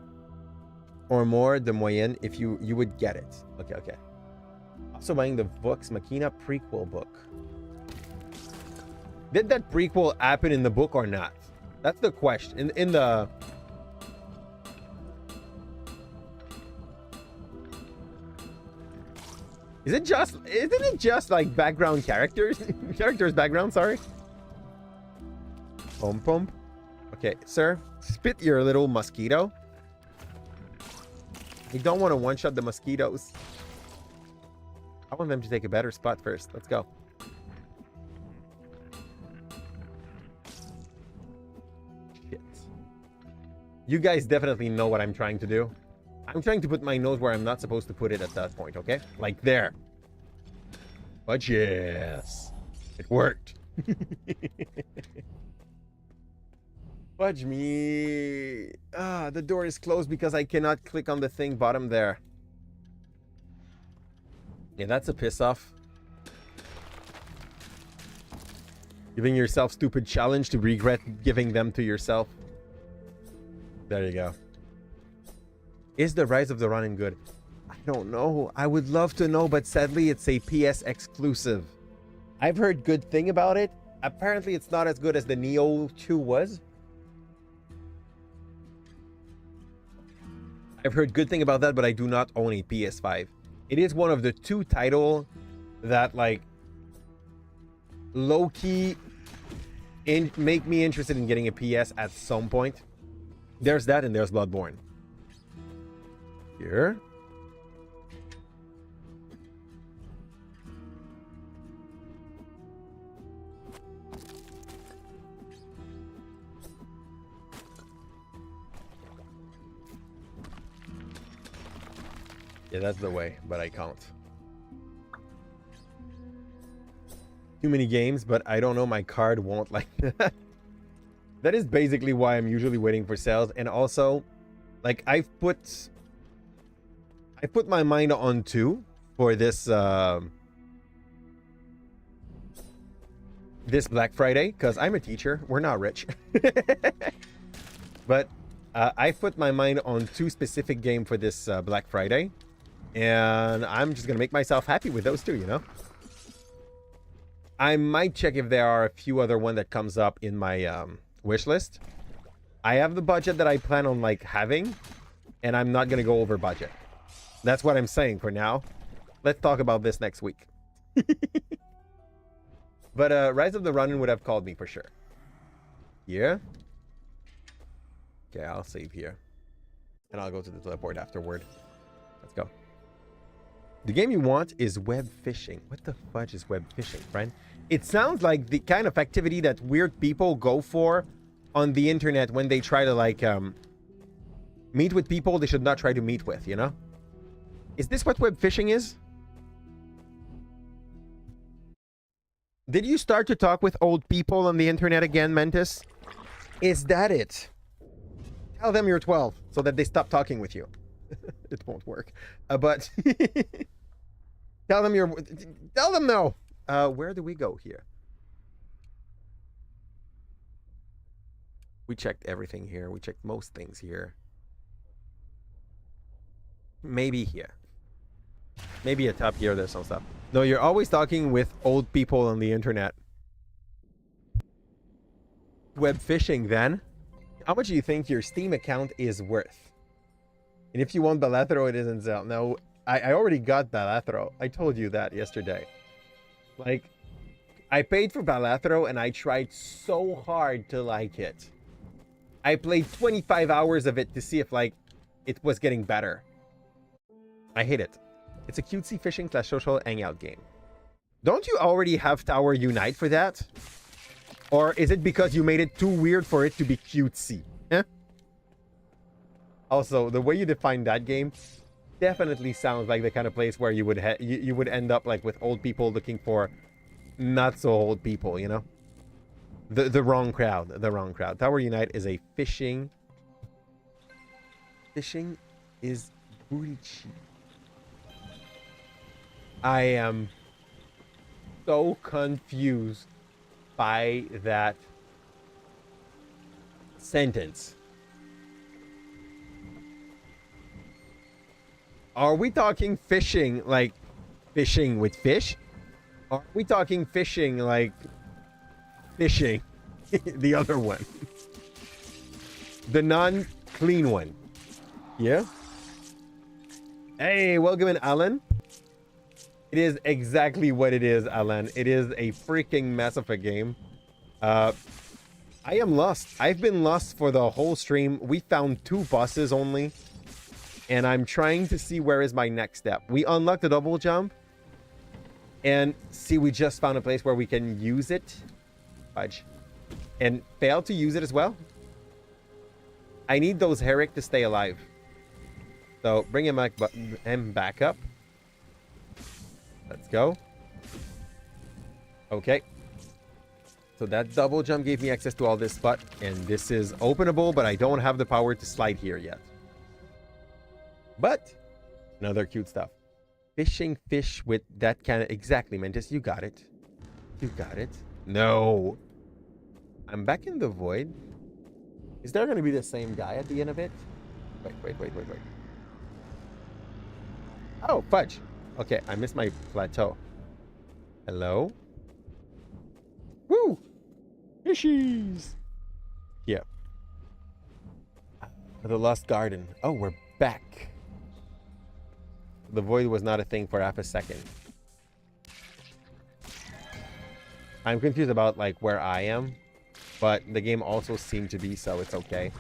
or more de moyenne if you would get it. Okay. Also buying the Vox Machina prequel book. Did that prequel happen in the book or not? That's the question. In the isn't it just like background characters? Characters background, sorry. Pom. Okay, sir, spit your little mosquito. You don't want to one-shot the mosquitoes. I want them to take a better spot first. Let's go. Shit. You guys definitely know what I'm trying to do. I'm trying to put my nose where I'm not supposed to put it at that point, okay? Like there. But yes, it worked. Fudge me. The door is closed because I cannot click on the thing bottom there. Yeah, that's a piss off. Giving yourself stupid challenge to regret giving them to yourself. There you go. Is the Rise of the Ronin good? I don't know. I would love to know, but sadly it's a PS exclusive. I've heard good thing about it. Apparently it's not as good as the Neo 2 was. I've heard good thing about that, but I do not own a PS5. It is one of the 2 titles that like low-key make me interested in getting a PS at some point. There's that and there's Bloodborne. Here. Yeah, that's the way, but I can't. Too many games, but I don't know, my card won't like that. That is basically why I'm usually waiting for sales. And also, like, I've put my mind on 2 for this this Black Friday, because I'm a teacher. We're not rich. But I put my mind on 2 specific games for this Black Friday. And I'm just going to make myself happy with those 2, you know? I might check if there are a few other one that comes up in my wish list. I have the budget that I plan on like having, and I'm not going to go over budget. That's what I'm saying for now. Let's talk about this next week. But Rise of the Ronin would have called me for sure. Yeah? Okay, I'll save here. And I'll go to the teleport afterward. Let's go. The game you want is web fishing. What the fudge is web fishing, friend? It sounds like the kind of activity that weird people go for on the internet when they try to like meet with people they should not try to meet with, you know? Is this what web fishing is? Did you start to talk with old people on the internet again, Mentis? Is that it? Tell them you're 12 so that they stop talking with you. It won't work. But tell them you're... Tell them no. Where do we go here? We checked everything here. We checked most things here. Maybe here. Maybe at top here there's some stuff. No, you're always talking with old people on the internet. Web fishing, then. How much do you think your Steam account is worth? And if you want Balatro, it isn't sale. No, I already got Balatro. I told you that yesterday. Like, I paid for Balatro and I tried so hard to like it. I played 25 hours of it to see if, like, it was getting better. I hate it. It's a cutesy fishing / social hangout game. Don't you already have Tower Unite for that? Or is it because you made it too weird for it to be cutesy? Eh? Also, the way you define that game definitely sounds like the kind of place where you would you would end up like with old people looking for not so old people, you know? The wrong crowd. The wrong crowd. Tower Unite is a fishing... Fishing is breachy. I am so confused by that sentence. Are we talking fishing like fishing with fish? Or are we talking fishing like fishing? The other one. The non-clean one. Yeah? Hey, welcome in, Alan. It is exactly what it is, Alan. It is a freaking mess of a game. I am lost. I've been lost for the whole stream. We found 2 bosses only. And I'm trying to see where is my next step. We unlocked the double jump. And see, we just found a place where we can use it. Fudge. And failed to use it as well. I need those Herrick to stay alive. So bring him back up. Let's go. Okay. So that double jump gave me access to all this spot. And this is openable, but I don't have the power to slide here yet. But another cute stuff. Fishing fish with that kind of... Exactly, Mentis. You got it. You got it. No. I'm back in the void. Is there going to be the same guy at the end of it? Wait. Oh, fudge. Okay, I missed my plateau. Hello? Woo! Fishies! Yeah. The Lost Garden. Oh, we're back. The void was not a thing for half a second. I'm confused about, like, where I am. But the game also seemed to be, so it's okay.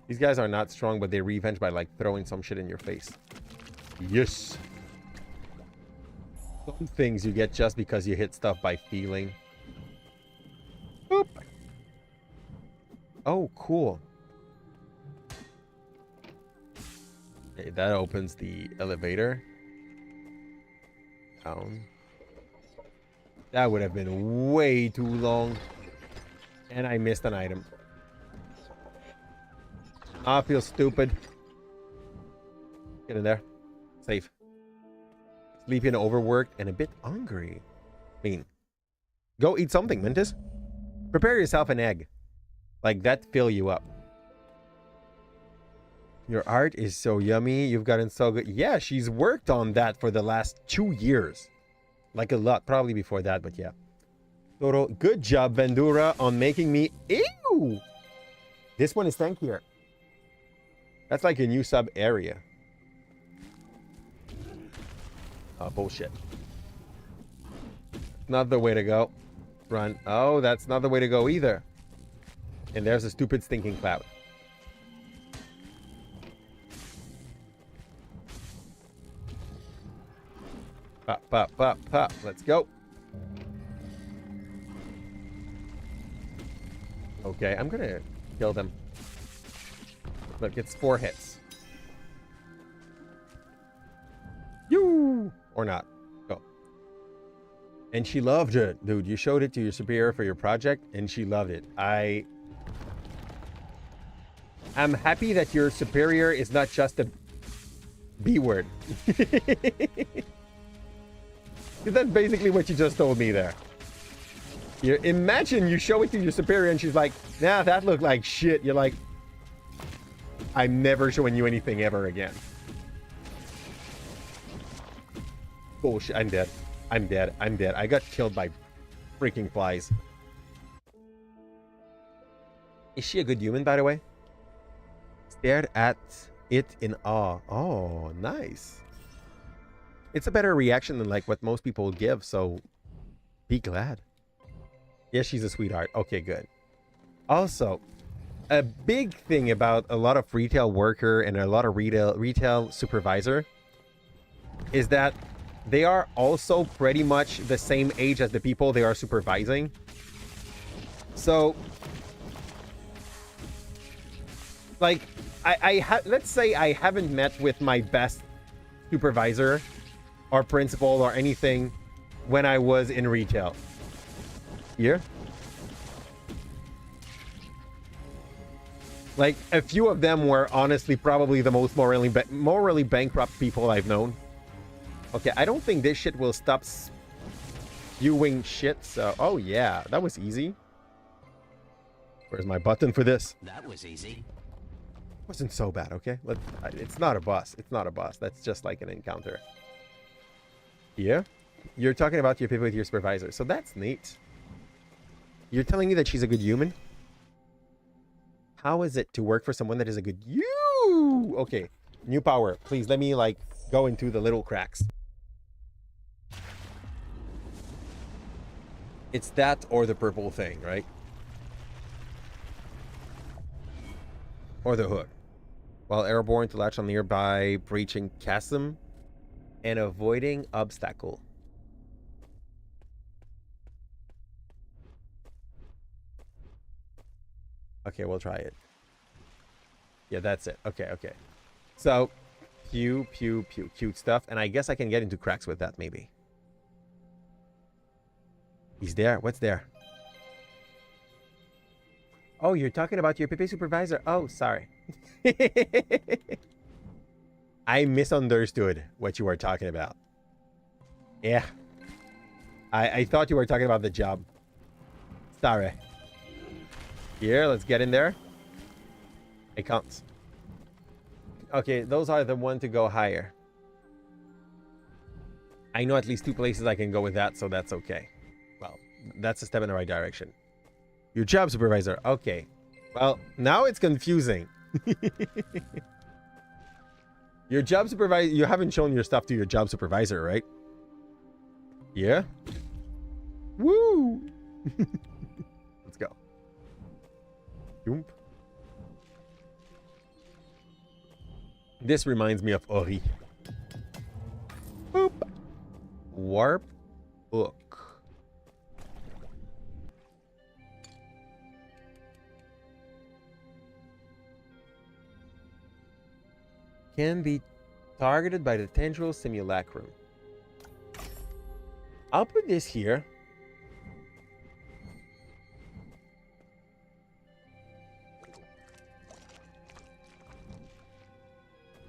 These guys are not strong, but they revenge by, like, throwing some shit in your face. Yes. Some things you get just because you hit stuff by feeling. Boop. Oh, cool. Okay, that opens the elevator. Down. That would have been way too long. And I missed an item. I feel stupid. Get in there. Safe. Sleepy and overworked and a bit hungry. I mean, go eat something, Mintus. Prepare yourself an egg. Like that fill you up. Your art is so yummy. You've gotten so good. Yeah, she's worked on that for the last 2 years. Like a lot. Probably before that, but yeah. Total. Good job, Vendura, on making me... Ew! This one is tankier. That's like a new sub area. Oh, bullshit. Not the way to go. Run. Oh, that's not the way to go either. And there's a stupid stinking cloud. Pop, pop, pop, pop. Let's go. Okay, I'm gonna kill them. Look, it's 4 hits. You or not. Go. And she loved it. Dude, you showed it to your superior for your project, and she loved it. I'm happy that your superior is not just a B word. That's basically what you just told me there. Imagine you show it to your superior and she's like, nah, that looked like shit. You're like, I'm never showing you anything ever again. Bullshit. I'm dead. I'm dead. I'm dead. I got killed by freaking flies. Is she a good human, by the way? Stared at it in awe. Oh, nice. It's a better reaction than like what most people give, so be glad. Yes, she's a sweetheart. Okay, good. Also, a big thing about a lot of retail worker and a lot of retail supervisor is that they are also pretty much the same age as the people they are supervising. So, like, let's say I haven't met with my best supervisor or principal or anything when I was in retail. Yeah. Like, a few of them were honestly probably the most morally bankrupt people I've known. Okay, I don't think this shit will stop spewing shit, so... Oh, yeah, that was easy. Where's my button for this? That was easy. Wasn't so bad, okay? It's not a boss. It's not a boss. That's just like an encounter. Yeah? You're talking about your people with your supervisor, so that's neat. You're telling me that she's a good human? How is it to work for someone that is a good you? Okay, new power. Please let me like go into the little cracks. It's that or the purple thing, right? Or the hook. While airborne to latch on nearby breaching chasm and avoiding obstacle. Okay, we'll try it. Yeah, that's it. Okay, okay. So, pew, pew, pew. Cute stuff. And I guess I can get into cracks with that, maybe. He's there. What's there? Oh, you're talking about your PP supervisor. Oh, sorry. I misunderstood what you were talking about. Yeah. I thought you were talking about the job. Sorry. Here, let's get in there. I can't. Okay, those are the one to go higher. I know at least 2 places I can go with that, so that's okay. Well, that's a step in the right direction. Your job supervisor. Okay. Well, now it's confusing. Your job supervisor, you haven't shown your stuff to your job supervisor, right? Yeah? Woo! Let's go. Yoomp. This reminds me of Ori. Boop. Warp hook. Can be targeted by the tendril simulacrum. I'll put this here.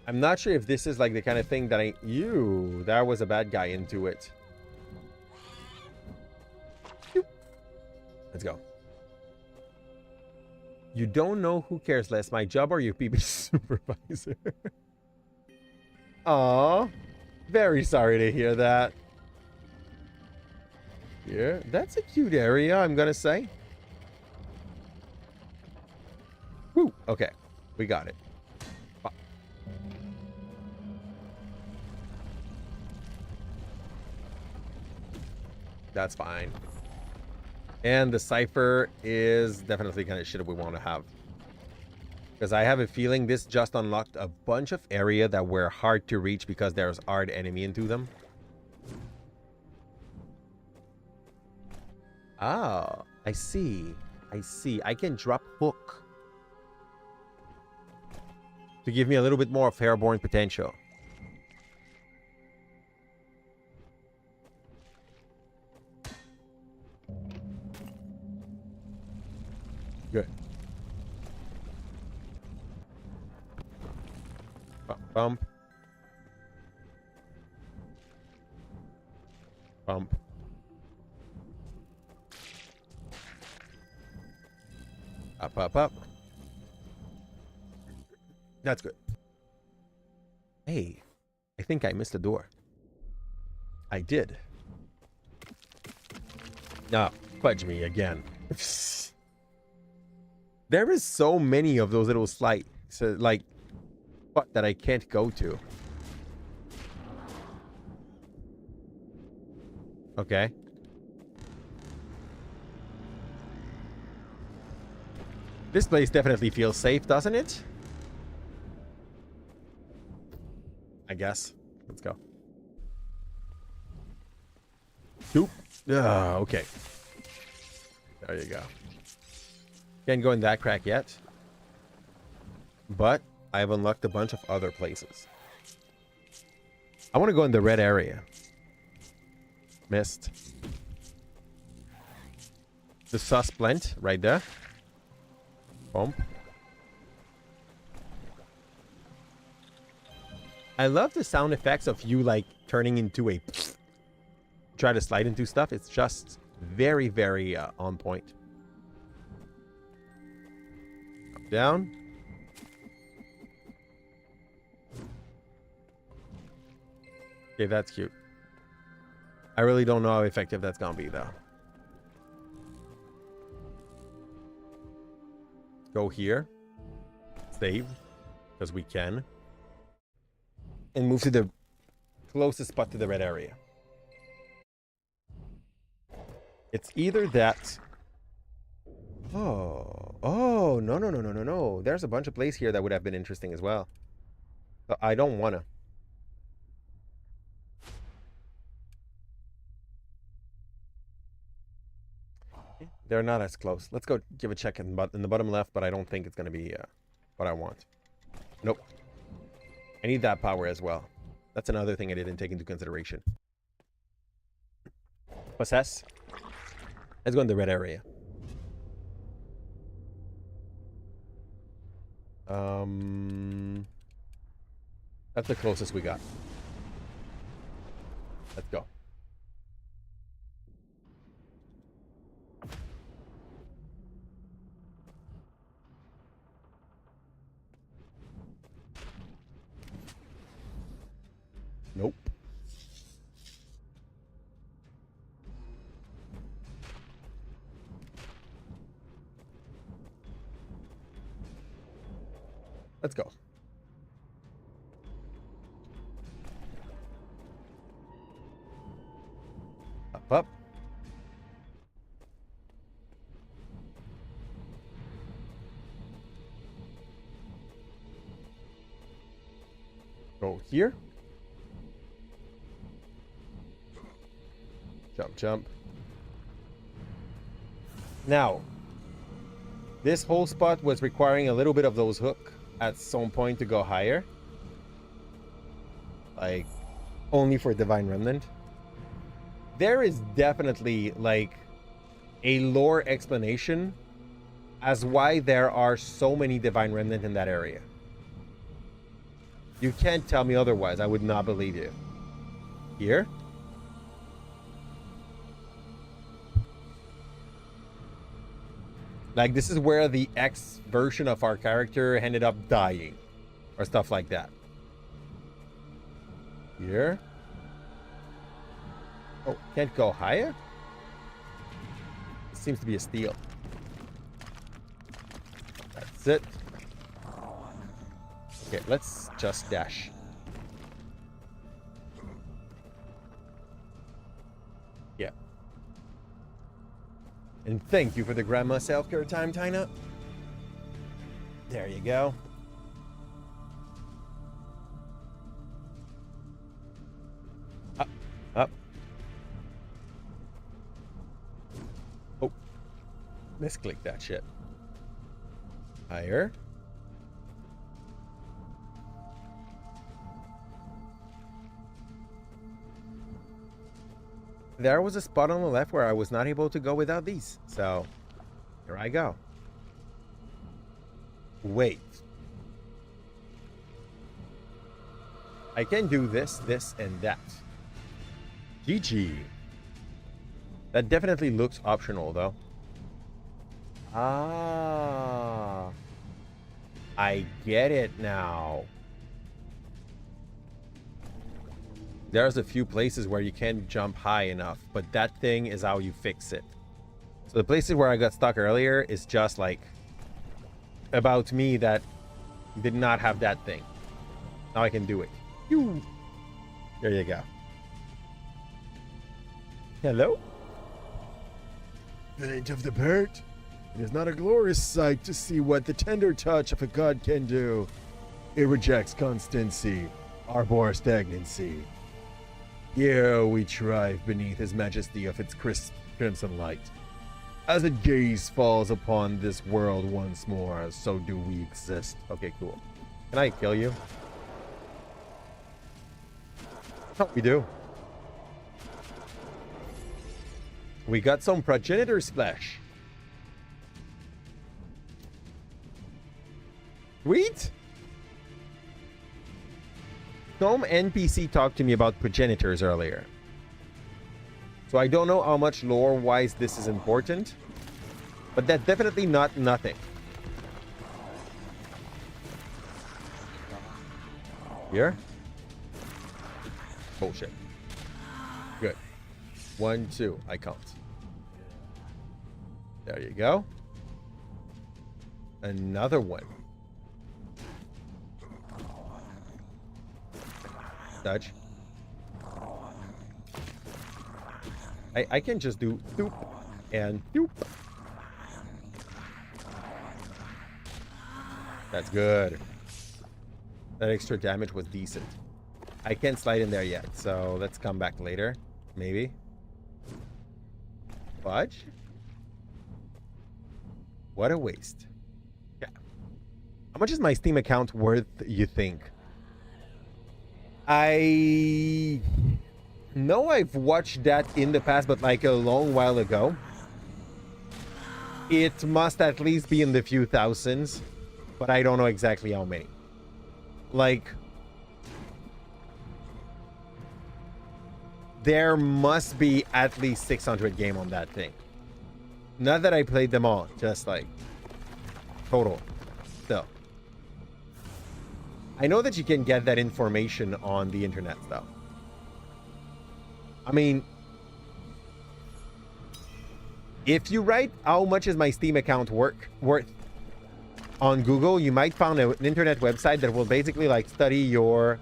I'm not sure if this is like the kind of thing that that was a bad guy into it. Let's go. You don't know, who cares less, my job or your PB supervisor? Aw, very sorry to hear that. Yeah, that's a cute area, I'm gonna say. Woo, okay, we got it. That's fine. And the cipher is definitely kind of shit we want to have. Because I have a feeling this just unlocked a bunch of area that were hard to reach because there's hard enemy into them. Ah, I see. I see. I can drop hook to give me a little bit more of airborne potential. Good. Bump. Bump. Up, up, up. That's good. Hey, I think I missed a door. I did. Ah, fudge me again. There is so many of those little slight, like, what that I can't go to. Okay. This place definitely feels safe, doesn't it? I guess. Let's go. Oop. Ah, okay. There you go. Can't go in that crack yet. But I've unlocked a bunch of other places. I want to go in the red area. Missed. The sus blend right there. Bump. I love the sound effects of you like turning into a try to slide into stuff. It's just very, very on point. Up, down. Okay, that's cute. I really don't know how effective that's gonna be though. Go here. Save. Because we can. And move to the closest spot to the red area. It's either that... Oh, no. There's a bunch of places here that would have been interesting as well. But I don't want to. They're not as close. Let's go give a check in the bottom left, but I don't think it's going to be what I want. Nope. I need that power as well. That's another thing I didn't take into consideration. Possess. Let's go in the red area. That's the closest we got. Let's go. Nope. Let's go. Up, up. Go here. Jump, jump. Now, this whole spot was requiring a little bit of those hook at some point to go higher. like only for Divine Remnant. There is definitely like a lore explanation as why there are so many Divine Remnant in that area. You can't tell me otherwise. I would not believe you. Here? Like, this is where the X version of our character ended up dying. Or stuff like that. Here? Oh, can't go higher? It seems to be a steal. That's it. Okay, let's just dash. Yeah. And thank you for the grandma self-care time, Tina. There you go. Up, up. Oh, misclick that shit. Higher. There was a spot on the left where I was not able to go without these. So, here I go. Wait. I can do this, this, and that. GG. That definitely looks optional, though. Ah. I get it now. There's a few places where you can't jump high enough, but that thing is how you fix it. So the places where I got stuck earlier is just like about me that did not have that thing. Now I can do it. There you go. Hello? Faint of the part. It is not a glorious sight to see what the tender touch of a god can do. It rejects constancy, arbor stagnancy. Here we thrive beneath his majesty of its crisp crimson light. As a gaze falls upon this world once more, so do we exist. Okay, cool. Can I kill you? Oh, we do. We got some progenitor splash. Sweet. Some NPC talked to me about progenitors earlier. So I don't know how much lore-wise this is important, but that's definitely not nothing. Here? Bullshit. Good. 1, 2. I count. There you go. Another one. Dodge. I can just do doop and doop. That's good. That extra damage was decent. I can't slide in there yet, so let's come back later. Maybe. Fudge? What a waste. Yeah. How much is my Steam account worth, you think? I know I've watched that in the past, but like a long while ago. It must at least be in the few thousands, but I don't know exactly how many. Like, there must be at least 600 game on that thing. Not that I played them all, just like total. Still. I know that you can get that information on the internet, though. I mean, if you write how much is my Steam account worth on Google, you might find an internet website that will basically like study your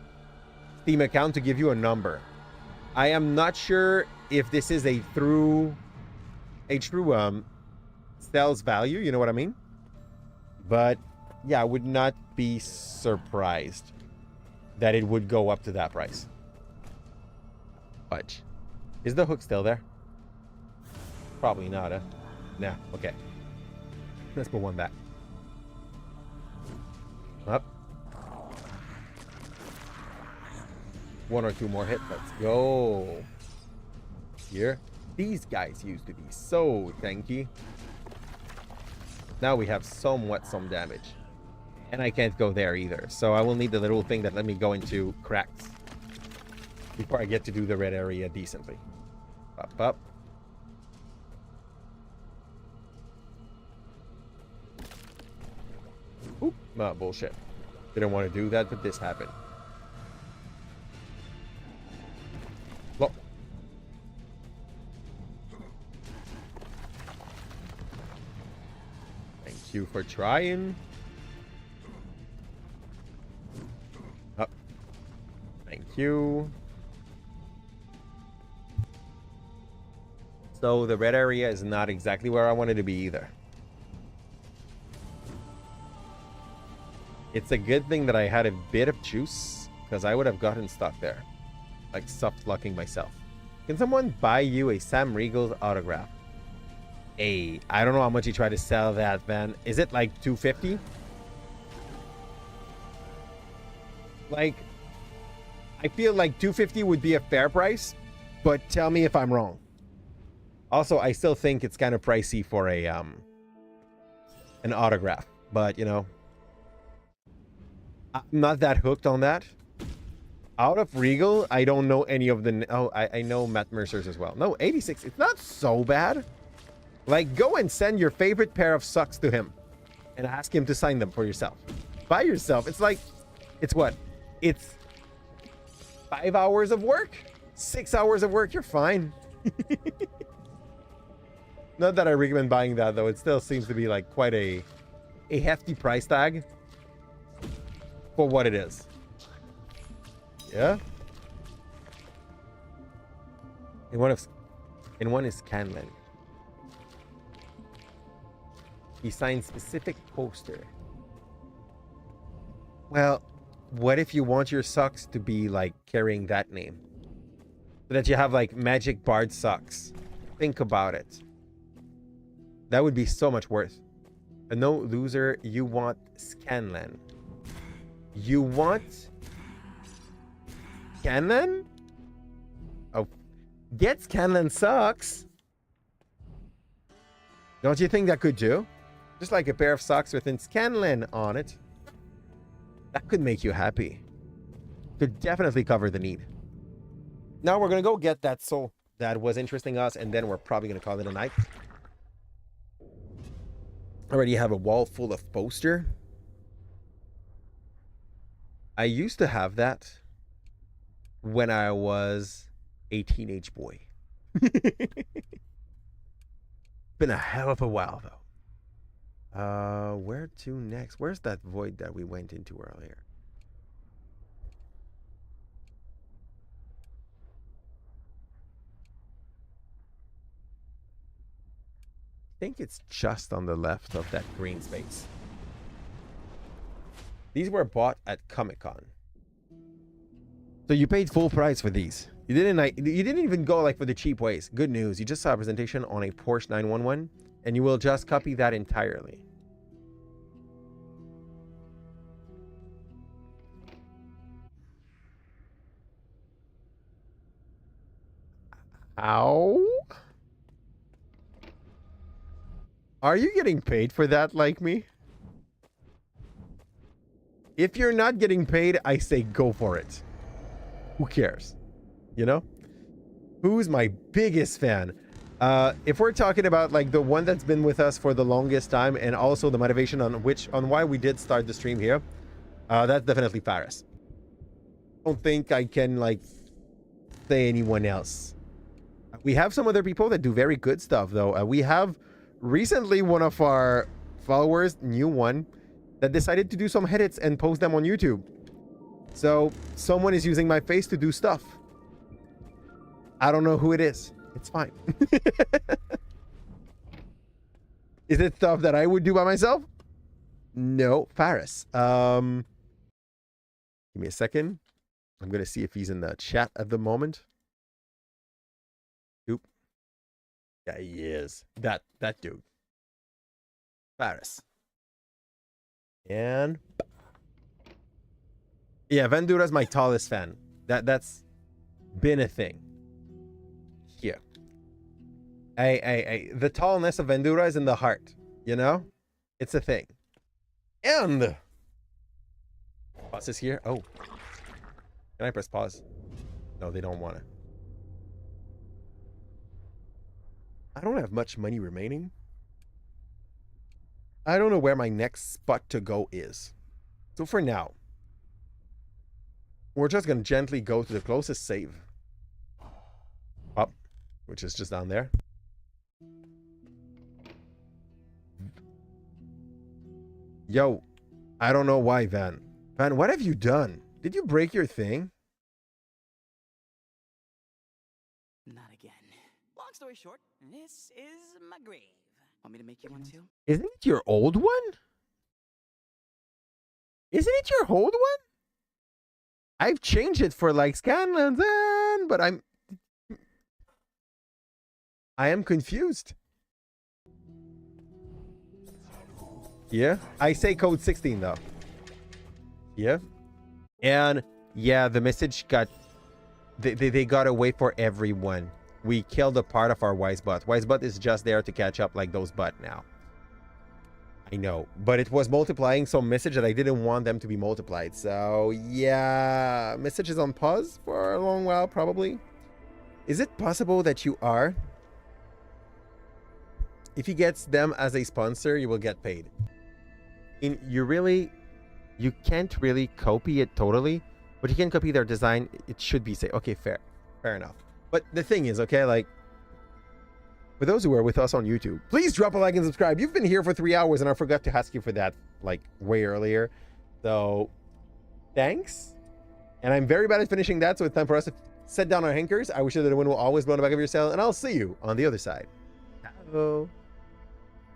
Steam account to give you a number. I am not sure if this is a true sales value, you know what I mean? But yeah, I would not be surprised that it would go up to that price. Fudge. Is the hook still there? Probably not, huh? Nah, okay. Let's put one back. Up. 1 or 2 more hits. Let's go. Here. These guys used to be so tanky. Now we have somewhat some damage. And I can't go there either. So I will need the little thing that let me go into cracks before I get to do the red area decently. Up, up. Oop. Oh, bullshit. Didn't want to do that, but this happened. Well. Thank you for trying. Up. Thank you. So the red area is not exactly where I wanted to be either. It's a good thing that I had a bit of juice, because I would have gotten stuck there. Like soft locking myself. Can someone buy you a Sam Riegel's autograph? Hey, I don't know how much you try to sell that, man. Is it like $250? Like, I feel like $250 would be a fair price, but tell me if I'm wrong. Also, I still think it's kind of pricey for a an autograph, but you know, I'm not that hooked on that. Out of Regal, I don't know any of the... Oh, I know Matt Mercer's as well. No, 86. It's not so bad. Like, go and send your favorite pair of socks to him and ask him to sign them for yourself. By yourself. It's like... It's what? It's 5 hours of work? 6 hours of work? You're fine. Not that I recommend buying that, though. It still seems to be like quite a hefty price tag for what it is. Yeah. In one is Canlan. He signed specific poster. Well, what if you want your socks to be like carrying that name? So that you have like Magic Bard socks. Think about it. That would be so much worth. A no loser, you want Scanlan. You want Scanlan? Oh, get Scanlan socks. Don't you think that could do? Just like a pair of socks with Scanlan on it. That could make you happy. Could definitely cover the need. Now we're gonna go get that soul that was interesting us, and then we're probably gonna call it a night. Already have a wall full of poster. I used to have that when I was a teenage boy. Been a hell of a while though. Where to next? Where's that void that we went into earlier? I think it's just on the left of that green space. These were bought at Comic-Con. So you paid full price for these. You didn't even go like for the cheap ways. Good news. You just saw a presentation on a Porsche 911 and you will just copy that entirely. Ow. Are you getting paid for that like me? If you're not getting paid, I say go for it. Who cares? You know? Who's my biggest fan? If we're talking about like the one that's been with us for the longest time and also the motivation on why we did start the stream here, that's definitely Faris. I don't think I can like say anyone else. We have some other people that do very good stuff though. We have recently one of our followers, new one, that decided to do some edits and post them on YouTube. So someone is using my face to do stuff. I don't know who it is. It's fine. Is it stuff that I would do by myself? No, Faris. Give me a second. I'm gonna see if he's in the chat at the moment. Oop. Yeah, he is. That dude. Faris. And yeah, Vendura's my tallest fan. That's been a thing. Here. The tallness of Endura is in the heart, you know? It's a thing. And pause is here. Oh. Can I press pause? No, they don't want to. I don't have much money remaining. I don't know where my next spot to go is. So for now, we're just going to gently go to the closest save. Up, which is just down there. Yo, I don't know why, Van. Van, what have you done? Did you break your thing? Not again. Long story short, this is my grave. Want me to make you one too? Isn't it your old one? Isn't it your old one? I've changed it for like Scanlands, but I am confused. Yeah, I say code 16 though. Yeah, and yeah, the message got they got away for everyone. We killed a part of our Wisebot. Wisebot is just there to catch up like those bot now. I know, but it was multiplying some message that I didn't want them to be multiplied. So yeah, message is on pause for a long while probably. Is it possible that you are? If he gets them as a sponsor, you will get paid. You can't really copy it totally, but you can copy their design. It should be safe. Okay, fair enough. But the thing is, okay, like, for those who are with us on YouTube, please drop a like and subscribe. You've been here for 3 hours and I forgot to ask you for that, like, way earlier. So, thanks. And I'm very bad at finishing that, so it's time for us to set down our hankers. I wish you that the wind will always blow in the back of your sail, and I'll see you on the other side. Ciao.